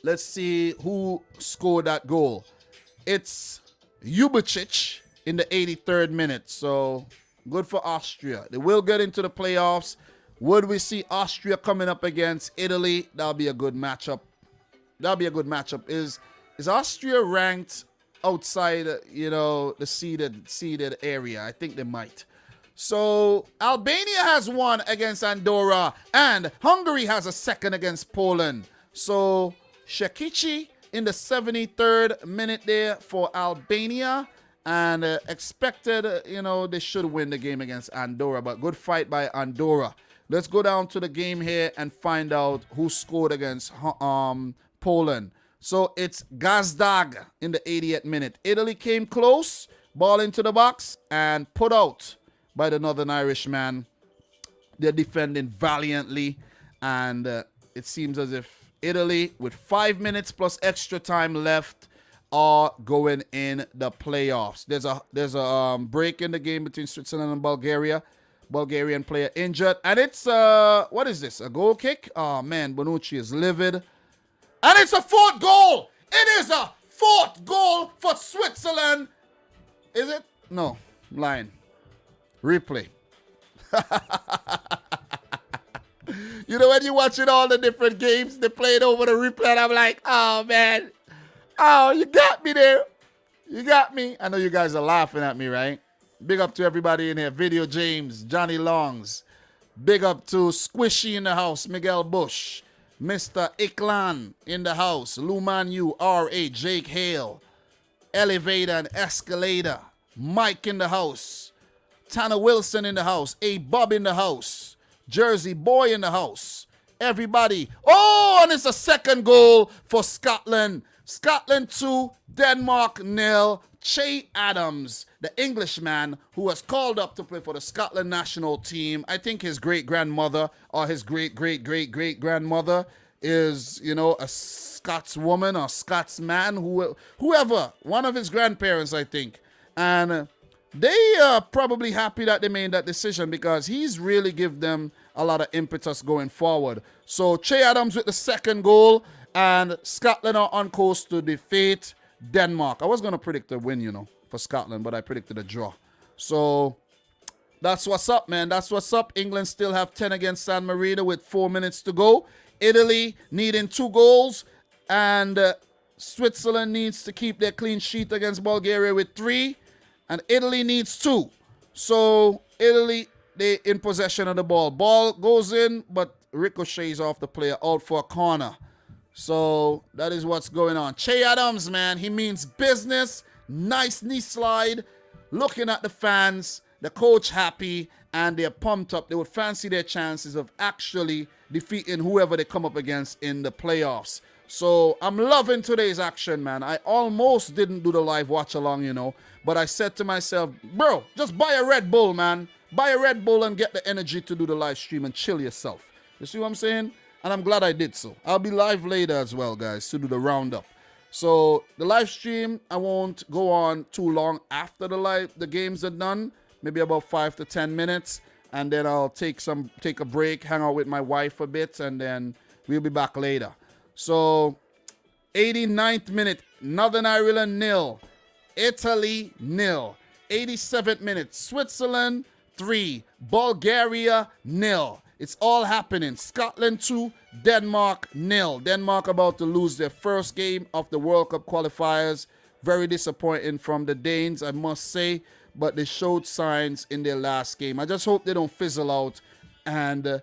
let's see who scored that goal. It's Jubicic in the 83rd minute. So good for Austria. They will get into the playoffs. Would we see Austria coming up against Italy? That'll be a good matchup. That'll be a good matchup. Is Austria ranked outside, the seeded area? I think they might. So Albania has won against Andorra, and Hungary has a 2nd against Poland. So Shekici in the 73rd minute there for Albania, and expected, they should win the game against Andorra, but good fight by Andorra. Let's go down to the game here and find out who scored against Poland. So it's Gazdag in the 80th minute. Italy came close, ball into the box, and put out by the Northern Irishman. They're defending valiantly, and it seems as if Italy, with 5 minutes plus extra time left, are going in the playoffs. There's a break in the game between Switzerland and Bulgaria. Bulgarian player injured, and it's what is this? A goal kick? Oh man, Bonucci is livid. And it's a 4th goal. It is a 4th goal for Switzerland. Is it? No, I'm lying. Replay. When you're watching all the different games, they played over the replay, and I'm like, oh, man. Oh, you got me there. You got me. I know you guys are laughing at me, right? Big up to everybody in here. Video James, Johnny Longs. Big up to Squishy in the house, Miguel Bush. Mr. Iklan in the house. Luman U, R.A., Jake Hale. Elevator and Escalator. Mike in the house. Tanner Wilson in the house. A Bob in the house. Jersey Boy in the house. Everybody. Oh, and it's a 2nd goal for Scotland. Scotland 2, Denmark 0. Che Adams, the Englishman who was called up to play for the Scotland national team. I think his great-grandmother or his great-great-great-great-grandmother is, a Scots woman or Scots man, whoever, one of his grandparents, I think. And they are probably happy that they made that decision, because he's really give them a lot of impetus going forward. So Che Adams with the 2nd goal, and Scotland are on course to defeat Denmark. I was going to predict a win, for Scotland, but I predicted a draw. So that's what's up, man. That's what's up. England still have 10 against San Marino with 4 minutes to go. Italy needing 2 goals, and Switzerland needs to keep their clean sheet against Bulgaria with 3, and Italy needs 2. So Italy, they in possession of the ball. Ball goes in, but ricochets off the player, out for a corner. So that is what's going on. Che Adams, man, he means business. Nice knee slide. looking at the fans, the coach happy, and they're pumped up. They would fancy their chances of actually defeating whoever they come up against in the playoffs. So I'm loving today's action, man. I almost didn't do the live watch along, you know, but I said to myself, bro, just buy a Red Bull, man. Buy a Red Bull and get the energy to do the live stream and chill yourself. You see what I'm saying? And I'm glad I did so. I'll be live later as well, guys, to do the roundup. So the live stream, I won't go on too long after the games are done. Maybe about 5 to 10 minutes. And then I'll take a break, hang out with my wife a bit, and then we'll be back later. So 89th minute, Northern Ireland 0, Italy 0. 87th minute, Switzerland 3, Bulgaria 0. It's all happening. Scotland 2, Denmark 0. Denmark about to lose their first game of the World Cup qualifiers. Very disappointing from the Danes, I must say. But they showed signs in their last game. I just hope they don't fizzle out and,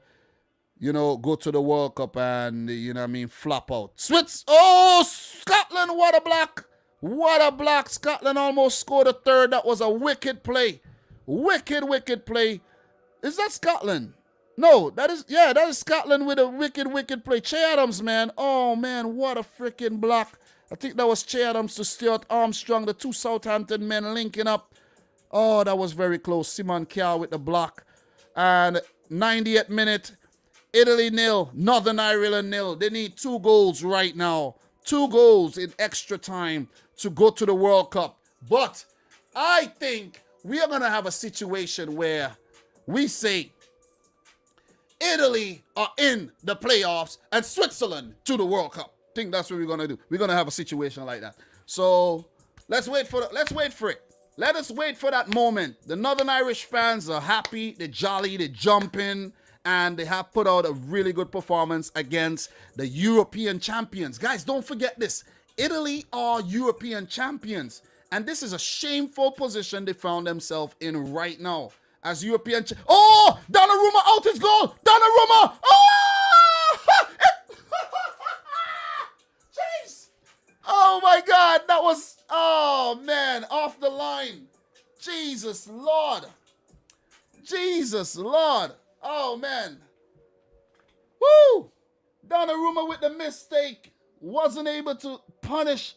you know, go to the World Cup and, you know what I mean, flop out. Oh, Scotland, what a block. What a block. Scotland almost scored a third. That was a wicked play. Wicked play. Is that Scotland? No, that is Scotland with a wicked play. Che Adams, man. Oh, man, what a freaking block. I think that was Che Adams to Stuart Armstrong, the two Southampton men linking up. Oh, that was very close. Simon Kjær with the block. And 90th minute, Italy 0, Northern Ireland 0. They need 2 goals right now. 2 goals in extra time to go to the World Cup. But I think we are going to have a situation where we say Italy are in the playoffs and Switzerland to the World Cup. I think that's what we're going to do. We're going to have a situation like that. So let's wait for it. Let us wait for that moment. The Northern Irish fans are happy, they're jolly, they're jumping, and they have put out a really good performance against the European champions. Guys, don't forget this. Italy are European champions, and this is a shameful position they found themselves in right now. As European oh! Donnarumma out his goal! Donnarumma! Oh! Jeez! Oh my God, that was... Oh, man, off the line. Jesus, Lord. Jesus, Lord. Oh, man. Woo! Donnarumma with the mistake. Wasn't able to punish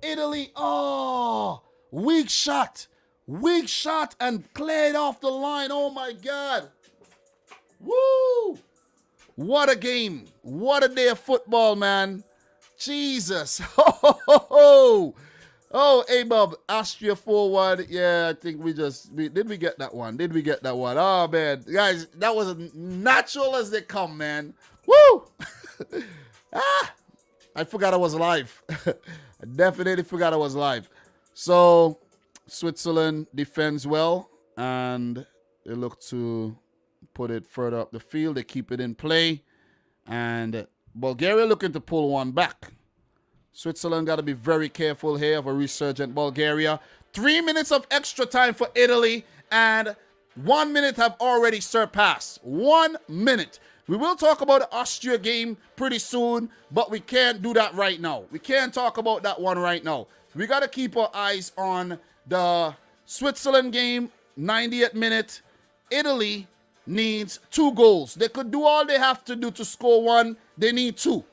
Italy. Oh, weak shot. Weak shot and cleared off the line. Oh, my God. Woo! What a game. What a day of football, man. Jesus. Oh, hey, Bob, Austria 4-1. Yeah, I think did we get that one? Did we get that one? Oh, man. Guys, that was as natural as they come, man. Woo! I forgot I was live. I definitely forgot I was live. So, Switzerland defends well, and they look to put it further up the field. They keep it in play, and Bulgaria looking to pull one back. Switzerland got to be very careful here of a resurgent Bulgaria. 3 minutes of extra time for Italy, and 1 minute have already surpassed. 1 minute. We will talk about the Austria game pretty soon, but we can't do that right now. We can't talk about that one right now. We got to keep our eyes on the Switzerland game, 90th minute. Italy needs 2 goals. They could do all they have to do to score 1. They need 2.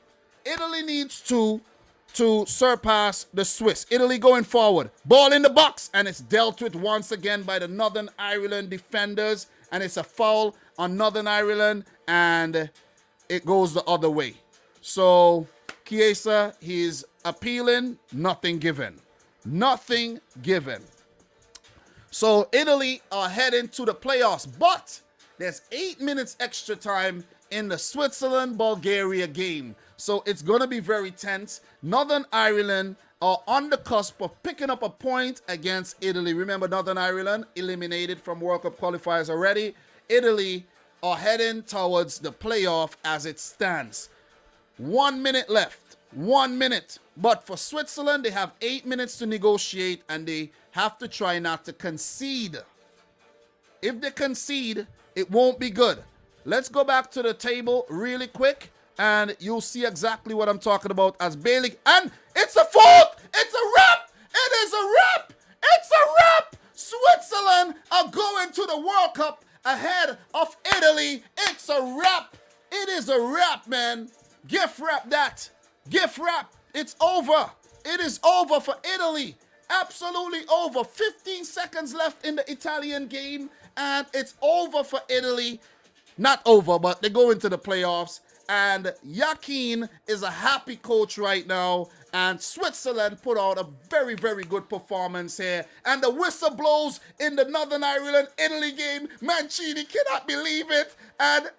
Italy needs 2 to surpass the Swiss. Italy going forward. Ball in the box, and it's dealt with once again by the Northern Ireland defenders, and it's a foul on Northern Ireland, and it goes the other way. So, Chiesa, he's appealing, nothing given. Nothing given. So, Italy are heading to the playoffs, but there's 8 minutes extra time in the Switzerland-Bulgaria game. So it's going to be very tense. Northern Ireland are on the cusp of picking up a point against Italy. Remember, Northern Ireland eliminated from World Cup qualifiers already. Italy are heading towards the playoff as it stands. 1 minute left. 1 minute. But for Switzerland, they have 8 minutes to negotiate, and they have to try not to concede. If they concede, it won't be good. Let's go back to the table really quick, and you'll see exactly what I'm talking about as Bailey. And it's a fault! It's a wrap! It is a wrap! It's a wrap! Switzerland are going to the World Cup ahead of Italy. It's a wrap. It is a wrap, man. Gift wrap that. Gift wrap. It's over. It is over for Italy. Absolutely over. 15 seconds left in the Italian game, and it's over for Italy. Not over, but they go into the playoffs. And Yakin is a happy coach right now. And Switzerland put out a very, very good performance here. And the whistle blows in the Northern Ireland-Italy game. Mancini cannot believe it. And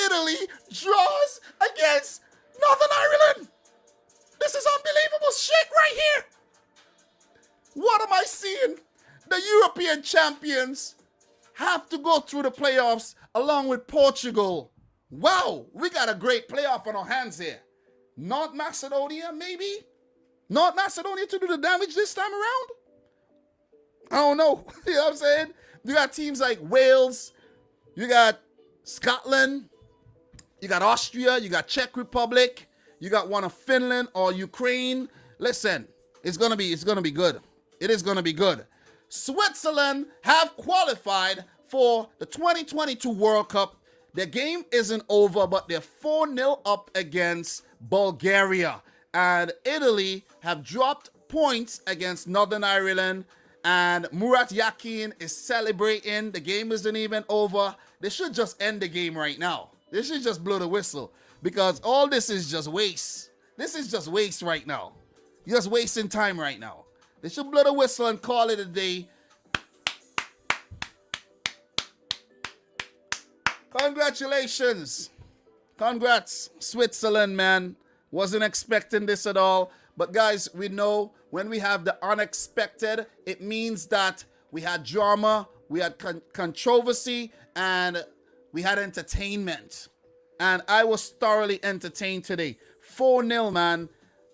Italy draws against Northern Ireland. This is unbelievable shit right here. What am I seeing? The European champions have to go through the playoffs along with Portugal. Wow, we got a great playoff on our hands here. North Macedonia, maybe? North Macedonia to do the damage this time around? I don't know. You know what I'm saying? You got teams like Wales. You got Scotland. You got Austria. You got Czech Republic. You got one of Finland or Ukraine. Listen, it's gonna be good. It is gonna be good. Switzerland have qualified for the 2022 World Cup. Their game isn't over, but they're 4-0 up against Bulgaria. And Italy have dropped points against Northern Ireland. And Murat Yakin is celebrating. The game isn't even over. They should just end the game right now. They should just blow the whistle. Because all this is just waste. This is just waste right now. You're just wasting time right now. They should blow the whistle and call it a day. Congratulations. Congrats, Switzerland, man. Wasn't expecting this at all. But guys, we know when we have the unexpected, it means that we had drama, we had controversy, and we had entertainment. And I was thoroughly entertained today. 4-0, man.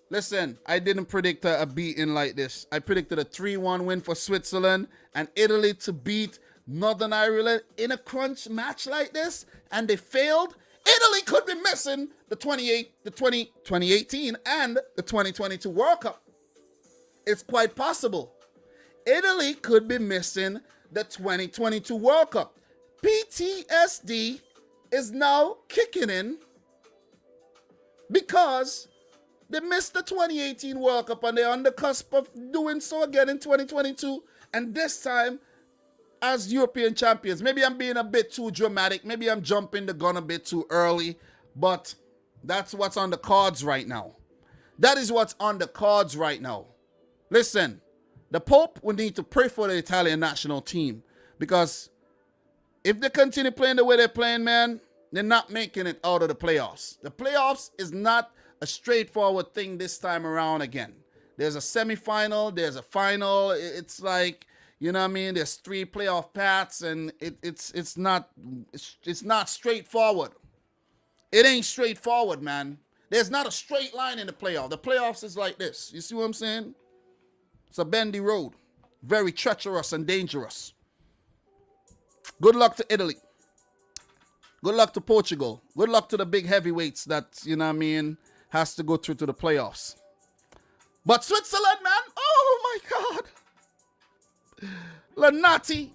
Listen, I didn't predict a beating like this. I predicted a 3-1 win for Switzerland and Italy to beat Northern Ireland in a crunch match like this, and they failed. Italy could be missing the 2018 and the 2022 World Cup. It's quite possible. Italy could be missing the 2022 World Cup. PTSD is now kicking in because they missed the 2018 World Cup and they're on the cusp of doing so again in 2022. And this time, as European champions, maybe I'm being a bit too dramatic. Maybe I'm jumping the gun a bit too early. But that's what's on the cards right now. That is what's on the cards right now. Listen, the Pope will need to pray for the Italian national team. Because if they continue playing the way they're playing, man, they're not making it out of the playoffs. The playoffs is not a straightforward thing this time around again. There's a semifinal, there's a final. It's like, you know what I mean? There's 3 playoff paths, and it's not straightforward. It ain't straightforward, man. There's not a straight line in the playoff. The playoffs is like this. You see what I'm saying? It's a bendy road. Very treacherous and dangerous. Good luck to Italy. Good luck to Portugal. Good luck to the big heavyweights that, you know what I mean, has to go through to the playoffs. But Switzerland, man, oh my God. Lanati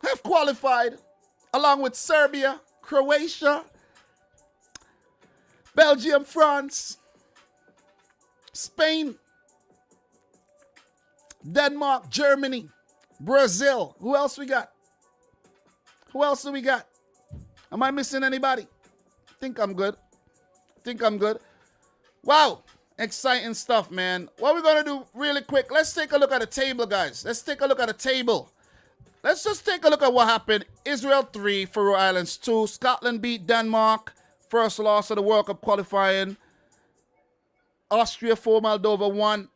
have qualified along with Serbia, Croatia, Belgium, France, Spain, Denmark, Germany, Brazil. Who else we got? Who else do we got? Am I missing anybody? Think I'm good. Think I'm good. Wow. Exciting stuff, man. What we're going to do really quick, let's take a look at the table, guys. Let's take a look at the table. Let's just take a look at what happened. Israel 3, Faroe Islands 2. Scotland beat Denmark. First loss of the World Cup qualifying. Austria 4, Moldova 1.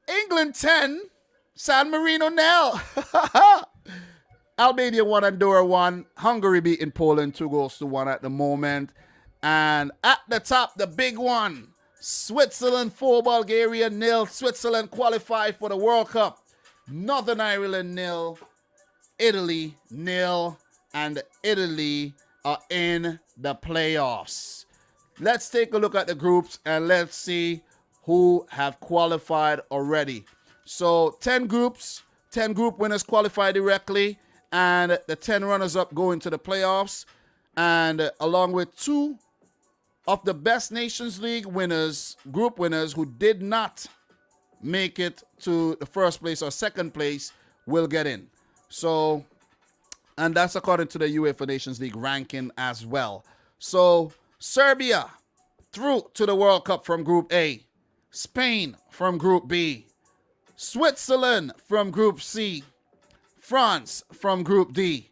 England 10. San Marino 0. Albania 1, Andorra 1. Hungary beating Poland 2-1 at the moment. And at the top, the big one. Switzerland 4, Bulgaria 0. Switzerland qualified for the World Cup. Northern Ireland 0. Italy 0. And Italy are in the playoffs. Let's take a look at the groups and let's see who have qualified already. So 10 groups, 10 group winners qualify directly, and the 10 runners-up go into the playoffs. And along with 2 of the best Nations League winners, group winners, who did not make it to the first place or second place, will get in. So, and that's according to the UEFA Nations League ranking as well. So, Serbia through to the World Cup from Group A. Spain from Group B. Switzerland from Group C. France from Group D.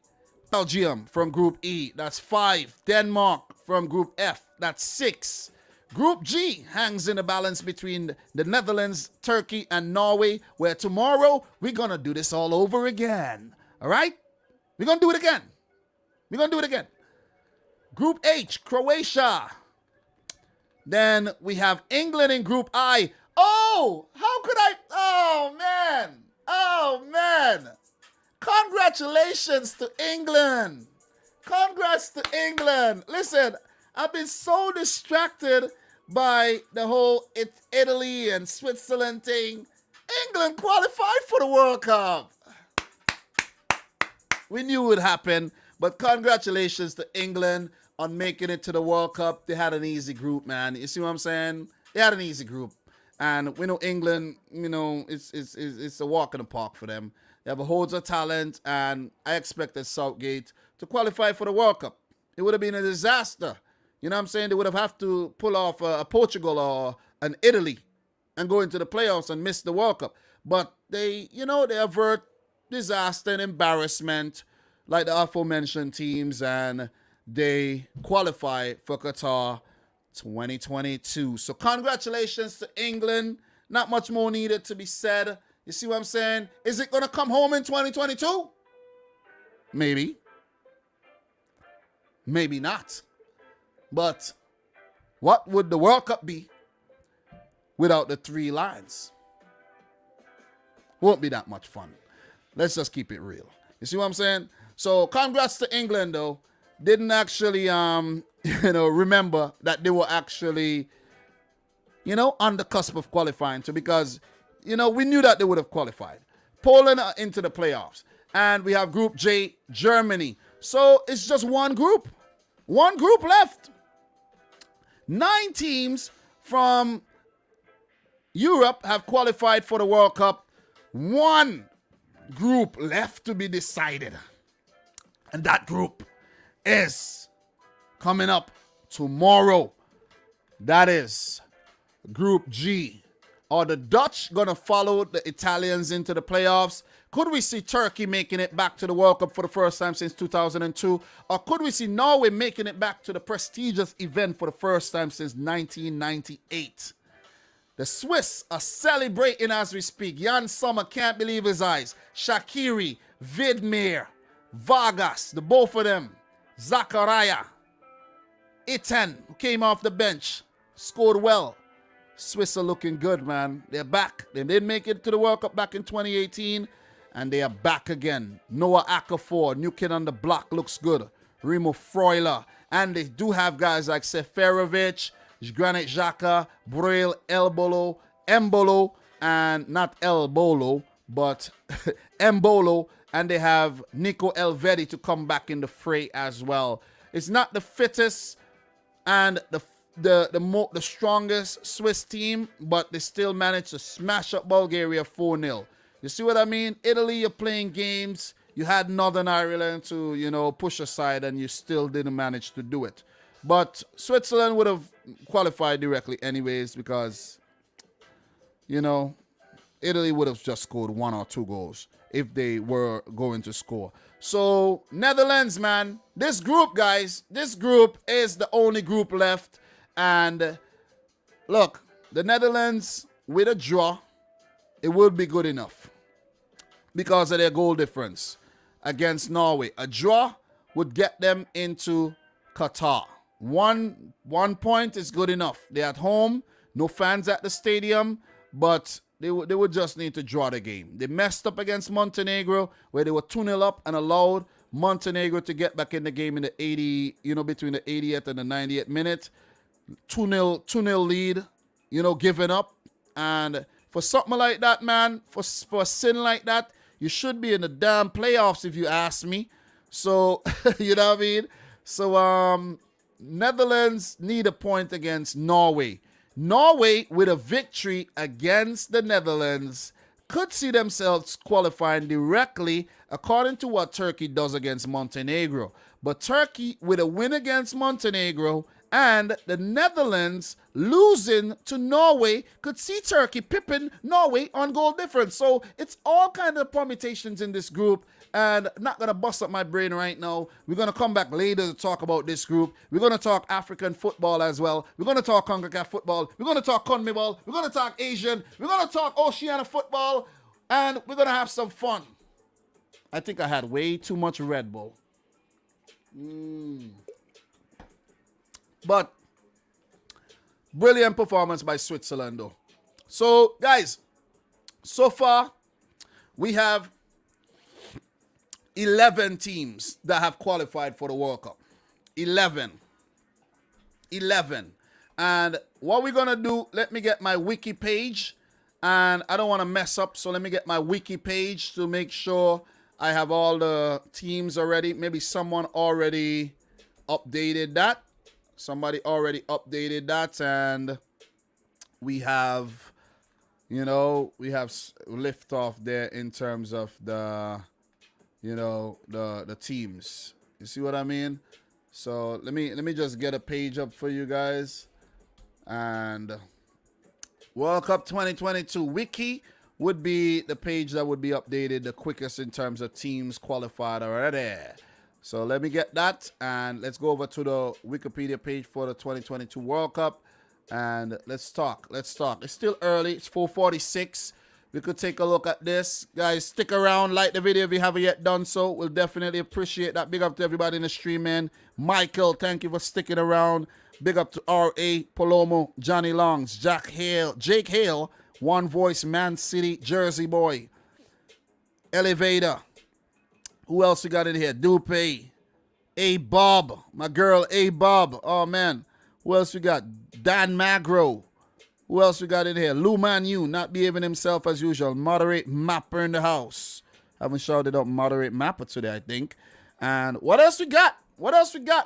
Belgium from Group E. That's 5. Denmark from Group F. That's 6. Group G hangs in the balance between the Netherlands, Turkey, and Norway, where tomorrow we're going to do this all over again. All right? We're going to do it again. We're going to do it again. Group H, Croatia. Then we have England in Group I. Oh, how could I? Oh, man. Oh, man. Congratulations to England. Congrats to England. Listen, I've been so distracted by the whole Italy and Switzerland thing. England qualified for the World Cup. We knew it would happen, but congratulations to England on making it to the World Cup. They had an easy group, man. You see what I'm saying? They had an easy group. And we know England, you know, it's a walk in the park for them. They have a host of talent, and I expected Southgate to qualify for the World Cup. It would have been a disaster. You know what I'm saying? They would have to pull off a Portugal or an Italy and go into the playoffs and miss the World Cup. But they, you know, they avert disaster and embarrassment like the aforementioned teams, and they qualify for Qatar 2022. So congratulations to England. Not much more needed to be said. You see what I'm saying? Is it going to come home in 2022? Maybe. Maybe not. But what would the World Cup be without the 3 lions? Won't be that much fun. Let's just keep it real. You see what I'm saying? So congrats to England, though. Didn't actually, remember that they were actually, on the cusp of qualifying too, because, we knew that they would have qualified. Poland are into the playoffs. And we have Group J, Germany. So it's just one group. One group left. 9 teams from Europe have qualified for the World Cup. 1 group left to be decided. And that group is coming up tomorrow. That is Group G. Are the Dutch going to follow the Italians into the playoffs? Could we see Turkey making it back to the World Cup for the first time since 2002? Or could we see Norway making it back to the prestigious event for the first time since 1998? The Swiss are celebrating as we speak. Jan Sommer can't believe his eyes. Shaqiri, Vidmir, Vargas, the both of them. Zakaria, Iten, who came off the bench, scored well. Swiss are looking good, man. They're back. They didn't make it to the World Cup back in 2018, and they are back again. Noah Akafor, new kid on the block, looks good. Remo Freuler, and they do have guys like Seferovic, Granit Xhaka, Braille, Embolo, and not Elbolo, but Embolo, and they have Nico Elvedi to come back in the fray as well. It's not the fittest and the strongest Swiss team, but they still managed to smash up Bulgaria 4-0. You see what I mean? Italy, you're playing games. You had Northern Ireland to, push aside, and you still didn't manage to do it. But Switzerland would have qualified directly anyways because, Italy would have just scored 1 or 2 goals if they were going to score. So, Netherlands, man, this group, guys, this group is the only group left. And look, the Netherlands with a draw, it would be good enough because of their goal difference against Norway. A draw would get them into Qatar. One point is good enough. They're at home, no fans at the stadium, but they would just need to draw the game. They messed up against Montenegro where they were 2-0 up and allowed Montenegro to get back in the game in the 80, between the 80th and the 90th minute. 2-0 lead, giving up. And For something like that, man, for a sin like that, you should be in the damn playoffs if you ask me. So, you know what I mean? So, Netherlands need a point against Norway. Norway, with a victory against the Netherlands, could see themselves qualifying directly according to what Turkey does against Montenegro. But Turkey, with a win against Montenegro and the Netherlands losing to Norway, could see Turkey pipping Norway on goal difference. So it's all kind of permutations in this group, and I'm not going to bust up my brain right now. We're going to come back later to talk about this group. We're going to talk African football as well. We're going to talk CONCACAF football. We're going to talk CONMEBOL. We're going to talk Asian. We're going to talk Oceania football, and we're going to have some fun. I think I had way too much Red Bull. But brilliant performance by Switzerland, though. So, guys, so far we have 11 teams that have qualified for the World Cup. 11. And what we're going to do, let me get my wiki page. And I don't want to mess up, so let me get my wiki page to make sure I have all the teams already. Maybe someone already updated that. Somebody already updated that, and we have, we have liftoff there in terms of the, the teams. You see what I mean? So let me just get a page up for you guys. And World Cup 2022 wiki would be the page that would be updated the quickest in terms of teams qualified already. So let me get that, and let's go over to the Wikipedia page for the 2022 World Cup, and let's talk. It's still early. It's 4:46. We could take a look at this. Guys, stick around. Like the video if you haven't yet done so. We'll definitely appreciate that. Big up to everybody in the stream, man. Michael, thank you for sticking around. Big up to R.A., Palomo, Johnny Longs, Jake Hale, One Voice, Man City, Jersey Boy, Elevator. Who else we got in here? Dupe, A Bob, my girl A Bob. Oh man, who else we got? Dan Magro. Who else we got in here? Lou Manu, not behaving himself as usual. Moderate Mapper in the house. Haven't shouted out Moderate Mapper today, I think. And what else we got?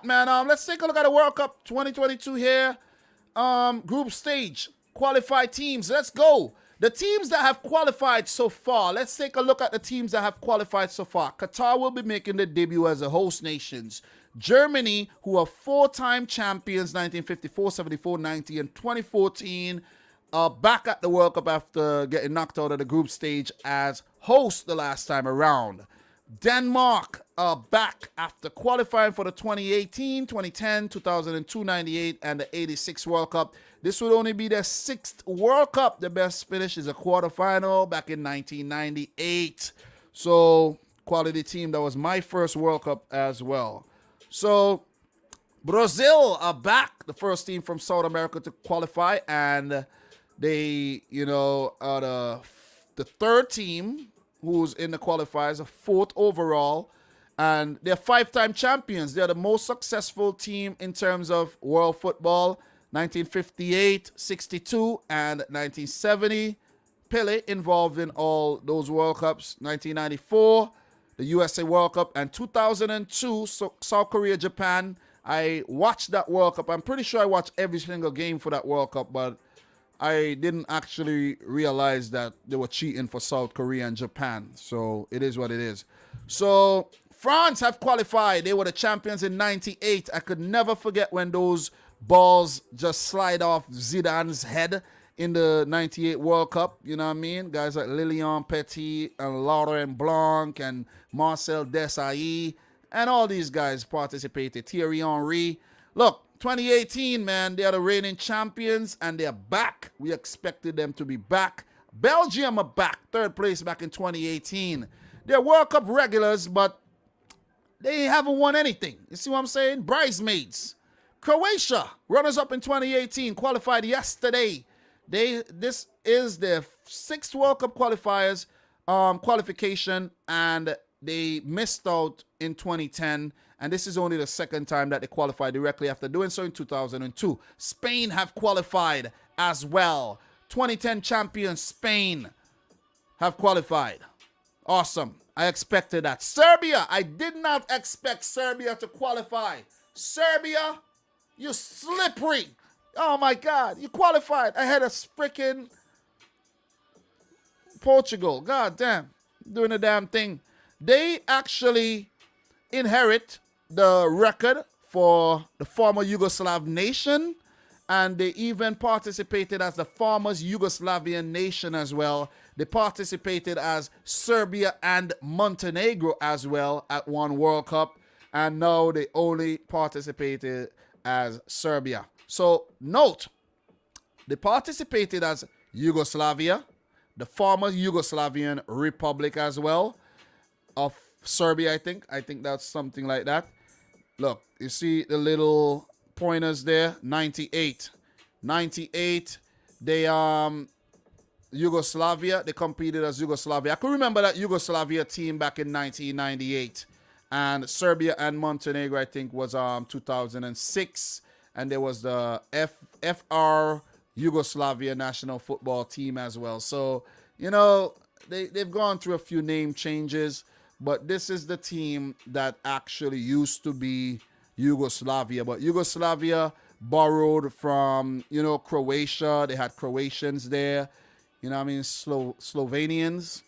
Man? Let's take a look at the World Cup 2022 here. Group stage, qualified teams. Let's go. The teams that have qualified so far, let's take a look at the teams that have qualified so far. Qatar will be making their debut as a host nations. Germany, who are four-time champions, 1954, 74, 90, and 2014, are back at the World Cup after getting knocked out of the group stage as host the last time around. Denmark are back after qualifying for the 2018, 2010, 2002, 98, and the 86 World Cup. This would only be their sixth World Cup. The best finish is a quarterfinal back in 1998. So, quality team. That was my first World Cup as well. So, Brazil are back. The first team from South America to qualify. And they, are the third team who's in the qualifiers, fourth overall. And they're five-time champions. They're the most successful team in terms of world football. 1958, 62, and 1970. Pele involved in all those World Cups. 1994, the USA World Cup, and 2002, South Korea, Japan. I watched that World Cup. I'm pretty sure I watched every single game for that World Cup, but I didn't actually realize that they were cheating for South Korea and Japan. So it is what it is. So France have qualified. They were the champions in 98. I could never forget when those balls just slide off Zidane's head in the 98 World Cup. You know what I mean? Guys like Lilian Petit and Laurent Blanc and Marcel Desailly and all these guys participated. Thierry Henry. Look, 2018, man, they are the reigning champions and they're back. We expected them to be back. Belgium are back. Third place back in 2018. They're World Cup regulars, but they haven't won anything. You see what I'm saying? Bridesmaids. Croatia, runners-up in 2018, qualified yesterday. This is their sixth World Cup qualification, and they missed out in 2010, and this is only the second time that they qualified directly after doing so in 2002. Spain have qualified as well. 2010 champion Spain have qualified. Awesome. I expected that. Serbia, I did not expect Serbia to qualify. Serbia, you slippery. Oh my God, you qualified ahead of freaking Portugal. God damn, doing the damn thing. They actually inherit the record for the former Yugoslav nation, and they even participated as the former Yugoslavian nation as well. They participated as Serbia and Montenegro as well at one World Cup, and now they only participated as Serbia. So note, they participated as Yugoslavia, the former Yugoslavian Republic as well, of Serbia, I think. I think that's something like that. Look, you see the little pointers there, 98. 98, they Yugoslavia, they competed as Yugoslavia. I can remember that Yugoslavia team back in 1998. And Serbia and Montenegro, I think, was 2006. And there was the FR Yugoslavia national football team as well. So, you know, they've gone through a few name changes, but this is the team that actually used to be Yugoslavia. But Yugoslavia borrowed from, you know, Croatia. They had Croatians there. You know what I mean? Slovenians.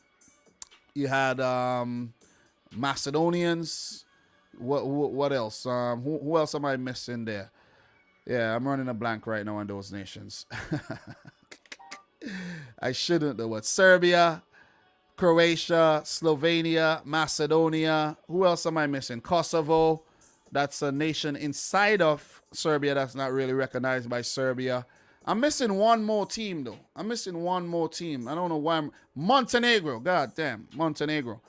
You had Macedonians. What else? Who else am I missing there? Yeah, I'm running a blank right now on those nations. I shouldn't know what. Serbia, Croatia, Slovenia, Macedonia. Who else am I missing? Kosovo. That's a nation inside of Serbia that's not really recognized by Serbia. I'm missing one more team, though. I'm missing one more team. I don't know why. Montenegro. God damn. Montenegro.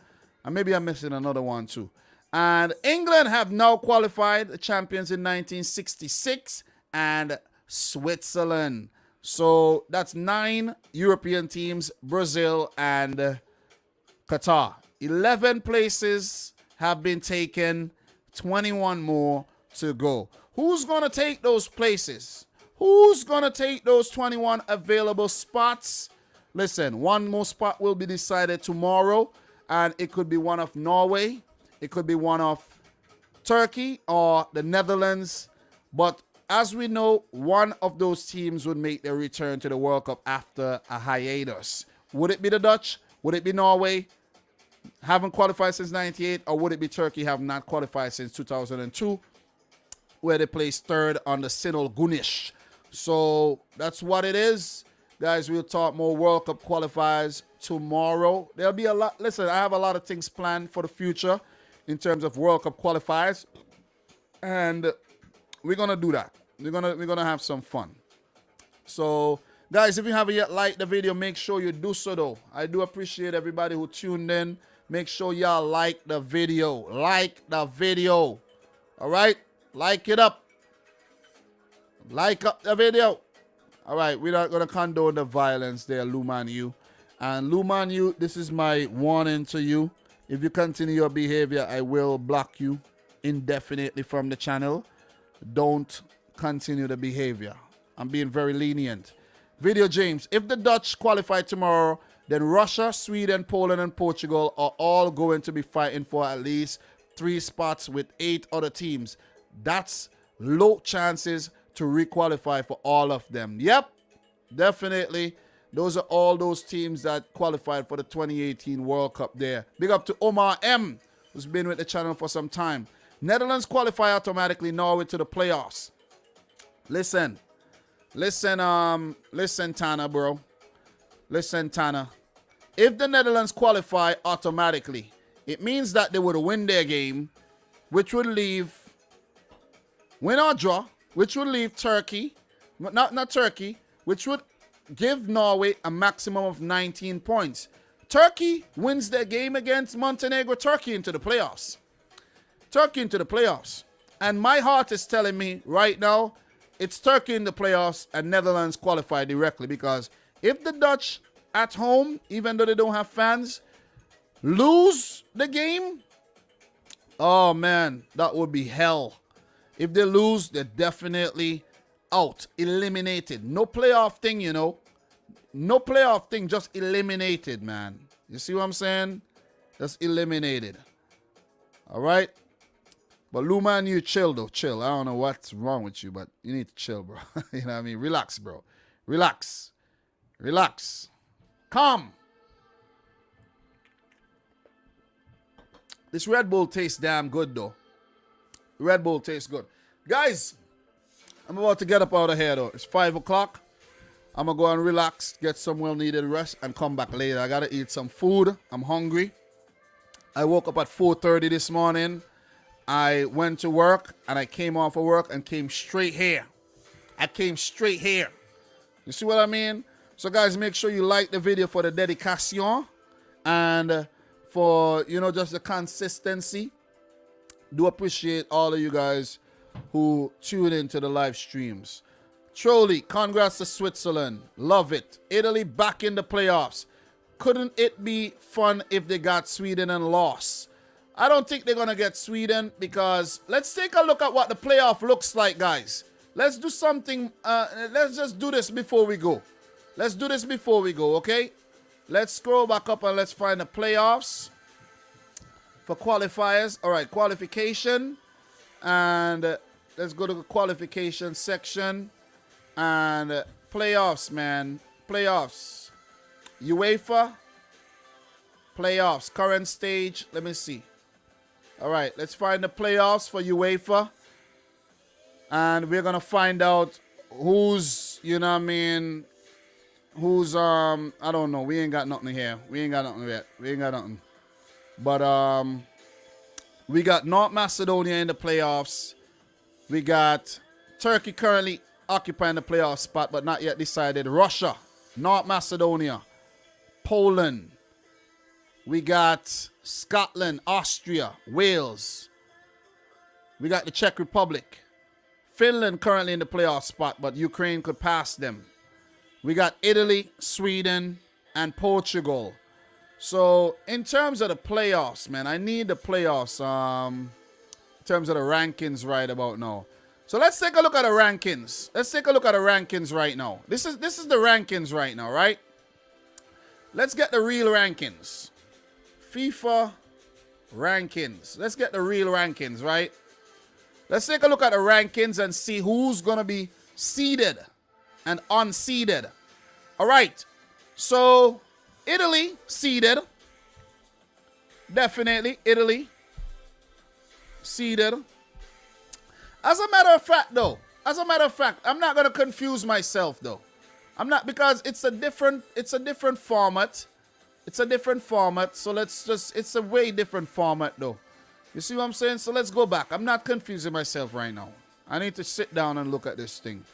And maybe I'm missing another one, too. And England have now qualified the champions in 1966 and Switzerland. So that's 9 European teams, Brazil and Qatar. 11 places have been taken, 21 more to go. Who's going to take those places? Who's going to take those 21 available spots? Listen, one more spot will be decided tomorrow, and it could be one of Norway. It could be one of Turkey or the Netherlands. But as we know, one of those teams would make their return to the World Cup after a hiatus. Would it be the Dutch? Would it be Norway? Haven't qualified since 98? Or would it be Turkey, have not qualified since 2002, where they placed third on the Sinol Gunish? So that's what it is. Guys, we'll talk more World Cup qualifiers tomorrow. There'll be a lot. Listen, I have a lot of things planned for the future in terms of World Cup qualifiers, and we're gonna do that. We're gonna have some fun. So, guys, if you haven't yet liked the video, make sure you do so. Though I do appreciate everybody who tuned in. Make sure y'all like the video. Like the video. All right, like it up. Like up the video. All right, we're not gonna condone the violence there, Luman you. And Luman you, this is my warning to you. If you continue your behavior, I will block you indefinitely from the channel. Don't continue the behavior. I'm being very lenient. Video James, if the Dutch qualify tomorrow, then Russia, Sweden, Poland, and Portugal are all going to be fighting for at least 3 spots with 8 other teams. That's low chances to re-qualify for all of them. Yep, definitely. Those are all those teams that qualified for the 2018 World Cup there. Big up to Omar M, who's been with the channel for some time. Netherlands qualify automatically, Norway to the playoffs. Listen, Tana, bro. Listen, Tana. If the Netherlands qualify automatically, it means that they would win their game, which would leave, win or draw, which would leave Turkey, not Turkey, which would give Norway a maximum of 19 points. Turkey wins their game against Montenegro, Turkey into the playoffs. Turkey into the playoffs. And my heart is telling me right now, it's Turkey in the playoffs and Netherlands qualify directly, because if the Dutch at home, even though they don't have fans, lose the game, oh man, that would be hell. If they lose, they're definitely out, eliminated. No playoff thing, you know. No playoff thing, just eliminated, man. You see what I'm saying? Just eliminated. All right? But Luma and you chill, though. Chill. I don't know what's wrong with you, but you need to chill, bro. You know what I mean? Relax, bro. Relax. Relax. Calm. This Red Bull tastes damn good, though. Red Bull tastes good. Guys, I'm about to get up out of here, though. It's 5 o'clock. I'm going to go and relax, get some well-needed rest, and come back later. I got to eat some food. I'm hungry. I woke up at 4:30 this morning. I went to work, and I came off of work and came straight here. I came straight here. You see what I mean? So, guys, make sure you like the video for the dedication and for, you know, just the consistency. Do appreciate all of you guys who tune into the live streams. Truly, congrats to Switzerland. Love it. Italy back in the playoffs. Couldn't it be fun if they got Sweden and lost? I don't think they're going to get Sweden because let's take a look at what the playoff looks like, guys. Let's do something. Let's just do this before we go. Let's do this before we go, okay? Let's scroll back up and let's find the playoffs for qualifiers. All right, qualification. And let's go to the qualification section. And playoffs, man. Playoffs. UEFA. Playoffs. Current stage. Let me see. All right, let's find the playoffs for UEFA. And we're going to find out who's, you know what I mean, who's, I don't know. We ain't got nothing here. We ain't got nothing yet. We ain't got nothing. But we got North Macedonia in the playoffs. We got Turkey currently occupying the playoff spot, but not yet decided. Russia, North Macedonia, Poland. We got Scotland, Austria, Wales. We got the Czech Republic. Finland currently in the playoff spot, but Ukraine could pass them. We got Italy, Sweden, and Portugal. So in terms of the playoffs, man, I need the playoffs in terms of the rankings right about now. So let's take a look at the rankings. Let's take a look at the rankings right now. This is the rankings right now, right? Let's get the real rankings. FIFA rankings. Let's get the real rankings, right? Let's take a look at the rankings and see who's going to be seeded and unseeded. All right. So, Italy seeded. Definitely, Italy seeded. As a matter of fact, though, I'm not going to confuse myself, though. I'm not, because it's a different format. It's a different format. So it's a way different format, though. You see what I'm saying? So let's go back. I'm not confusing myself right now. I need to sit down and look at this thing.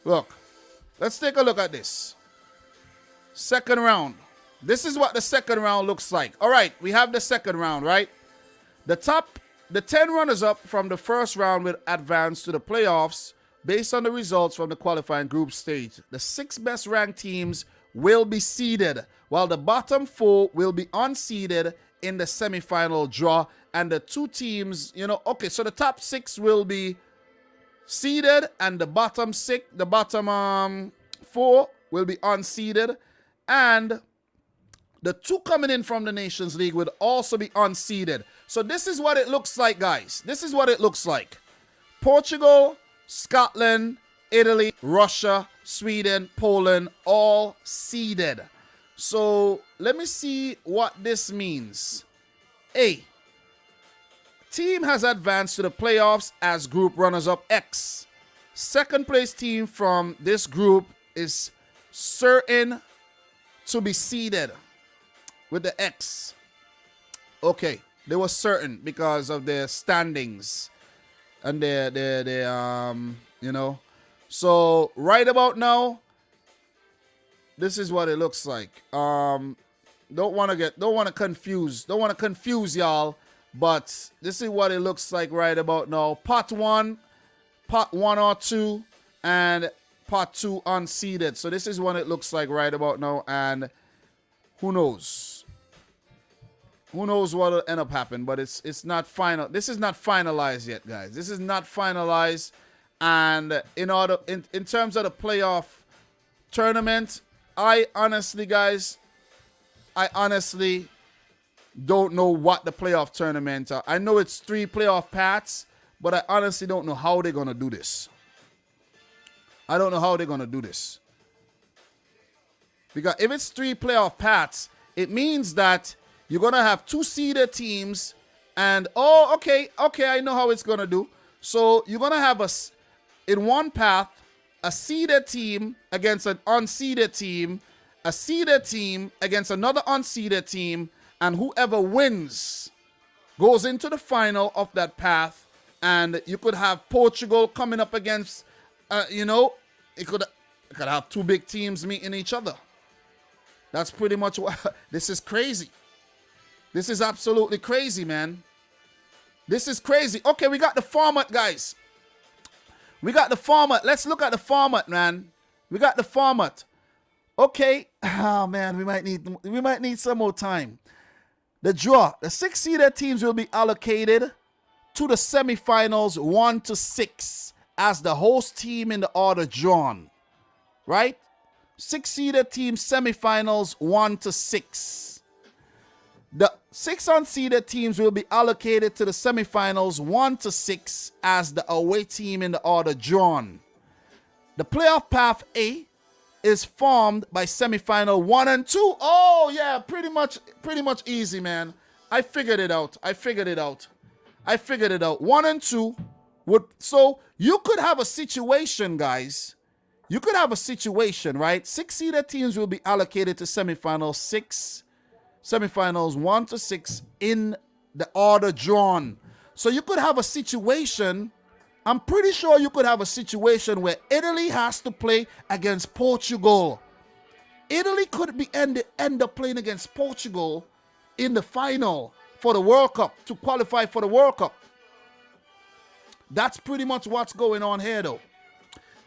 Look. Let's take a look at this. Second round. This is what the second round looks like. All right. We have the second round, right? The 10 runners-up from the first round will advance to the playoffs based on the results from the qualifying group stage. The 6 best-ranked teams will be seeded, while the bottom 4 will be unseeded in the semifinal draw. And the 2 teams, you know, okay, so the top 6 will be seeded, and the bottom 4 will be unseeded, and the 2 coming in from the Nations League will also be unseeded. So this is what it looks like, guys. This is what it looks like. Portugal, Scotland, Italy, Russia, Sweden, Poland, all seeded. So let me see what this means. A. Team has advanced to the playoffs as group runners-up X. Second place team from this group is certain to be seeded with the X. Okay, they were certain because of their standings and their you know. So right about now, this is what it looks like. Don't want to confuse y'all. But this is what it looks like right about now. Part 1 or 2, and part 2 unseeded. So this is what it looks like right about now. And who knows? Who knows what will end up happening? But it's not final. This is not finalized yet, guys. This is not finalized. And in terms of the playoff tournament, I honestly, guys, I honestly don't know what the playoff tournament are. I know it's 3 playoff paths, but I honestly don't know how they're going to do this. I don't know how they're going to do this. Because if it's 3 playoff paths, it means that you're going to have 2 seeded teams. And, oh, okay, I know how it's going to do. So you're going to have, in one path, a seeded team against an unseeded team, a seeded team against another unseeded team, and whoever wins goes into the final of that path. And you could have Portugal coming up against, it could have 2 big teams meeting each other. That's pretty much what, this is crazy. This is absolutely crazy, man. This is crazy. Okay, we got the format, guys. We got the format. Let's look at the format, man. We got the format. Okay. Oh, man, we might need some more time. The draw. The 6 seeded teams will be allocated to the semifinals 1 to 6 as the host team in the order drawn. Right? 6 seeded teams semifinals 1 to 6. The 6 unseeded teams will be allocated to the semifinals 1 to 6 as the away team in the order drawn. The playoff path A is formed by semifinal 1 and 2. Oh yeah, pretty much easy, man. I figured it out. 1 and 2 would, so you could have a situation, guys. You could have a situation, right? 6 seeded teams will be allocated to semifinals 1 to 6 in the order drawn. So you could have a situation, I'm pretty sure you could have a situation where Italy has to play against Portugal. Italy could end up playing against Portugal in the final for the World Cup, to qualify for the World Cup. That's pretty much what's going on here, though.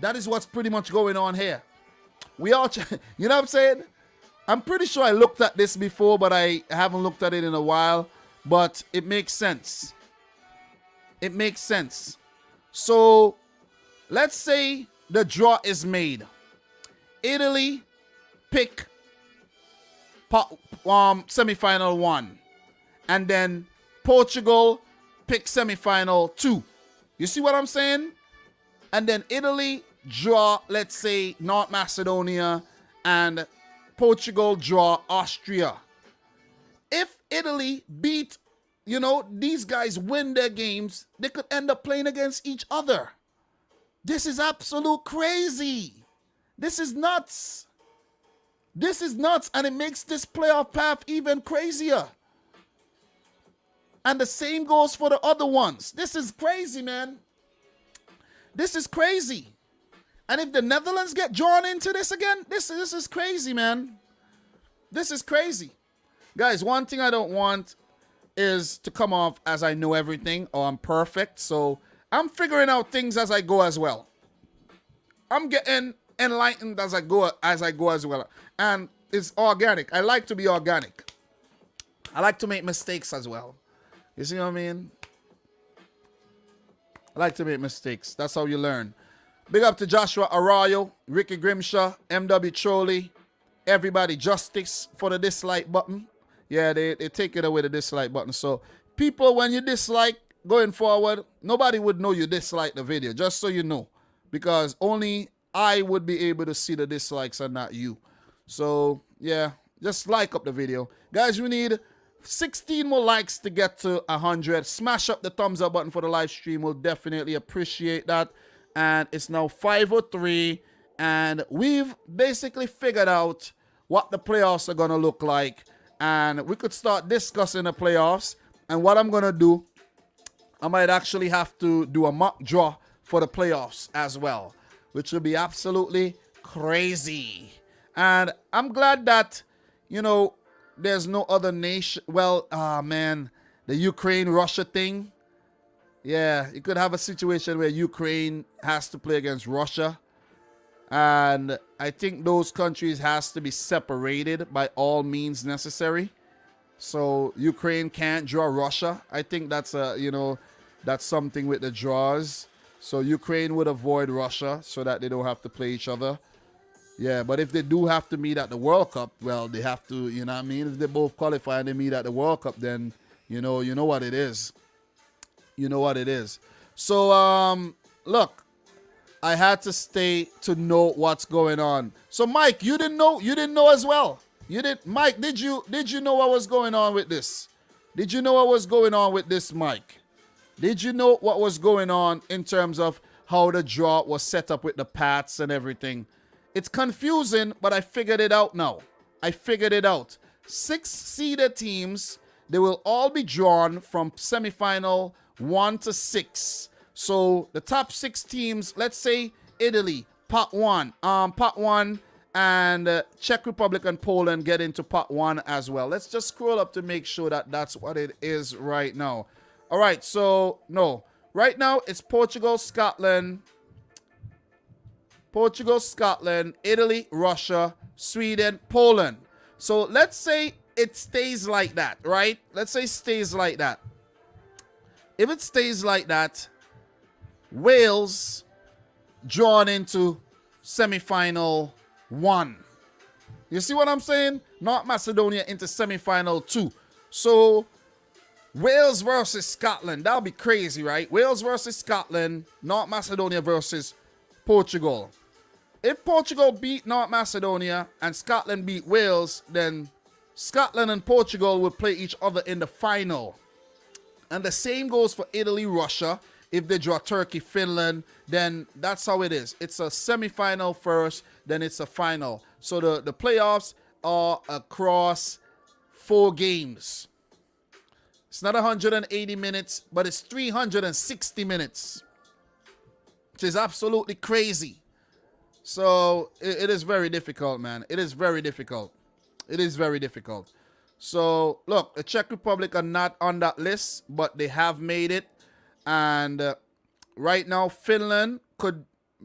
That is what's pretty much going on here. We all, you know what I'm saying? I'm pretty sure I looked at this before, but I haven't looked at it in a while. But it makes sense. It makes sense. So, let's say the draw is made. Italy pick semifinal 1. And then Portugal pick semifinal 2. You see what I'm saying? And then Italy draw, let's say, North Macedonia, and Portugal draw Austria. If Italy beat, these guys win their games, they could end up playing against each other. This is absolute crazy. This is nuts. This is nuts, and it makes this playoff path even crazier. And the same goes for the other ones. This is crazy, man. This is crazy. And if the Netherlands get drawn into this again, this is crazy, man. This is crazy. Guys, one thing I don't want is to come off as I know everything or I'm perfect. So I'm figuring out things as I go as well. I'm getting enlightened as I go as well. And it's organic. I like to be organic. I like to make mistakes as well. You see what I mean? I like to make mistakes. That's how you learn. Big up to Joshua Arroyo, Ricky Grimshaw, MW Trolley, everybody. Justice for the dislike button. Yeah, they take it away, the dislike button. So people, when you dislike going forward, nobody would know you dislike the video, just so you know. Because only I would be able to see the dislikes and not you. So yeah, just like up the video. Guys, we need 16 more likes to get to 100. Smash up the thumbs up button for the live stream. We'll definitely appreciate that. And it's now 5:03, and we've basically figured out what the playoffs are going to look like. And we could start discussing the playoffs. And what I'm going to do, I might actually have to do a mock draw for the playoffs as well, which will be absolutely crazy. And I'm glad that, there's no other nation. Well, man, the Ukraine-Russia thing. Yeah, you could have a situation where Ukraine has to play against Russia. And I think those countries has to be separated by all means necessary. So Ukraine can't draw Russia. I think that's that's something with the draws. So Ukraine would avoid Russia so that they don't have to play each other. Yeah, but if they do have to meet at the World Cup, well, they have to, you know what I mean? If they both qualify and they meet at the World Cup, then you know what it is. You know what it is. So, look, I had to stay to know what's going on. So, Mike, you didn't know as well. Mike, did you know what was going on with this? Did you know what was going on with this, Mike? Did you know what was going on in terms of how the draw was set up with the paths and everything? It's confusing, but I figured it out now. I figured it out. 6 seeded teams, they will all be drawn from semifinal 1 to 6. So the top 6 teams, let's say Italy, pot 1, and Czech Republic and Poland get into pot 1 as well. Let's just scroll up to make sure that that's what it is right now. All right, so no. Right now it's Portugal, Scotland, Italy, Russia, Sweden, Poland. So let's say it stays like that, right? Let's say it stays like that. If it stays like that, Wales drawn into semifinal 1. You see what I'm saying? North Macedonia into semifinal 2. So Wales versus Scotland. That'll be crazy, right? Wales versus Scotland, North Macedonia versus Portugal. If Portugal beat North Macedonia and Scotland beat Wales, then Scotland and Portugal will play each other in the final. And the same goes for Italy, Russia. If they draw Turkey, Finland, then that's how it is. It's a semifinal first, then it's a final. So the playoffs are across 4 games. It's not 180 minutes, but it's 360 minutes, which is absolutely crazy. So it is very difficult, man. It is very difficult. It is very difficult. So look, the Czech Republic are not on that list, but they have made it. And right now, Finland could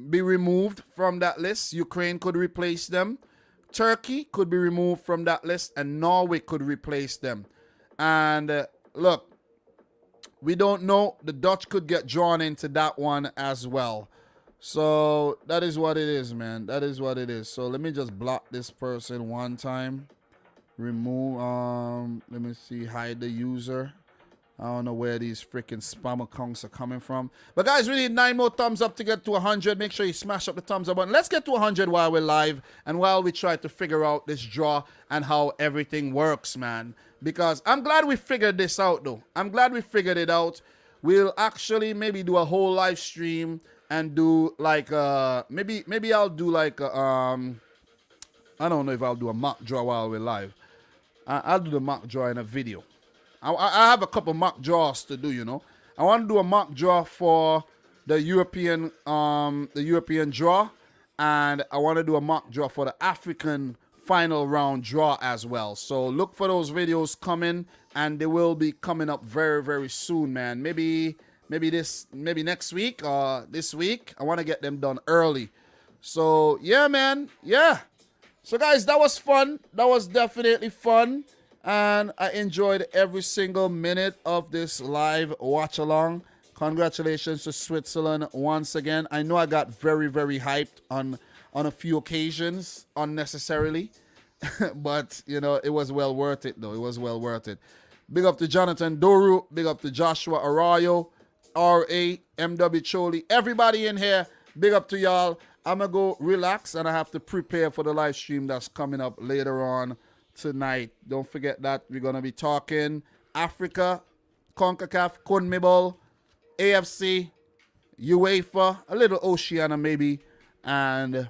be removed from that list. Ukraine could replace them. Turkey could be removed from that list, and Norway could replace them. And look, we don't know. The Dutch could get drawn into that one as well. So that is what it is, man. That is what it is. So let me just block this person one time. Remove, let me see, hide the user. I don't know where these freaking spam accounts are coming from. But guys, we need 9 more thumbs up to get to 100. Make sure you smash up the thumbs up button. Let's get to 100 while we're live and while we try to figure out this draw and how everything works, man. Because I'm glad we figured this out, though. I'm glad we figured it out. We'll actually maybe do a whole live stream and do like maybe I'll do like I don't know if I'll do a mock draw while we're live. I'll do the mock draw in a video. I have a couple mock draws to do, you know. I want to do a mock draw for the European draw, and I want to do a mock draw for the African final round draw as well. So look for those videos coming, and they will be coming up very, very soon, man. Maybe next week or this week. I want to get them done early. So yeah, man. Yeah. So guys, that was fun. That was definitely fun. And I enjoyed every single minute of this live watch along. Congratulations to Switzerland once again. I know I got very, very hyped on a few occasions unnecessarily. But, you know, it was well worth it, though. It was well worth it. Big up to Jonathan Doru. Big up to Joshua Arroyo, R.A., M.W. Choli. Everybody in here, big up to y'all. I'm going to go relax, and I have to prepare for the live stream that's coming up later on tonight. Don't forget that we're going to be talking Africa, CONCACAF, CONMEBOL, AFC, UEFA, a little Oceania maybe, and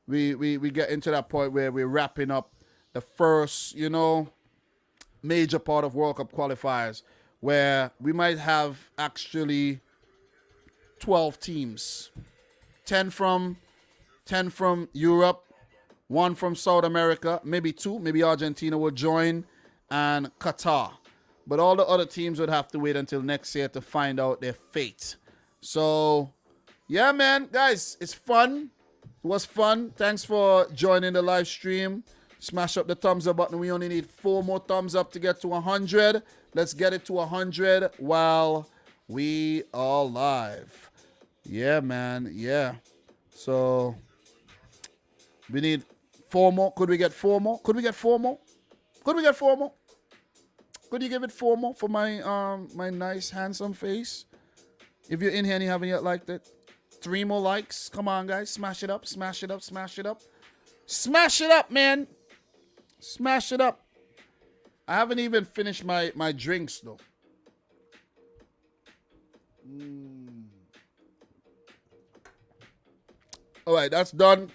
we get into that point where we're wrapping up the first, you know, major part of World Cup qualifiers, where we might have actually 12 teams, 10 from Europe, 1 from South America, maybe 2, maybe Argentina will join, and Qatar. But all the other teams would have to wait until next year to find out their fate. So, yeah, man, guys, it's fun. It was fun. Thanks for joining the live stream. Smash up the thumbs up button. We only need 4 more thumbs up to get to 100. Let's get it to 100 while we are live. Yeah, man. Yeah. So, We need 4 more. Could we get 4 more? Could we get 4 more? Could we get 4 more? Could you give it 4 more for my my nice handsome face? If you're in here and you haven't yet liked it, 3 more likes. Come on, guys. Smash it up. Smash it up. Smash it up. Smash it up, man. Smash it up. I haven't even finished my drinks, though. All right, that's done.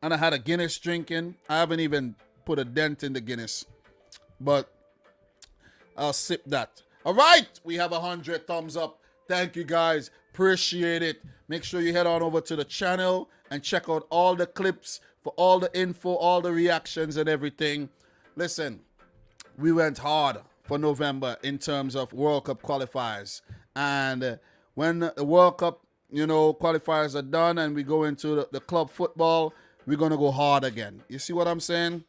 And I had a Guinness drinking. I haven't even put a dent in the Guinness. But I'll sip that. All right, we have 100 thumbs up. Thank you, guys. Appreciate it. Make sure you head on over to the channel and check out all the clips for all the info, all the reactions and everything. Listen, we went hard for November in terms of World Cup qualifiers. And when the World Cup, qualifiers are done and we go into the club football, we're going to go hard again. You see what I'm saying?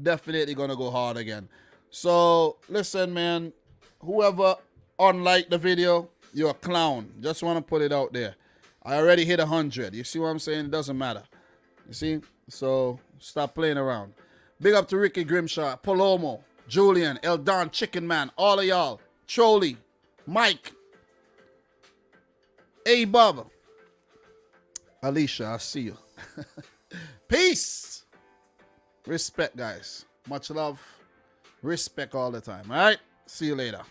Definitely going to go hard again. So, listen, man, whoever unliked the video, you're a clown. Just want to put it out there. I already hit 100. You see what I'm saying? It doesn't matter. You see? So, stop playing around. Big up to Ricky Grimshaw, Palomo, Julian, Eldon, Chicken Man, all of y'all. Trolley, Mike, A Bob, Alicia, I see you. Peace. Respect, guys. Much love. Respect all the time. All right? See you later.